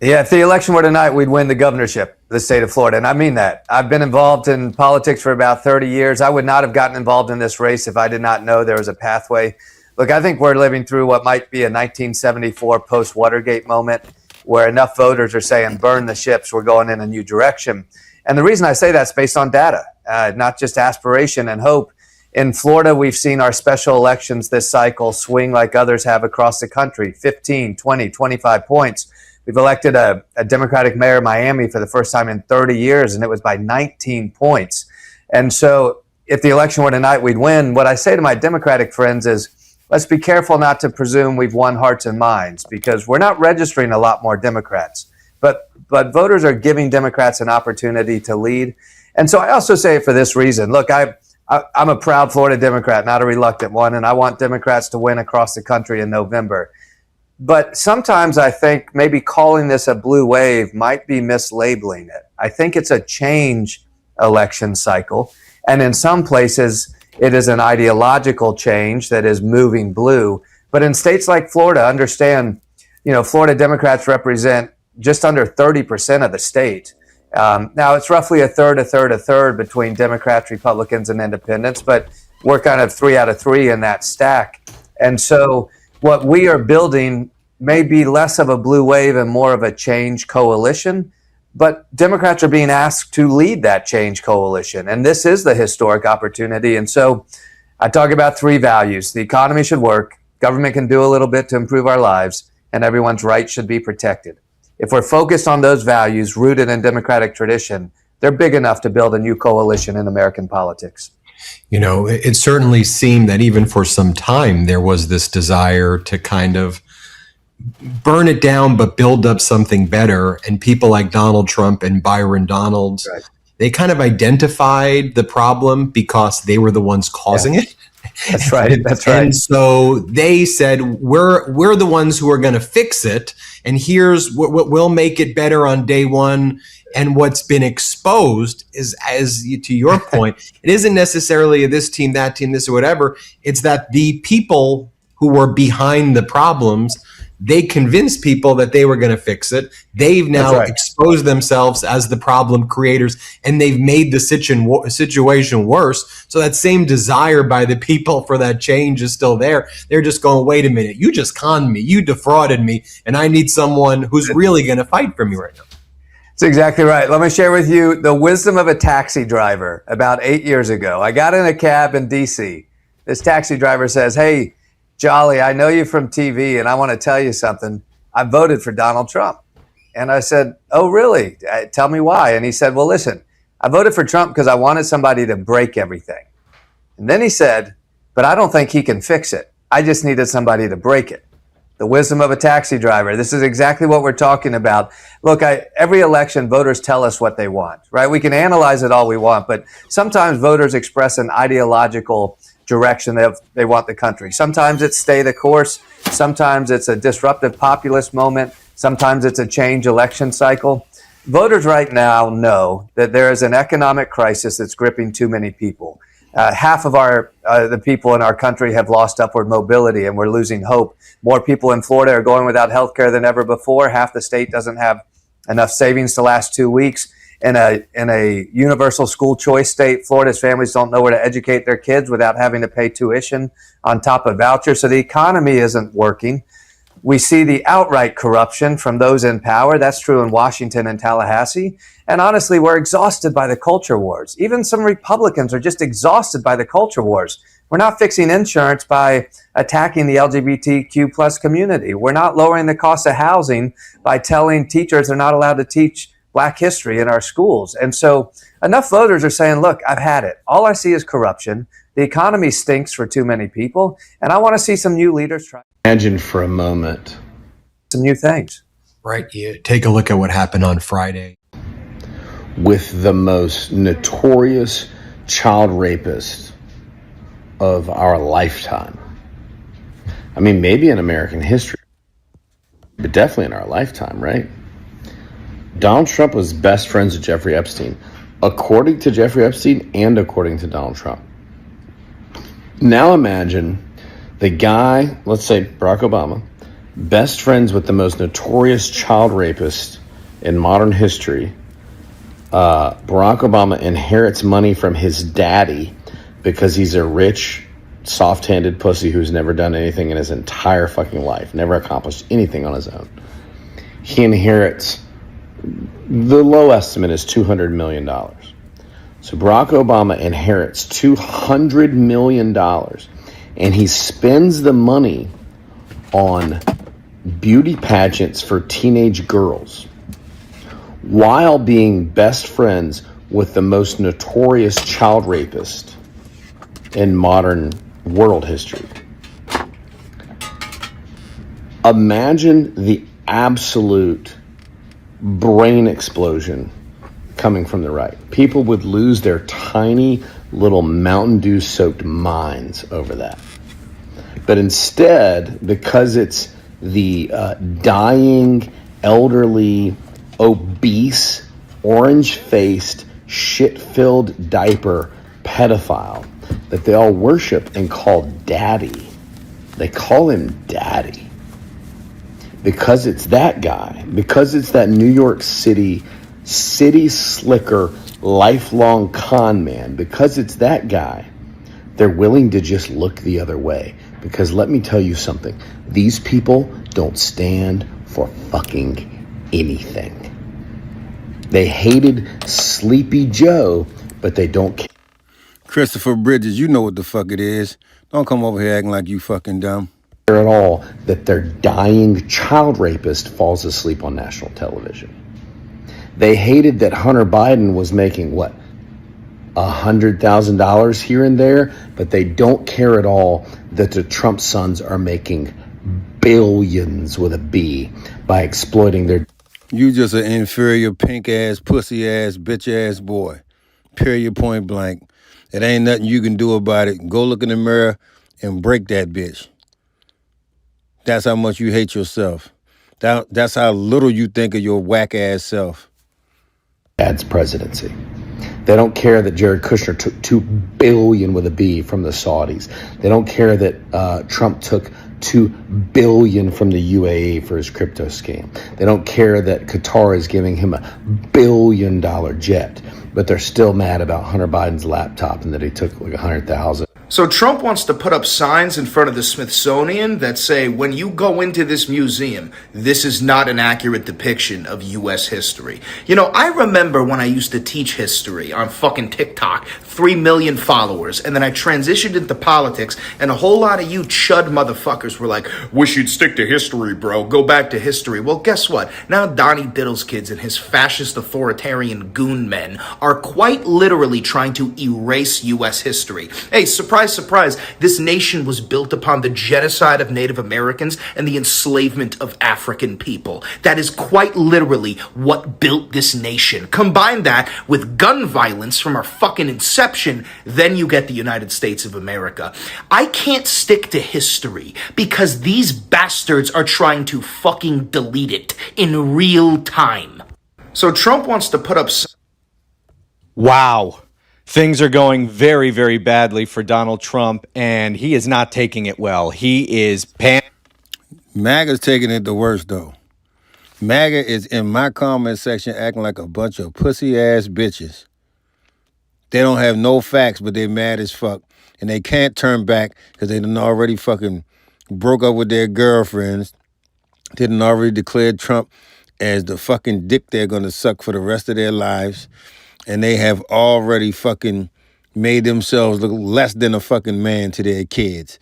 Yeah, if the election were tonight, we'd win the governorship of the state of Florida. And I mean that. I've been involved in politics for about 30 years. I would not have gotten involved in this race if I did not know there was a pathway. Look, I think we're living through what might be a 1974 post-Watergate moment where enough voters are saying, burn the ships, we're going in a new direction. And the reason I say that's based on data, not just aspiration and hope. In Florida, we've seen our special elections this cycle swing like others have across the country, 15, 20, 25 points. We've elected a Democratic mayor of Miami for the first time in 30 years, and it was by 19 points. And so if the election were tonight, we'd win. What I say to my Democratic friends is, let's be careful not to presume we've won hearts and minds, because we're not registering a lot more Democrats. But voters are giving Democrats an opportunity to lead. And so I also say it for this reason. Look, I'm a proud Florida Democrat, not a reluctant one, and I want Democrats to win across the country in November. But sometimes I think maybe calling this a blue wave might be mislabeling it. I think it's a change election cycle. And in some places, it is an ideological change that is moving blue. But in states like Florida, understand, Florida Democrats represent just under 30% of the state. Now, it's roughly a third between Democrats, Republicans, and independents, but we're kind of 3 out of 3 in that stack. And so what we are building may be less of a blue wave and more of a change coalition, but Democrats are being asked to lead that change coalition. And this is the historic opportunity. And so I talk about 3 values. The economy should work, government can do a little bit to improve our lives, and everyone's rights should be protected. If we're focused on those values rooted in democratic tradition, they're big enough to build a new coalition in American politics. It certainly seemed that even for some time, there was this desire to kind of burn it down, but build up something better. And people like Donald Trump and Byron Donalds, right, they kind of identified the problem because they were the ones causing it. That's right. That's right. And so they said, we're the ones who are going to fix it. And here's what will make it better on day one. And what's been exposed is, to your point, it isn't necessarily this team, that team, this or whatever. It's that the people who were behind the problems, they convinced people that they were going to fix it. They've now exposed themselves as the problem creators, and they've made the situation worse. So that same desire by the people for that change is still there. They're just going, wait a minute, you just conned me, you defrauded me, and I need someone who's really going to fight for me right now. That's exactly right. Let me share with you the wisdom of a taxi driver about 8 years ago. I got in a cab in D.C. This taxi driver says, hey, Jolly, I know you from TV, and I want to tell you something. I voted for Donald Trump. And I said, oh, really? Tell me why. And he said, well, listen, I voted for Trump because I wanted somebody to break everything. And then he said, but I don't think he can fix it. I just needed somebody to break it. The wisdom of a taxi driver. This is exactly what we're talking about. Look, every election, voters tell us what they want, right? We can analyze it all we want, but sometimes voters express an ideological direction that they want the country. Sometimes it's stay the course. Sometimes it's a disruptive populist moment. Sometimes it's a change election cycle. voters right now know that there is an economic crisis that's gripping too many people. Half of the people in our country have lost upward mobility, and we're losing hope. More people in Florida are going without health care than ever before. Half the state doesn't have enough savings to last 2 weeks. In a universal school choice state, Florida's families don't know where to educate their kids without having to pay tuition on top of vouchers. So the economy isn't working. We see the outright corruption from those in power. That's true in Washington and Tallahassee. And honestly, we're exhausted by the culture wars. Even some Republicans are just exhausted by the culture wars. We're not fixing insurance by attacking the LGBTQ plus community. We're not lowering the cost of housing by telling teachers they're not allowed to teach Black history in our schools. And so enough voters are saying, look, I've had it. All I see is corruption. The economy stinks for too many people. And I want to see some new leaders try. Imagine for a moment some new things. Right. You take a look at what happened on Friday with the most notorious child rapist of our lifetime. I mean, maybe in American history, but definitely in our lifetime, right? Donald Trump was best friends with Jeffrey Epstein, according to Jeffrey Epstein and according to Donald Trump. Now imagine the guy, let's say Barack Obama, best friends with the most notorious child rapist in modern history. Barack Obama inherits money from his daddy because he's a rich, soft-handed pussy who's never done anything in his entire fucking life, never accomplished anything on his own. He inherits, the low estimate is $200 million. So Barack Obama inherits $200 million, and he spends the money on beauty pageants for teenage girls while being best friends with the most notorious child rapist in modern world history. Imagine the absolute brain explosion coming from the right. People would lose their tiny little Mountain Dew soaked minds over that. But instead, because it's the dying, elderly, obese, orange-faced, shit-filled diaper pedophile that they all worship and call daddy. They call him daddy. Because it's that guy. Because it's that New York City slicker, lifelong con man. Because it's that guy, they're willing to just look the other way. Because let me tell you something. These people don't stand for fucking anything. They hated Sleepy Joe, but they don't care. Christopher Bridges, you know what the fuck it is. Don't come over here acting like you fucking dumb. At all that their dying child rapist falls asleep on national television. They hated that Hunter Biden was making what, $100,000 here and there, but they don't care at all that the Trump sons are making billions with a B by exploiting their. You just an inferior pink ass, pussy ass, bitch ass boy. Period, point blank. It ain't nothing you can do about it. Go look in the mirror and break that bitch. That's how much you hate yourself. That's how little you think of your whack ass self. Dad's presidency. They don't care that Jared Kushner took $2 billion with a B from the Saudis. They don't care that Trump took $2 billion from the UAE for his crypto scam. They don't care that Qatar is giving him $1 billion jet, but they're still mad about Hunter Biden's laptop and that he took like 100,000. So Trump wants to put up signs in front of the Smithsonian that say, when you go into this museum, this is not an accurate depiction of U.S. history. You know, I remember when I used to teach history on fucking TikTok, 3 million followers, and then I transitioned into politics, and a whole lot of you chud motherfuckers were like, wish you'd stick to history, bro. Go back to history. Well, guess what? Now Donnie Diddles kids and his fascist authoritarian goon men are quite literally trying to erase U.S. history. Hey, surprise, surprise, this nation was built upon the genocide of Native Americans and the enslavement of African people. That is quite literally what built this nation. Combine that with gun violence from our fucking inception, then you get the United States of America. I can't stick to history because these bastards are trying to fucking delete it in real time. So Trump wants to put up... Wow. Things are going very, very badly for Donald Trump, and he is not taking it well. He is MAGA's taking it the worst, though. MAGA is in my comment section acting like a bunch of pussy-ass bitches. They don't have no facts, but they're mad as fuck. And they can't turn back because they done already fucking broke up with their girlfriends. They done already declared Trump as the fucking dick they're going to suck for the rest of their lives. And they have already fucking made themselves look less than a fucking man to their kids.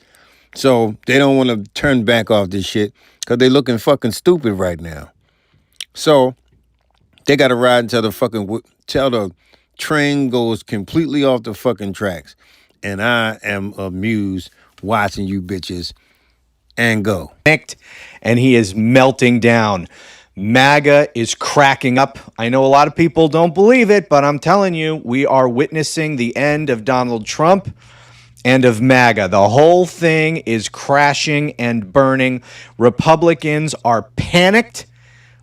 So they don't want to turn back off this shit because they're looking fucking stupid right now. So they got to ride until the train goes completely off the fucking tracks. And I am amused watching you bitches and go. And he is melting down. MAGA is cracking up. I know a lot of people don't believe it, but I'm telling you, we are witnessing the end of Donald Trump and of MAGA. The whole thing is crashing and burning. Republicans are panicked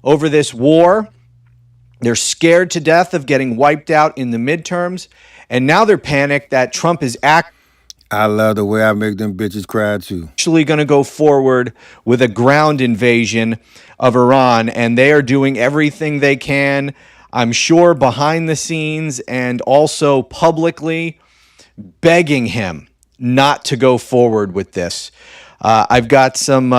over this war. They're scared to death of getting wiped out in the midterms. And now they're panicked that Trump is I love the way I make them bitches cry too. Actually going to go forward with a ground invasion of Iran, and they are doing everything they can, I'm sure, behind the scenes and also publicly begging him not to go forward with this. I've got some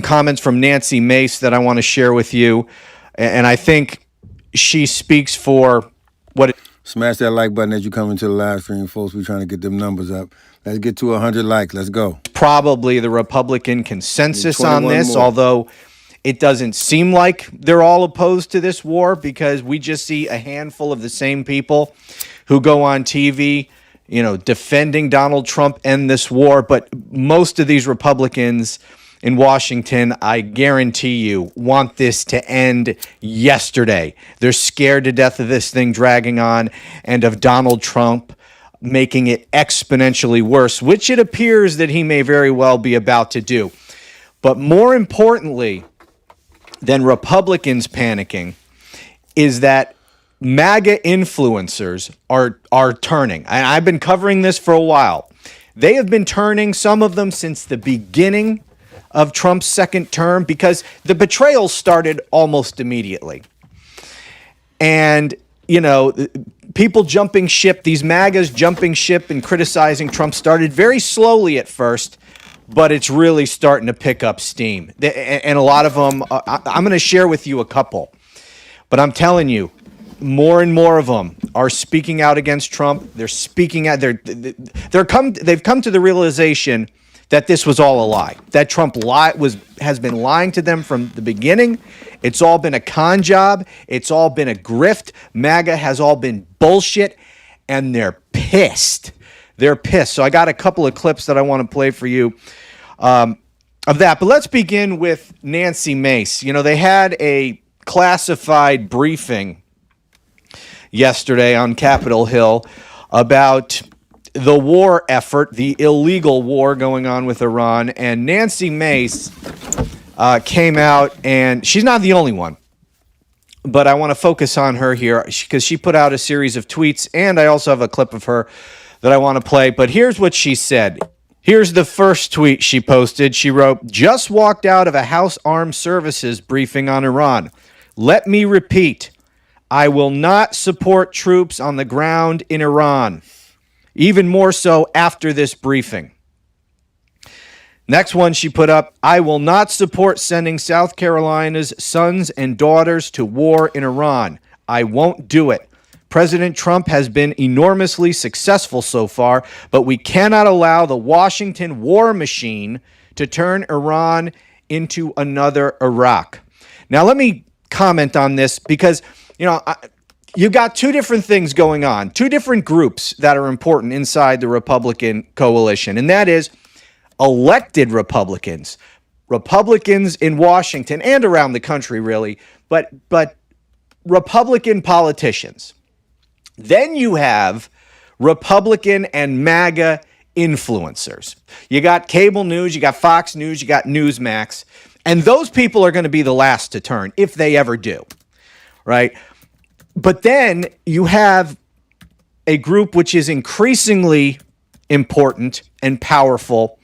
comments from Nancy Mace that I want to share with you, and I think she speaks for what. Smash that like button as you come into the live stream, folks. We're trying to get them numbers up. Let's get to 100 likes. Let's go. Probably the Republican consensus on this, more. although it doesn't seem like they're all opposed to this war because we just see a handful of the same people who go on TV, defending Donald Trump and this war. But most of these Republicans in Washington, I guarantee you, want this to end yesterday. They're scared to death of this thing dragging on and of Donald Trump making it exponentially worse, which it appears that he may very well be about to do. But more importantly than Republicans panicking is that MAGA influencers are turning. And I've been covering this for a while. They have been turning, some of them since the beginning of Trump's second term, because the betrayal started almost immediately. And, people jumping ship, these MAGAs jumping ship and criticizing Trump started very slowly at first, but it's really starting to pick up steam. And a lot of them, I'm going to share with you a couple, but I'm telling you, more and more of them are speaking out against Trump. They're speaking out. They've come to the realization that this was all a lie, that Trump has been lying to them from the beginning. It's all been a con job. It's all been a grift. MAGA has all been bullshit, and they're pissed. They're pissed. So I got a couple of clips that I want to play for you of that. But let's begin with Nancy Mace. They had a classified briefing yesterday on Capitol Hill about the war effort, the illegal war going on with Iran. And Nancy Mace came out, and she's not the only one, but I want to focus on her here because she put out a series of tweets, and I also have a clip of her that I want to play. But here's what she said. Here's the first tweet she posted. She wrote, "Just walked out of a House Armed Services briefing on Iran. Let me repeat, I will not support troops on the ground in Iran. Even more so after this briefing." Next one she put up, "I will not support sending South Carolina's sons and daughters to war in Iran. I won't do it. President Trump has been enormously successful so far, but we cannot allow the Washington war machine to turn Iran into another Iraq." Now, let me comment on this because, you've got two different things going on, two different groups that are important inside the Republican coalition, and that is elected Republicans in Washington and around the country, really, but Republican politicians. Then you have Republican and MAGA influencers. You got cable news, you got Fox News, you got Newsmax, and those people are going to be the last to turn if they ever do. right? But then you have a group which is increasingly important and powerful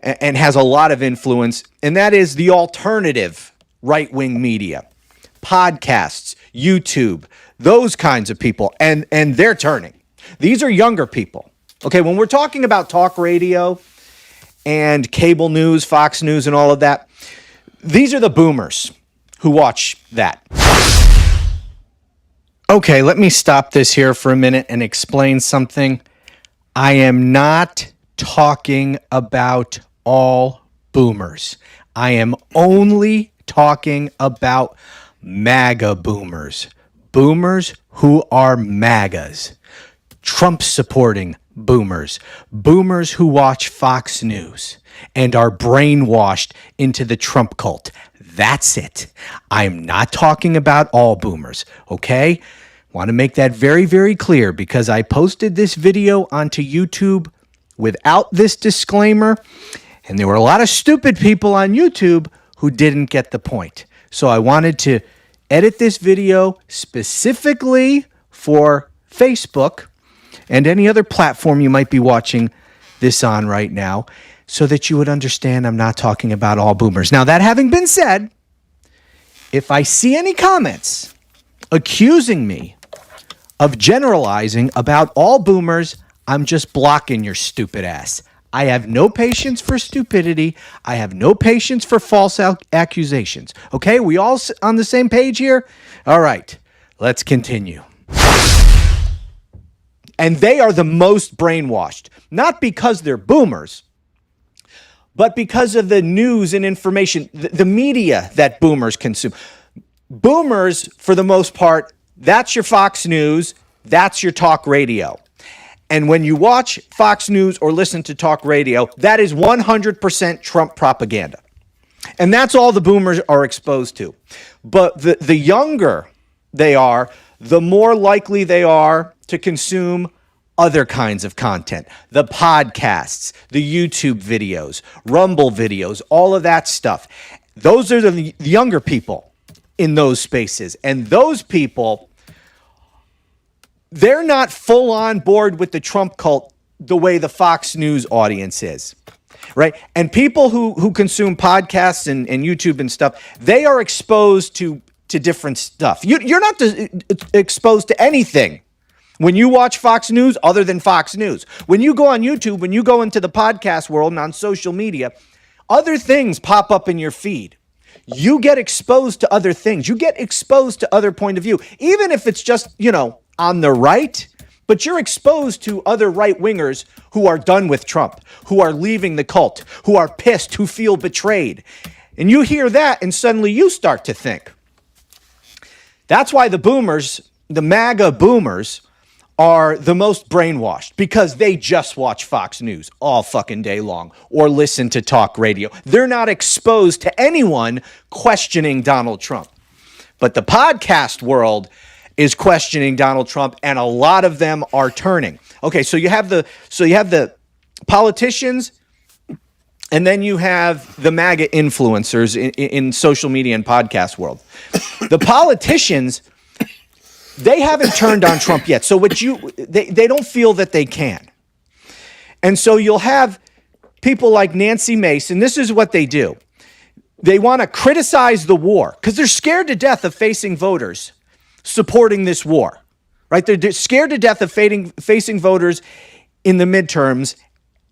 and has a lot of influence, and that is the alternative right-wing media, podcasts, YouTube, those kinds of people, and they're turning. These are younger people. Okay, when we're talking about talk radio and cable news, Fox News, and all of that, these are the boomers who watch that. Okay, let me stop this here for a minute and explain something. I am not talking about all boomers. I am only talking about MAGA boomers. Boomers who are MAGAs. Trump-supporting boomers. Boomers who watch Fox News and are brainwashed into the Trump cult. That's it. I'm not talking about all boomers, okay? Want to make that very, very clear because I posted this video onto YouTube without this disclaimer, and there were a lot of stupid people on YouTube who didn't get the point. So I wanted to edit this video specifically for Facebook and any other platform you might be watching this on right now so that you would understand I'm not talking about all boomers. Now, that having been said, if I see any comments accusing me of generalizing about all boomers, I'm just blocking your stupid ass. I have no patience for stupidity. I have no patience for false accusations. Okay, we all on the same page here? All right, let's continue. And they are the most brainwashed, not because they're boomers, but because of the news and information, the media that boomers consume. Boomers, for the most part, that's your Fox News, that's your talk radio. And when you watch Fox News or listen to talk radio, that is 100% Trump propaganda. And that's all the boomers are exposed to. But the younger they are, the more likely they are to consume other kinds of content. The podcasts, the YouTube videos, Rumble videos, all of that stuff. Those are the younger people in those spaces. And those people, they're not full on board with the Trump cult the way the Fox News audience is, right? And people who consume podcasts and YouTube and stuff, they are exposed to different stuff. You're not exposed to anything when you watch Fox News other than Fox News. When you go on YouTube, when you go into the podcast world and on social media, other things pop up in your feed. You get exposed to other things. You get exposed to other point of view, even if it's just, on the right, but you're exposed to other right-wingers who are done with Trump, who are leaving the cult, who are pissed, who feel betrayed. And you hear that and suddenly you start to think. That's why the boomers, the MAGA boomers, are the most brainwashed because they just watch Fox News all fucking day long or listen to talk radio. They're not exposed to anyone questioning Donald Trump. But the podcast world is questioning Donald Trump, and a lot of them are turning. Okay, so you have the politicians, and then you have the MAGA influencers in social media and podcast world. The politicians, they haven't turned on Trump yet. So they don't feel that they can. And so you'll have people like Nancy Mace, and this is what they do. They want to criticize the war because they're scared to death of facing voters supporting this war, right? They're scared to death of facing voters in the midterms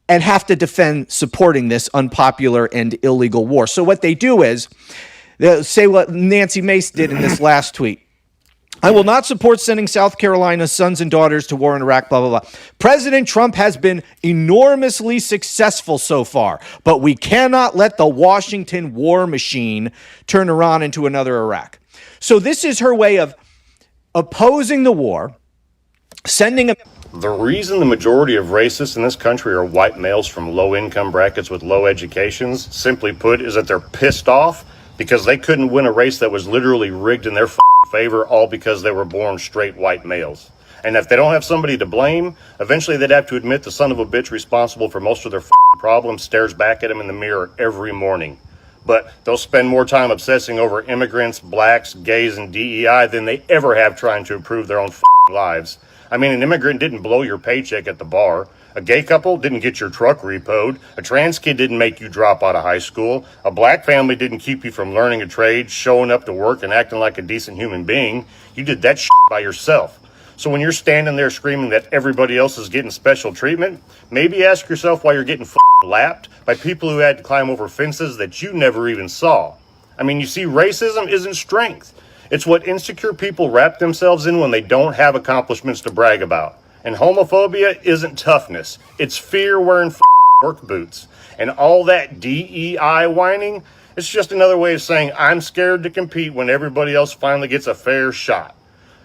and have to defend supporting this unpopular and illegal war. So what they do is they'll say what Nancy Mace did in this last tweet. I will not support sending South Carolina's sons and daughters to war in Iraq, blah, blah, blah. President Trump has been enormously successful so far, but we cannot let the Washington war machine turn Iran into another Iraq. So this is her way of opposing the war, sending a... The reason the majority of racists in this country are white males from low-income brackets with low educations, simply put, is that they're pissed off because they couldn't win a race that was literally rigged in their favor, all because they were born straight white males. And if they don't have somebody to blame, eventually they'd have to admit the son of a bitch responsible for most of their problems stares back at them in the mirror every morning. But they'll spend more time obsessing over immigrants, blacks, gays, and DEI than they ever have trying to improve their own lives. I mean, an immigrant didn't blow your paycheck at the bar. A gay couple didn't get your truck repoed. A trans kid didn't make you drop out of high school. A black family didn't keep you from learning a trade, showing up to work, and acting like a decent human being. You did that shit by yourself. So when you're standing there screaming that everybody else is getting special treatment, maybe ask yourself why you're getting lapped by people who had to climb over fences that you never even saw. I mean, you see, racism isn't strength. It's what insecure people wrap themselves in when they don't have accomplishments to brag about. And homophobia isn't toughness. It's fear wearing work boots. And all that DEI whining, it's just another way of saying I'm scared to compete when everybody else finally gets a fair shot.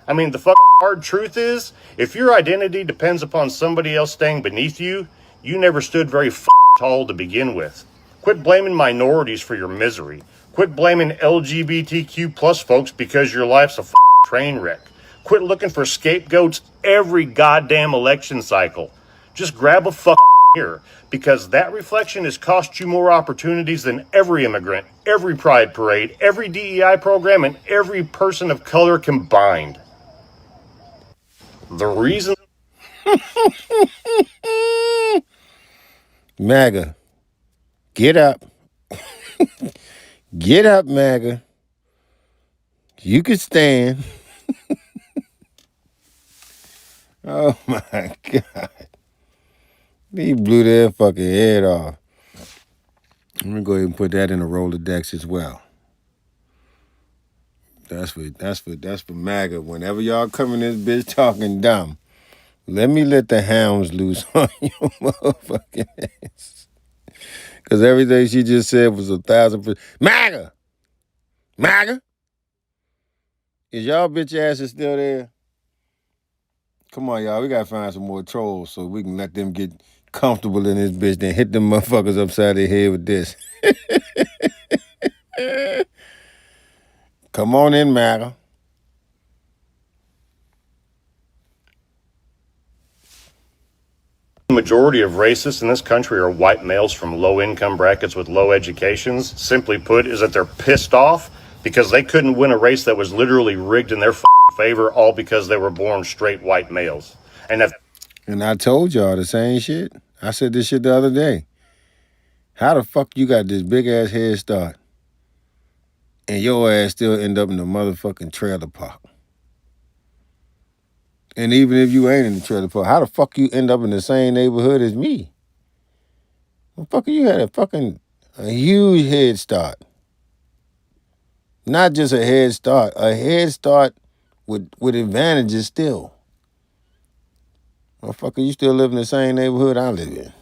I mean, the hard truth is, if your identity depends upon somebody else staying beneath you, you never stood very tall to begin with. Quit blaming minorities for your misery. Quit blaming LGBTQ plus folks because your life's a train wreck. Quit looking for scapegoats every goddamn election cycle. Just grab a mirror, because that reflection has cost you more opportunities than every immigrant, every pride parade, every DEI program, and every person of color combined. The reason... MAGA, get up. Get up, MAGA. You can stand. Oh my God. He blew their fucking head off. I'm gonna go ahead and put that in a Rolodex as well. That's for MAGA. Whenever y'all come in this bitch talking dumb, let the hounds loose on your motherfucking ass. Because everything she just said was 1,000%. MAGA! MAGA! Is y'all bitch asses still there? Come on, y'all. We got to find some more trolls so we can let them get comfortable in this bitch, then hit them motherfuckers upside their head with this. Come on in, MAGA. The majority of racists in this country are white males from low-income brackets with low educations. Simply put, is that they're pissed off because they couldn't win a race that was literally rigged in their favor, all because they were born straight white males. And I told y'all the same shit. I said this shit the other day. How the fuck you got this big-ass head start and your ass still end up in the motherfucking trailer park? And even if you ain't in the trailer park, how the fuck you end up in the same neighborhood as me? Motherfucker, you had a huge head start. Not just a head start with advantages still. Motherfucker, you still live in the same neighborhood I live in.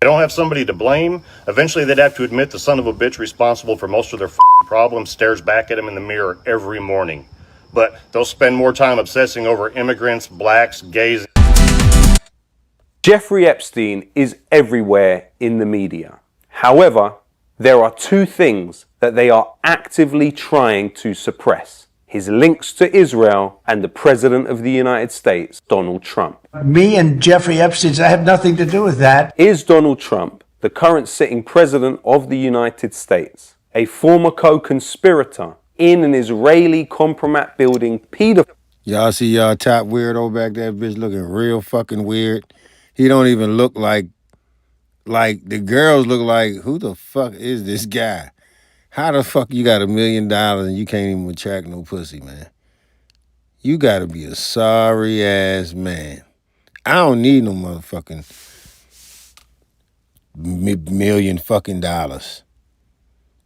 They don't have somebody to blame. Eventually, they'd have to admit the son of a bitch responsible for most of their problems stares back at them in the mirror every morning. But they'll spend more time obsessing over immigrants, blacks, gays. Jeffrey Epstein is everywhere in the media. However, there are two things that they are actively trying to suppress: his links to Israel and the President of the United States, Donald Trump. Me and Jeffrey Epstein, I have nothing to do with that. Is Donald Trump, the current sitting President of the United States, a former co-conspirator in an Israeli compromat building pedophile? Y'all see y'all top weirdo back there, bitch, looking real fucking weird. He don't even look like the girls look like, who the fuck is this guy? How the fuck you got $1 million and you can't even attract no pussy, man? You gotta be a sorry ass man. I don't need no motherfucking million fucking dollars.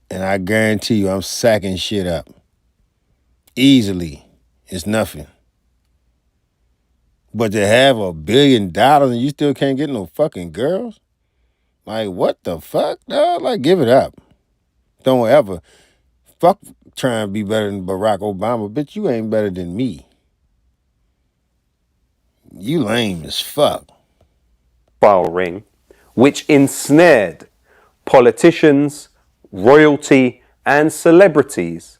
And I guarantee you I'm sacking shit up. Easily. It's nothing. But to have $1 billion and you still can't get no fucking girls? Like, what the fuck, dog? Like, give it up. Don't ever fuck trying to be better than Barack Obama. Bitch, you ain't better than me. You lame as fuck. Ring, which ensnared politicians, royalty, and celebrities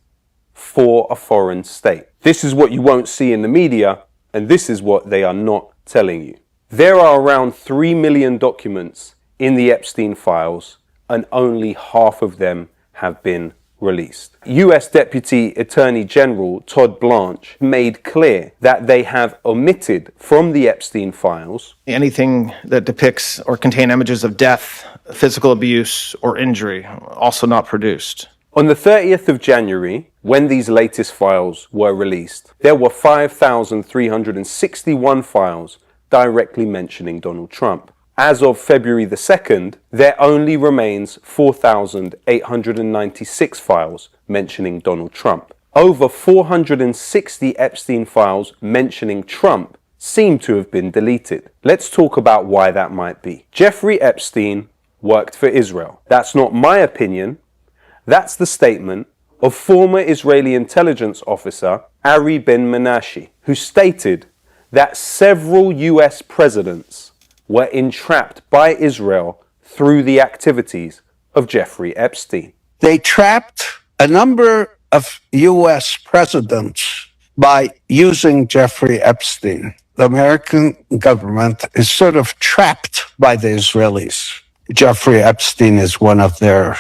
for a foreign state. This is what you won't see in the media, and this is what they are not telling you. There are around 3 million documents in the Epstein files, and only half of them have been released. US Deputy Attorney General Todd Blanche made clear that they have omitted from the Epstein files anything that depicts or contain images of death, physical abuse, or injury, also not produced. On the 30th of January, when these latest files were released, there were 5,361 files directly mentioning Donald Trump. As of February the 2nd, there only remains 4,896 files mentioning Donald Trump. Over 460 Epstein files mentioning Trump seem to have been deleted. Let's talk about why that might be. Jeffrey Epstein worked for Israel. That's not my opinion. That's the statement of former Israeli intelligence officer Ari Ben-Menashe, who stated that several US presidents were entrapped by Israel through the activities of Jeffrey Epstein. They trapped a number of U.S. presidents by using Jeffrey Epstein. The American government is sort of trapped by the Israelis. Jeffrey Epstein is one of their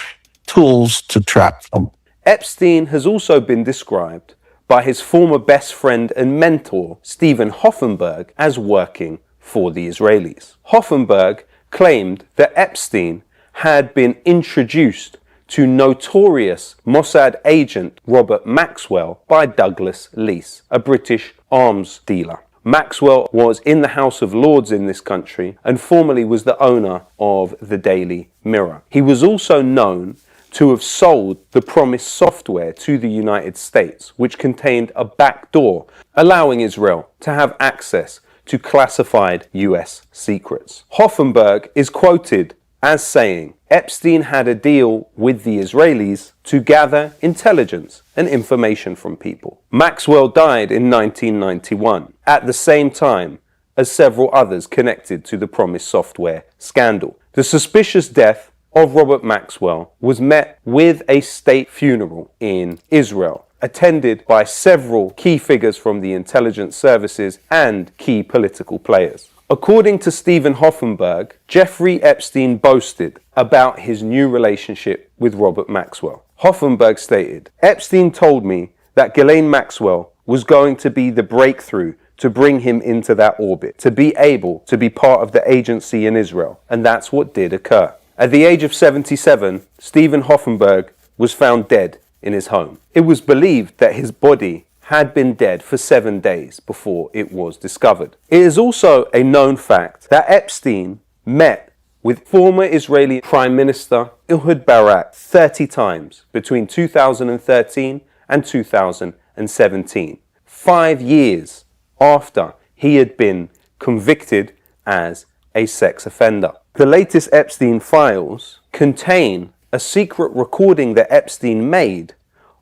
tools to trap them. Epstein has also been described by his former best friend and mentor, Stephen Hoffenberg, as working for the Israelis. Hoffenberg claimed that Epstein had been introduced to notorious Mossad agent Robert Maxwell by Douglas Leese, a British arms dealer. Maxwell was in the House of Lords in this country and formerly was the owner of the Daily Mirror. He was also known to have sold the Promise software to the United States, which contained a backdoor allowing Israel to have access to classified US secrets. Hoffenberg is quoted as saying, Epstein had a deal with the Israelis to gather intelligence and information from people. Maxwell died in 1991, at the same time as several others connected to the Promise software scandal. The suspicious death of Robert Maxwell was met with a state funeral in Israel, attended by several key figures from the intelligence services and key political players. According to Stephen Hoffenberg, Jeffrey Epstein boasted about his new relationship with Robert Maxwell. Hoffenberg stated, Epstein told me that Ghislaine Maxwell was going to be the breakthrough to bring him into that orbit, to be able to be part of the agency in Israel, and that's what did occur. At the age of 77, Stephen Hoffenberg was found dead in his home. It was believed that his body had been dead for 7 days before it was discovered. It is also a known fact that Epstein met with former Israeli Prime Minister Ehud Barak 30 times between 2013 and 2017, 5 years after he had been convicted as a sex offender. The latest Epstein files contain a secret recording that Epstein made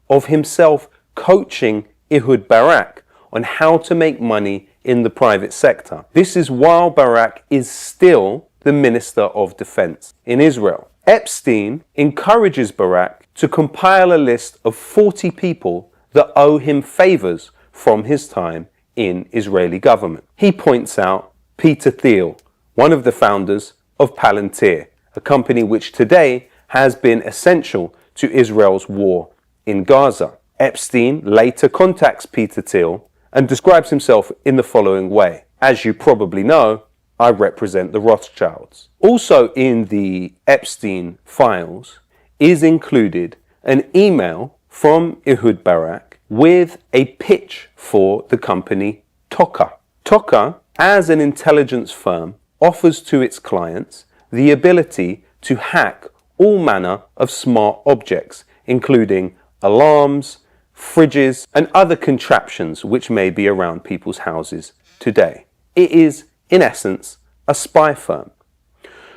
of himself coaching Ehud Barak on how to make money in the private sector. This is while Barak is still the Minister of Defense in Israel. Epstein encourages Barak to compile a list of 40 people that owe him favors from his time in Israeli government. He points out Peter Thiel, one of the founders of Palantir, a company which today has been essential to Israel's war in Gaza. Epstein later contacts Peter Thiel and describes himself in the following way. As you probably know, I represent the Rothschilds. Also in the Epstein files is included an email from Ehud Barak with a pitch for the company Toka. Toka, as an intelligence firm, offers to its clients the ability to hack all manner of smart objects, including alarms, fridges, and other contraptions which may be around people's houses today. It is, in essence, a spy firm.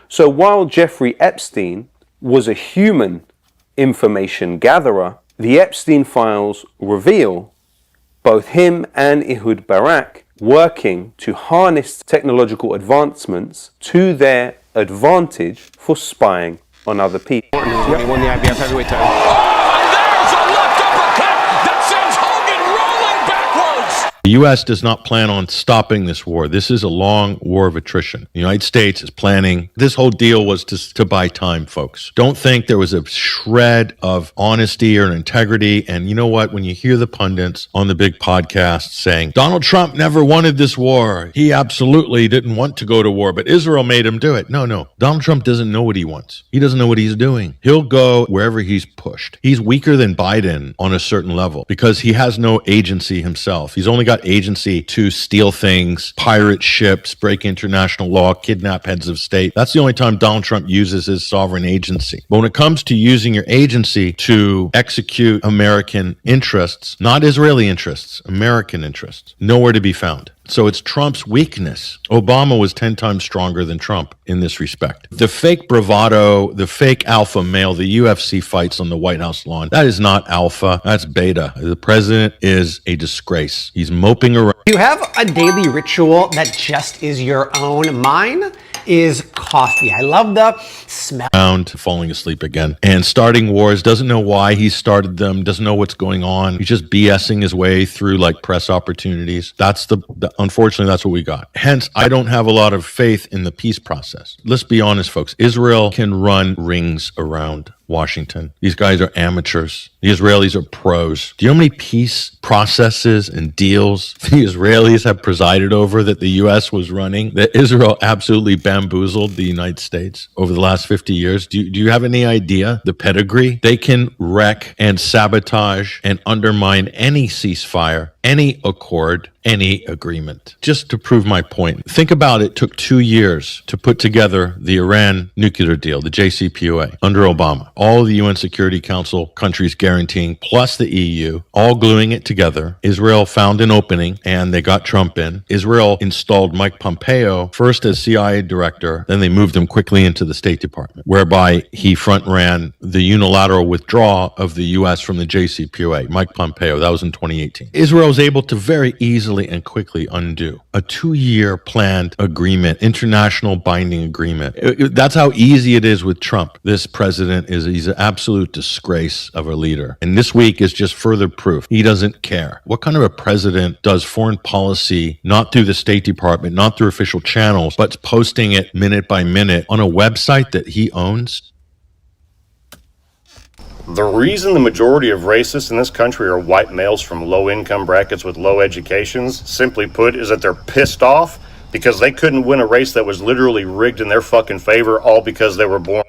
So while Jeffrey Epstein was a human information gatherer, the Epstein files reveal both him and Ehud Barak working to harness technological advancements to their advantage for spying on other people. He won the IBF heavyweight title. The U.S. does not plan on stopping this war. This is a long war of attrition. The United States is planning. This whole deal was to buy time, folks. Don't think there was a shred of honesty or integrity. And you know what? When you hear the pundits on the big podcasts saying, Donald Trump never wanted this war. He absolutely didn't want to go to war, but Israel made him do it. No. Donald Trump doesn't know what he wants. He doesn't know what he's doing. He'll go wherever he's pushed. He's weaker than Biden on a certain level because he has no agency himself. He's only got agency to steal things, pirate ships, break international law, kidnap heads of state. That's the only time Donald Trump uses his sovereign agency. But when it comes to using your agency to execute American interests, not Israeli interests, American interests, nowhere to be found. So it's Trump's weakness. Obama was 10 times stronger than Trump in this respect. The fake bravado, the fake alpha male, the UFC fights on the White House lawn, that is not alpha, that's beta. The president is a disgrace. He's moping around. Do you have a daily ritual that just is your own? Mine is coffee. I love the smell. Falling asleep again and starting wars, doesn't know why he started them, doesn't know what's going on. He's just BSing his way through like press opportunities. That's unfortunately, that's what we got. Hence, I don't have a lot of faith in the peace process. Let's be honest, folks. Israel can run rings around Washington. These guys are amateurs. The Israelis are pros. Do you know how many peace processes and deals the Israelis have presided over that the U.S. was running, that Israel absolutely bamboozled the United States over the last 50 years? Do you have any idea the pedigree? They can wreck and sabotage and undermine any ceasefire, any accord, any agreement. Just to prove my point, think about it. It took 2 years to put together the Iran nuclear deal, the JCPOA, under Obama. All the UN Security Council countries guaranteeing, plus the EU, all gluing it together. Israel found an opening and they got Trump in. Israel installed Mike Pompeo first as CIA director, then they moved him quickly into the State Department, whereby he front ran the unilateral withdrawal of the US from the JCPOA. Mike Pompeo, that was in 2018. Israel was able to very easily and quickly undo a 2-year planned agreement, international binding agreement. That's how easy it is with Trump. This president he's an absolute disgrace of a leader. And this week is just further proof he doesn't care. What kind of a president does foreign policy, not through the State Department, not through official channels, but posting it minute by minute on a website that he owns? The reason the majority of racists in this country are white males from low income brackets with low educations, simply put, is that they're pissed off because they couldn't win a race that was literally rigged in their fucking favor, all because they were born.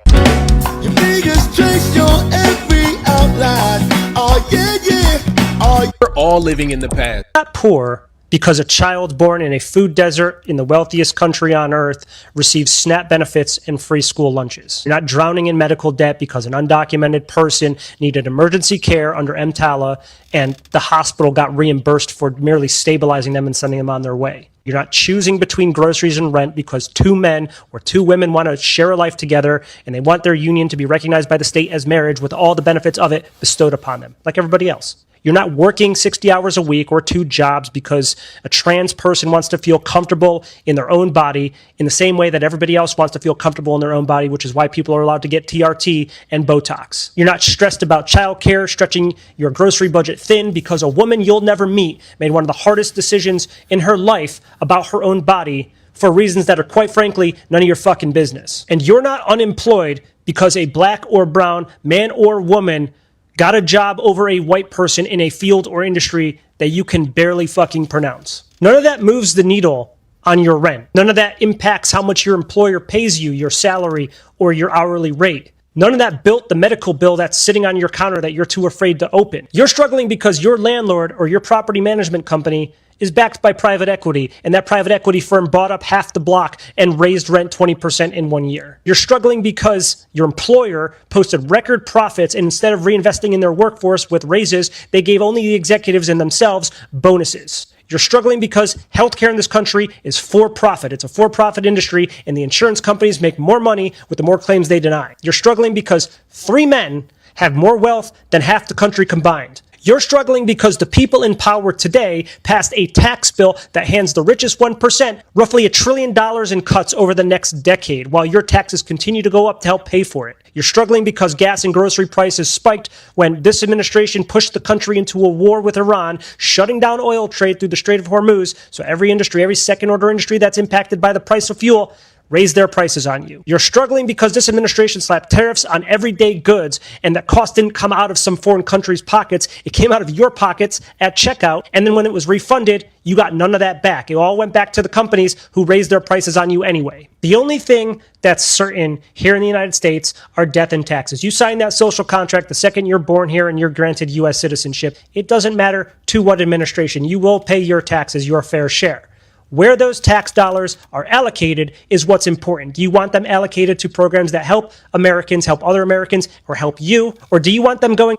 Your biggest trace, your every outline. Oh yeah, yeah. Oh, we're all living in the past. Not poor because a child born in a food desert in the wealthiest country on earth receives SNAP benefits and free school lunches. You're not drowning in medical debt because an undocumented person needed emergency care under EMTALA and the hospital got reimbursed for merely stabilizing them and sending them on their way. You're not choosing between groceries and rent because 2 men or 2 women want to share a life together and they want their union to be recognized by the state as marriage with all the benefits of it bestowed upon them, like everybody else. You're not working 60 hours a week or 2 jobs because a trans person wants to feel comfortable in their own body in the same way that everybody else wants to feel comfortable in their own body, which is why people are allowed to get TRT and Botox. You're not stressed about childcare, stretching your grocery budget thin because a woman you'll never meet made one of the hardest decisions in her life about her own body for reasons that are, quite frankly, none of your fucking business. And you're not unemployed because a black or brown man or woman got a job over a white person in a field or industry that you can barely fucking pronounce. None of that moves the needle on your rent. None of that impacts how much your employer pays you, your salary, or your hourly rate. None of that built the medical bill that's sitting on your counter that you're too afraid to open. You're struggling because your landlord or your property management company is backed by private equity, and that private equity firm bought up half the block and raised rent 20% in 1 year. You're struggling because your employer posted record profits, and instead of reinvesting in their workforce with raises, they gave only the executives and themselves bonuses. You're struggling because healthcare in this country is for profit. It's a for-profit industry, and the insurance companies make more money with the more claims they deny. You're struggling because 3 men have more wealth than half the country combined. You're struggling because the people in power today passed a tax bill that hands the richest 1% roughly $1 trillion in cuts over the next decade, while your taxes continue to go up to help pay for it. You're struggling because gas and grocery prices spiked when this administration pushed the country into a war with Iran, shutting down oil trade through the Strait of Hormuz, so every industry, every second-order industry that's impacted by the price of fuel, raise their prices on you. You're struggling because this administration slapped tariffs on everyday goods, and that cost didn't come out of some foreign country's pockets. It came out of your pockets at checkout, and then when it was refunded, you got none of that back. It all went back to the companies who raised their prices on you anyway. The only thing that's certain here in the United States are death and taxes. You sign that social contract the second you're born here and you're granted U.S. citizenship. It doesn't matter to what administration. You will pay your taxes, your fair share. Where those tax dollars are allocated is what's important. Do you want them allocated to programs that help Americans, help other Americans, or help you? Or do you want them going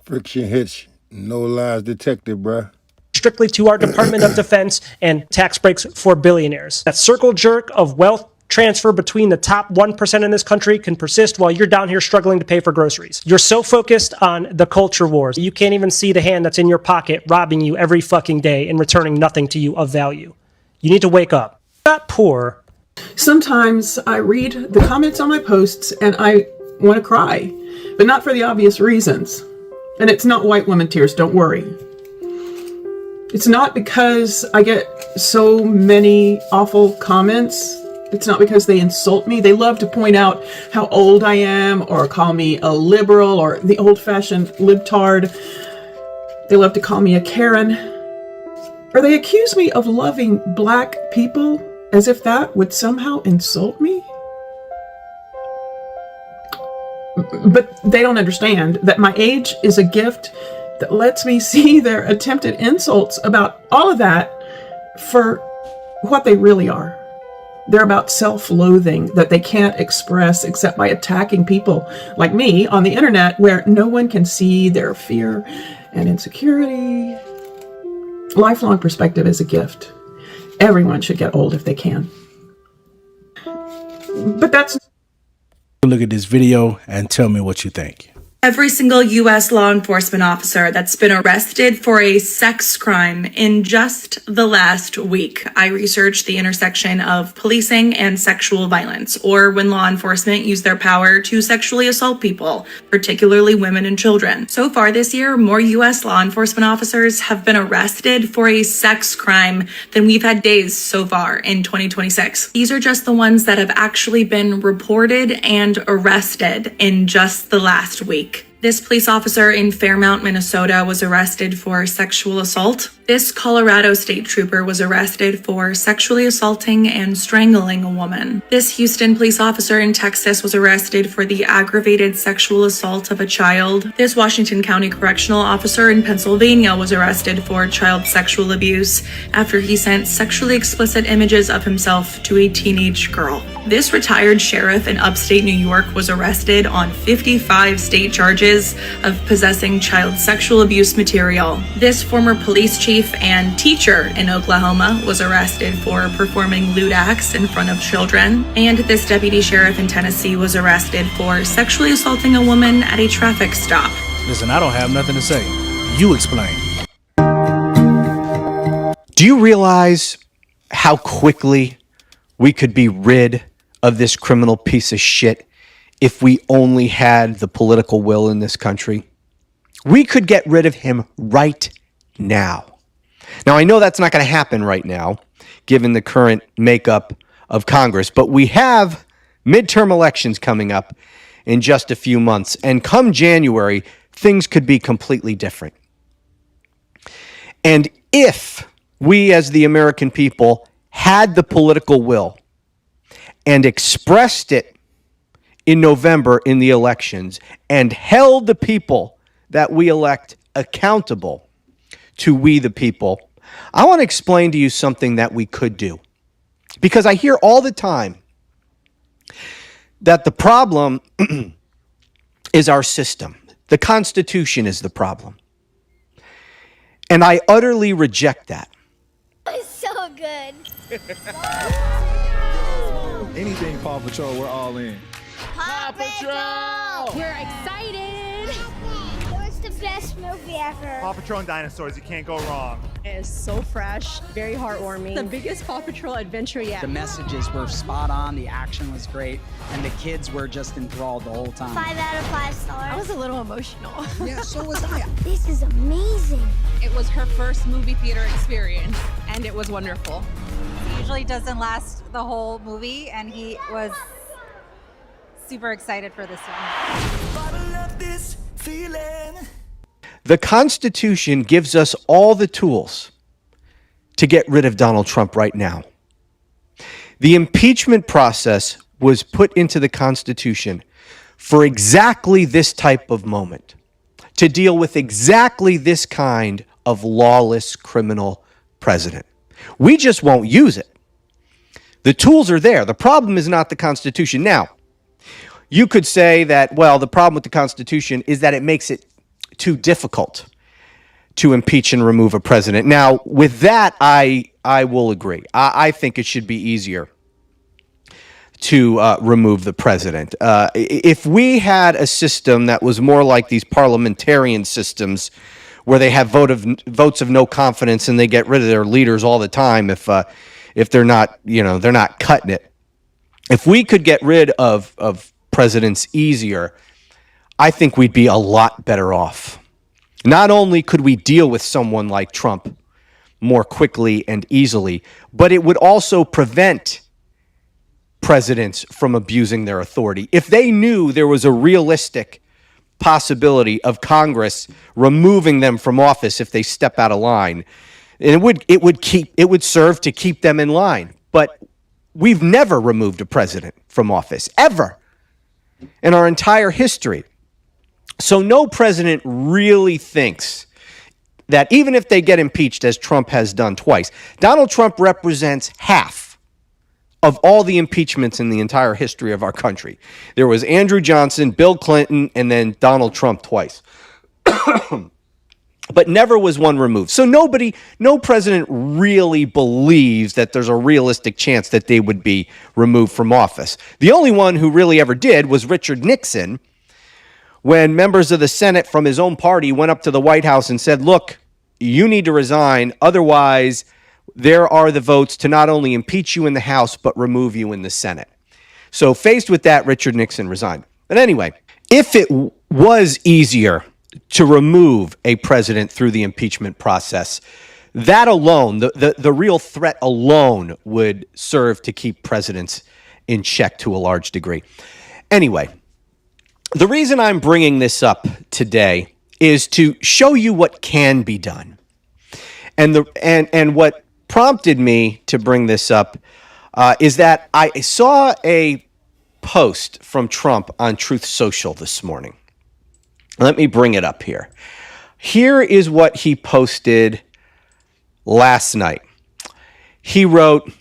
Friction hitch, no lies detected, bruh. strictly to our Department of Defense and tax breaks for billionaires? That circle jerk of wealth transfer between the top 1% in this country can persist while you're down here struggling to pay for groceries. You're so focused on the culture wars, you can't even see the hand that's in your pocket robbing you every fucking day and returning nothing to you of value. You need to wake up. Not poor. Sometimes I read the comments on my posts and I want to cry, but not for the obvious reasons. And it's not white woman tears, don't worry. It's not because I get so many awful comments. It's not because they insult me. They love to point out how old I am or call me a liberal or the old-fashioned libtard. They love to call me a Karen. Or they accuse me of loving black people as if that would somehow insult me. But they don't understand that my age is a gift that lets me see their attempted insults about all of that for what they really are. They're about self-loathing that they can't express except by attacking people like me on the internet where no one can see their fear and insecurity. Lifelong perspective is a gift. Everyone should get old if they can. But that's... Look at this video and tell me what you think. Every single U.S. law enforcement officer that's been arrested for a sex crime in just the last week. I researched the intersection of policing and sexual violence, or when law enforcement use their power to sexually assault people, particularly women and children. So far this year, more U.S. law enforcement officers have been arrested for a sex crime than we've had days so far in 2026. These are just the ones that have actually been reported and arrested in just the last week. This police officer in Fairmount, Minnesota was arrested for sexual assault. This Colorado state trooper was arrested for sexually assaulting and strangling a woman. This Houston police officer in Texas was arrested for the aggravated sexual assault of a child. This Washington County correctional officer in Pennsylvania was arrested for child sexual abuse after he sent sexually explicit images of himself to a teenage girl. This retired sheriff in upstate New York was arrested on 55 state charges of possessing child sexual abuse material. This former police chief and teacher in Oklahoma was arrested for performing lewd acts in front of children. And this deputy sheriff in Tennessee was arrested for sexually assaulting a woman at a traffic stop. Listen, I don't have nothing to say. You explain. Do you realize how quickly we could be rid of this criminal piece of shit if we only had the political will in this country? We could get rid of him right now. Now, I know that's not going to happen right now, given the current makeup of Congress, but we have midterm elections coming up in just a few months, and come January, things could be completely different. And if we as the American people had the political will and expressed it in November in the elections and held the people that we elect accountable to we the people, I want to explain to you something that we could do. Because I hear all the time that the problem is our system. The Constitution is the problem. And I utterly reject that. It's so good. Anything Paw Patrol, we're all in. Paw Patrol! We're excited. Where's the best movie ever. Paw Patrol and dinosaurs, you can't go wrong. It is so fresh, very heartwarming. The biggest Paw Patrol adventure yet. The messages were spot on, the action was great, and the kids were just enthralled the whole time. 5 out of 5 stars. I was a little emotional. Yeah, so was I. This is amazing. It was her first movie theater experience, and it was wonderful. He usually doesn't last the whole movie, and he was super excited for this one. The Constitution gives us all the tools to get rid of Donald Trump right now. The impeachment process was put into the Constitution for exactly this type of moment, to deal with exactly this kind of lawless criminal president. We just won't use it. The tools are there. The problem is not the Constitution. Now, you could say that, well, the problem with the Constitution is that it makes it too difficult to impeach and remove a president. Now, with that, I will agree. I think it should be easier to remove the president. If we had a system that was more like these parliamentarian systems where they have votes of no confidence and they get rid of their leaders all the time if they're not, they're not cutting it. If we could get rid of presidents easier, I think we'd be a lot better off. Not only could we deal with someone like Trump more quickly and easily, but it would also prevent presidents from abusing their authority. If they knew there was a realistic possibility of Congress removing them from office if they step out of line, and it would serve to keep them in line. But we've never removed a president from office, ever, in our entire history. So no president really thinks that even if they get impeached, as Trump has done twice, Donald Trump represents half of all the impeachments in the entire history of our country. There was Andrew Johnson, Bill Clinton, and then Donald Trump twice. But never was one removed. So no president really believes that there's a realistic chance that they would be removed from office. The only one who really ever did was Richard Nixon, when members of the Senate from his own party went up to the White House and said, look, you need to resign, otherwise there are the votes to not only impeach you in the House, but remove you in the Senate. So faced with that, Richard Nixon resigned. But anyway, if it was easier to remove a president through the impeachment process, that alone, the real threat alone, would serve to keep presidents in check to a large degree. Anyway, the reason I'm bringing this up today is to show you what can be done. And what prompted me to bring this up is that I saw a post from Trump on Truth Social this morning. Let me bring it up here. Here is what he posted last night. He wrote,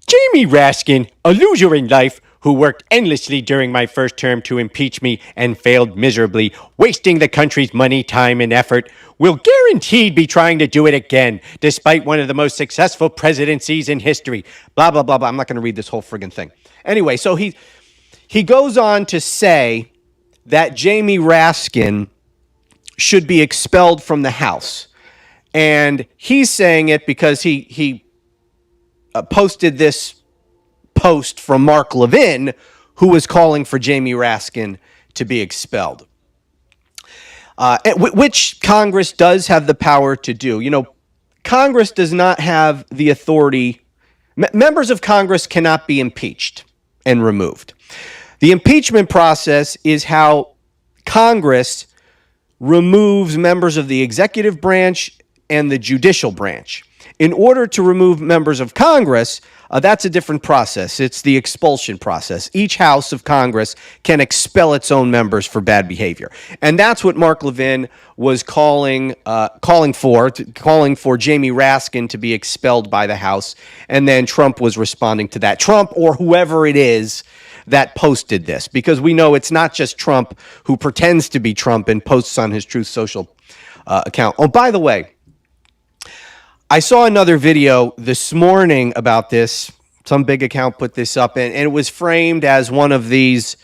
Jamie Raskin, a loser in life who worked endlessly during my first term to impeach me and failed miserably, wasting the country's money, time, and effort, will guaranteed be trying to do it again, despite one of the most successful presidencies in history. Blah, blah, blah, blah. I'm not going to read this whole friggin' thing. Anyway, so he goes on to say that Jamie Raskin should be expelled from the House. And he's saying it because he posted this post from Mark Levin, who was calling for Jamie Raskin to be expelled, which Congress does have the power to do. Congress does not have the authority. Members of Congress cannot be impeached and removed. The impeachment process is how Congress removes members of the executive branch and the judicial branch. In order to remove members of Congress, that's a different process. It's the expulsion process. Each house of Congress can expel its own members for bad behavior. And that's what Mark Levin was calling for Jamie Raskin to be expelled by the House. And then Trump was responding to that. Trump, or whoever it is that posted this, because we know it's not just Trump who pretends to be Trump and posts on his Truth Social account. Oh, by the way, I saw another video this morning about this. Some big account put this up, and it was framed as one of these,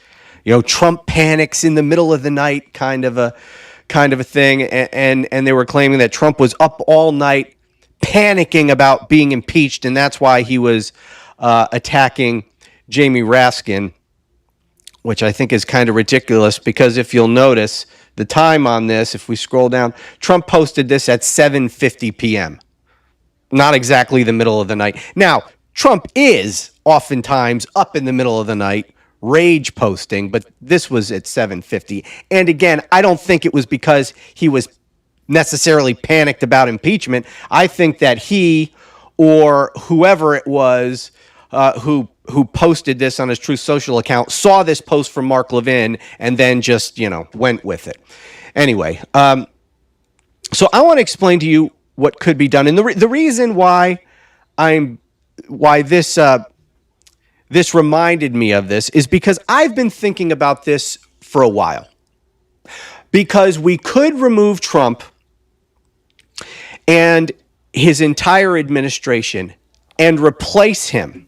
Trump panics in the middle of the night kind of kind of a thing, and they were claiming that Trump was up all night panicking about being impeached, and that's why he was attacking Jamie Raskin, which I think is kind of ridiculous, because if you'll notice the time on this, if we scroll down, Trump posted this at 7:50 p.m. Not exactly the middle of the night. Now, Trump is oftentimes up in the middle of the night rage posting, but this was at 7:50. And again, I don't think it was because he was necessarily panicked about impeachment. I think that he or whoever it was who posted this on his Truth Social account saw this post from Mark Levin and then just, went with it. Anyway, so I want to explain to you what could be done. And the reason why this reminded me of this is because I've been thinking about this for a while. Because we could remove Trump and his entire administration and replace him.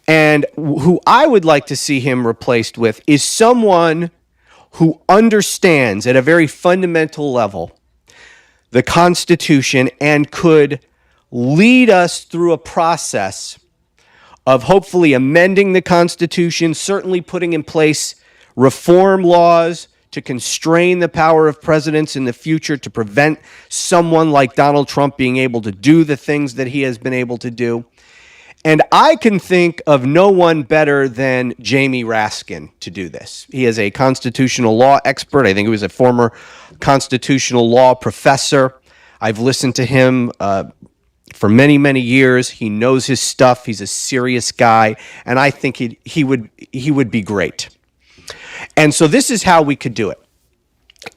And who I would like to see him replaced with is someone who understands at a very fundamental level the Constitution and could lead us through a process of hopefully amending the Constitution, certainly putting in place reform laws to constrain the power of presidents in the future to prevent someone like Donald Trump being able to do the things that he has been able to do. And I can think of no one better than Jamie Raskin to do this. He is a constitutional law expert. I think he was a former constitutional law professor. I've listened to him for many, many years. He knows his stuff. He's a serious guy, and I think he would be great. And so this is how we could do it.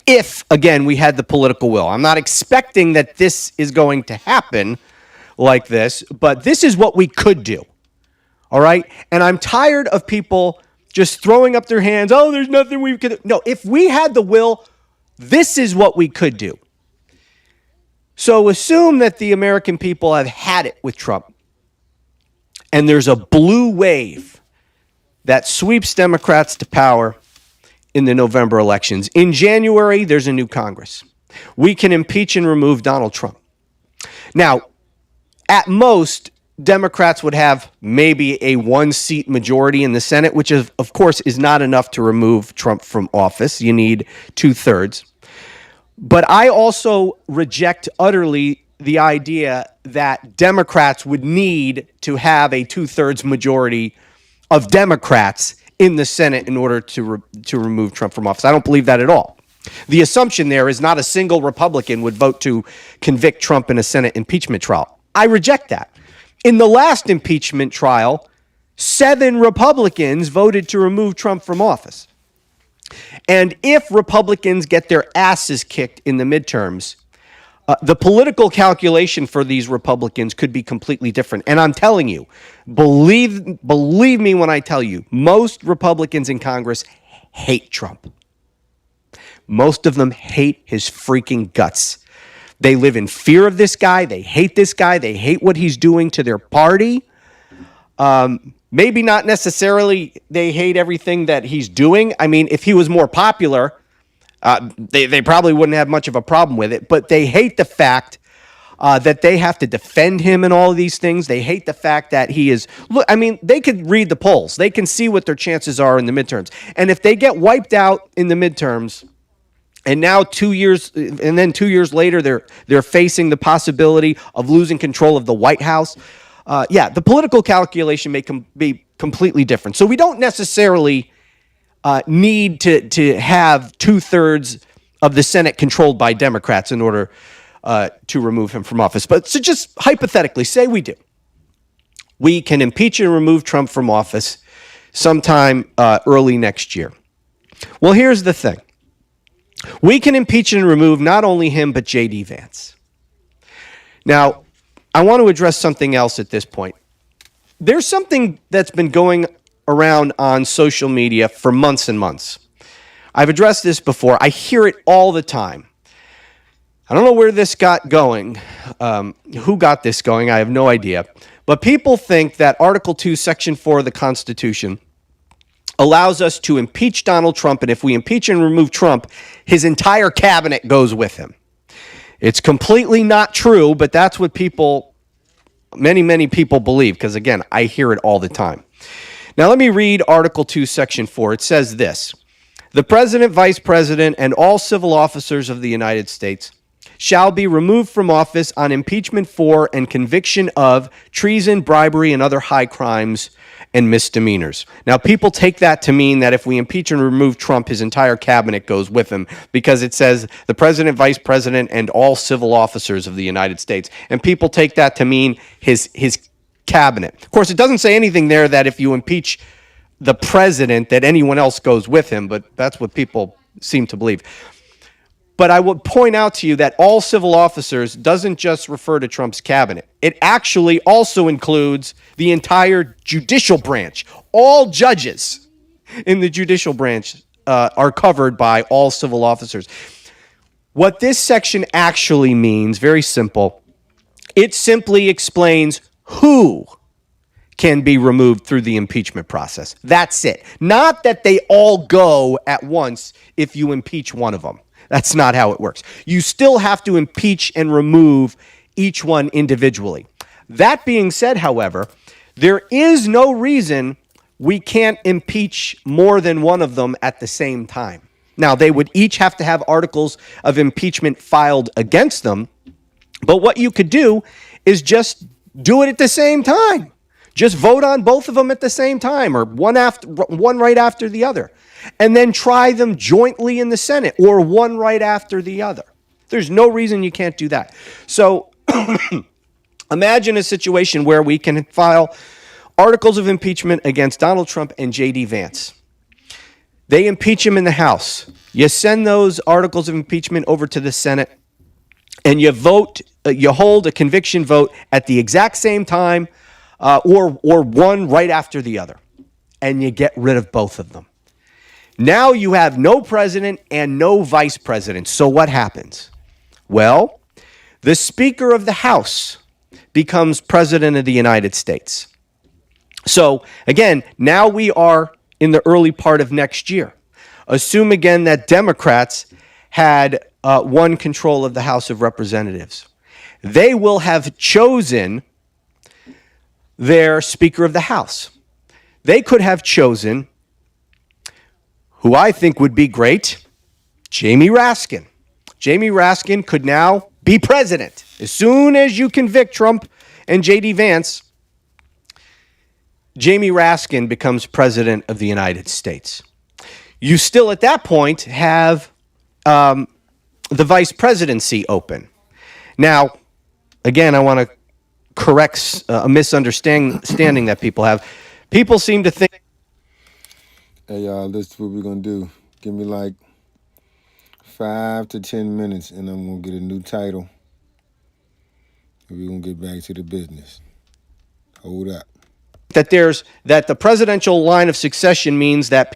If, again, we had the political will. I'm not expecting that this is going to happen like this, but this is what we could do. All right? And I'm tired of people just throwing up their hands. Oh, there's nothing we could do. No, if we had the will, this is what we could do. So assume that the American people have had it with Trump, and there's a blue wave that sweeps Democrats to power in the November elections. In January, there's a new Congress. We can impeach and remove Donald Trump. Now, at most, Democrats would have maybe a one-seat majority in the Senate, which of course is not enough to remove Trump from office. You need 2/3. But I also reject utterly the idea that Democrats would need to have a 2/3 majority of Democrats in the Senate in order to remove Trump from office. I don't believe that at all. The assumption there is not a single Republican would vote to convict Trump in a Senate impeachment trial. I reject that. In the last impeachment trial, 7 Republicans voted to remove Trump from office. And if Republicans get their asses kicked in the midterms, the political calculation for these Republicans could be completely different. And I'm telling you, believe me when I tell you, most Republicans in Congress hate Trump. Most of them hate his freaking guts. They live in fear of this guy. They hate this guy. They hate what he's doing to their party. Maybe not necessarily they hate everything that he's doing. I mean, if he was more popular, they probably wouldn't have much of a problem with it. But they hate the fact that they have to defend him and all of these things. They hate the fact that he is... Look, I mean, they could read the polls. They can see what their chances are in the midterms. And if they get wiped out in the midterms... And now 2 years, and then 2 years later, they're facing the possibility of losing control of the White House. The political calculation may be completely different. So we don't necessarily need to have 2/3 of the Senate controlled by Democrats in order to remove him from office. But so just hypothetically, say we do. We can impeach and remove Trump from office sometime early next year. Well, here's the thing. We can impeach and remove not only him, but J.D. Vance. Now, I want to address something else at this point. There's something that's been going around on social media for months and months. I've addressed this before. I hear it all the time. I don't know where this got going. Who got this going? I have no idea. But people think that Article 2, Section 4 of the Constitution allows us to impeach Donald Trump, and if we impeach and remove Trump, his entire cabinet goes with him. It's completely not true, but that's what many people believe, because again, I hear it all the time. Now let me read Article 2, Section 4. It says this: the President, Vice President, and all civil officers of the United States shall be removed from office on impeachment for and conviction of treason, bribery, and other high crimes and misdemeanors. Now, people take that to mean that if we impeach and remove Trump, his entire cabinet goes with him, because it says the President, Vice President, and all civil officers of the United States. And people take that to mean his cabinet. Of course, it doesn't say anything there that if you impeach the president, that anyone else goes with him, but that's what people seem to believe. But I would point out to you that all civil officers doesn't just refer to Trump's cabinet. It actually also includes the entire judicial branch. All judges in the judicial branch are covered by all civil officers. What this section actually means, very simple, it simply explains who can be removed through the impeachment process. That's it. Not that they all go at once if you impeach one of them. That's not how it works. You still have to impeach and remove each one individually. That being said, however, there is no reason we can't impeach more than one of them at the same time. Now, they would each have to have articles of impeachment filed against them, but what you could do is just do it at the same time. Just vote on both of them at the same time, or one right after the other, and then try them jointly in the Senate, or one right after the other. There's no reason you can't do that. So imagine a situation where we can file articles of impeachment against Donald Trump and J.D. Vance. They impeach him in the House. You send those articles of impeachment over to the Senate, and you vote. You hold a conviction vote at the exact same time, or one right after the other, and you get rid of both of them. Now you have no president and no vice president. So what happens? Well, the Speaker of the House becomes President of the United States. So again, now we are in the early part of next year. Assume again that Democrats had won control of the House of Representatives. They will have chosen their Speaker of the House. They could have chosen, who I think would be great, Jamie Raskin. Jamie Raskin could now be president. As soon as you convict Trump and J.D. Vance, Jamie Raskin becomes president of the United States. You still, at that point, have the vice presidency open. Now, again, I want to correct a misunderstanding that people have. People seem to think... Hey, y'all, this is what we're going to do. Give me like 5 to 10 minutes, and I'm going to get a new title. And we're going to get back to the business. Hold up. That the presidential line of succession means that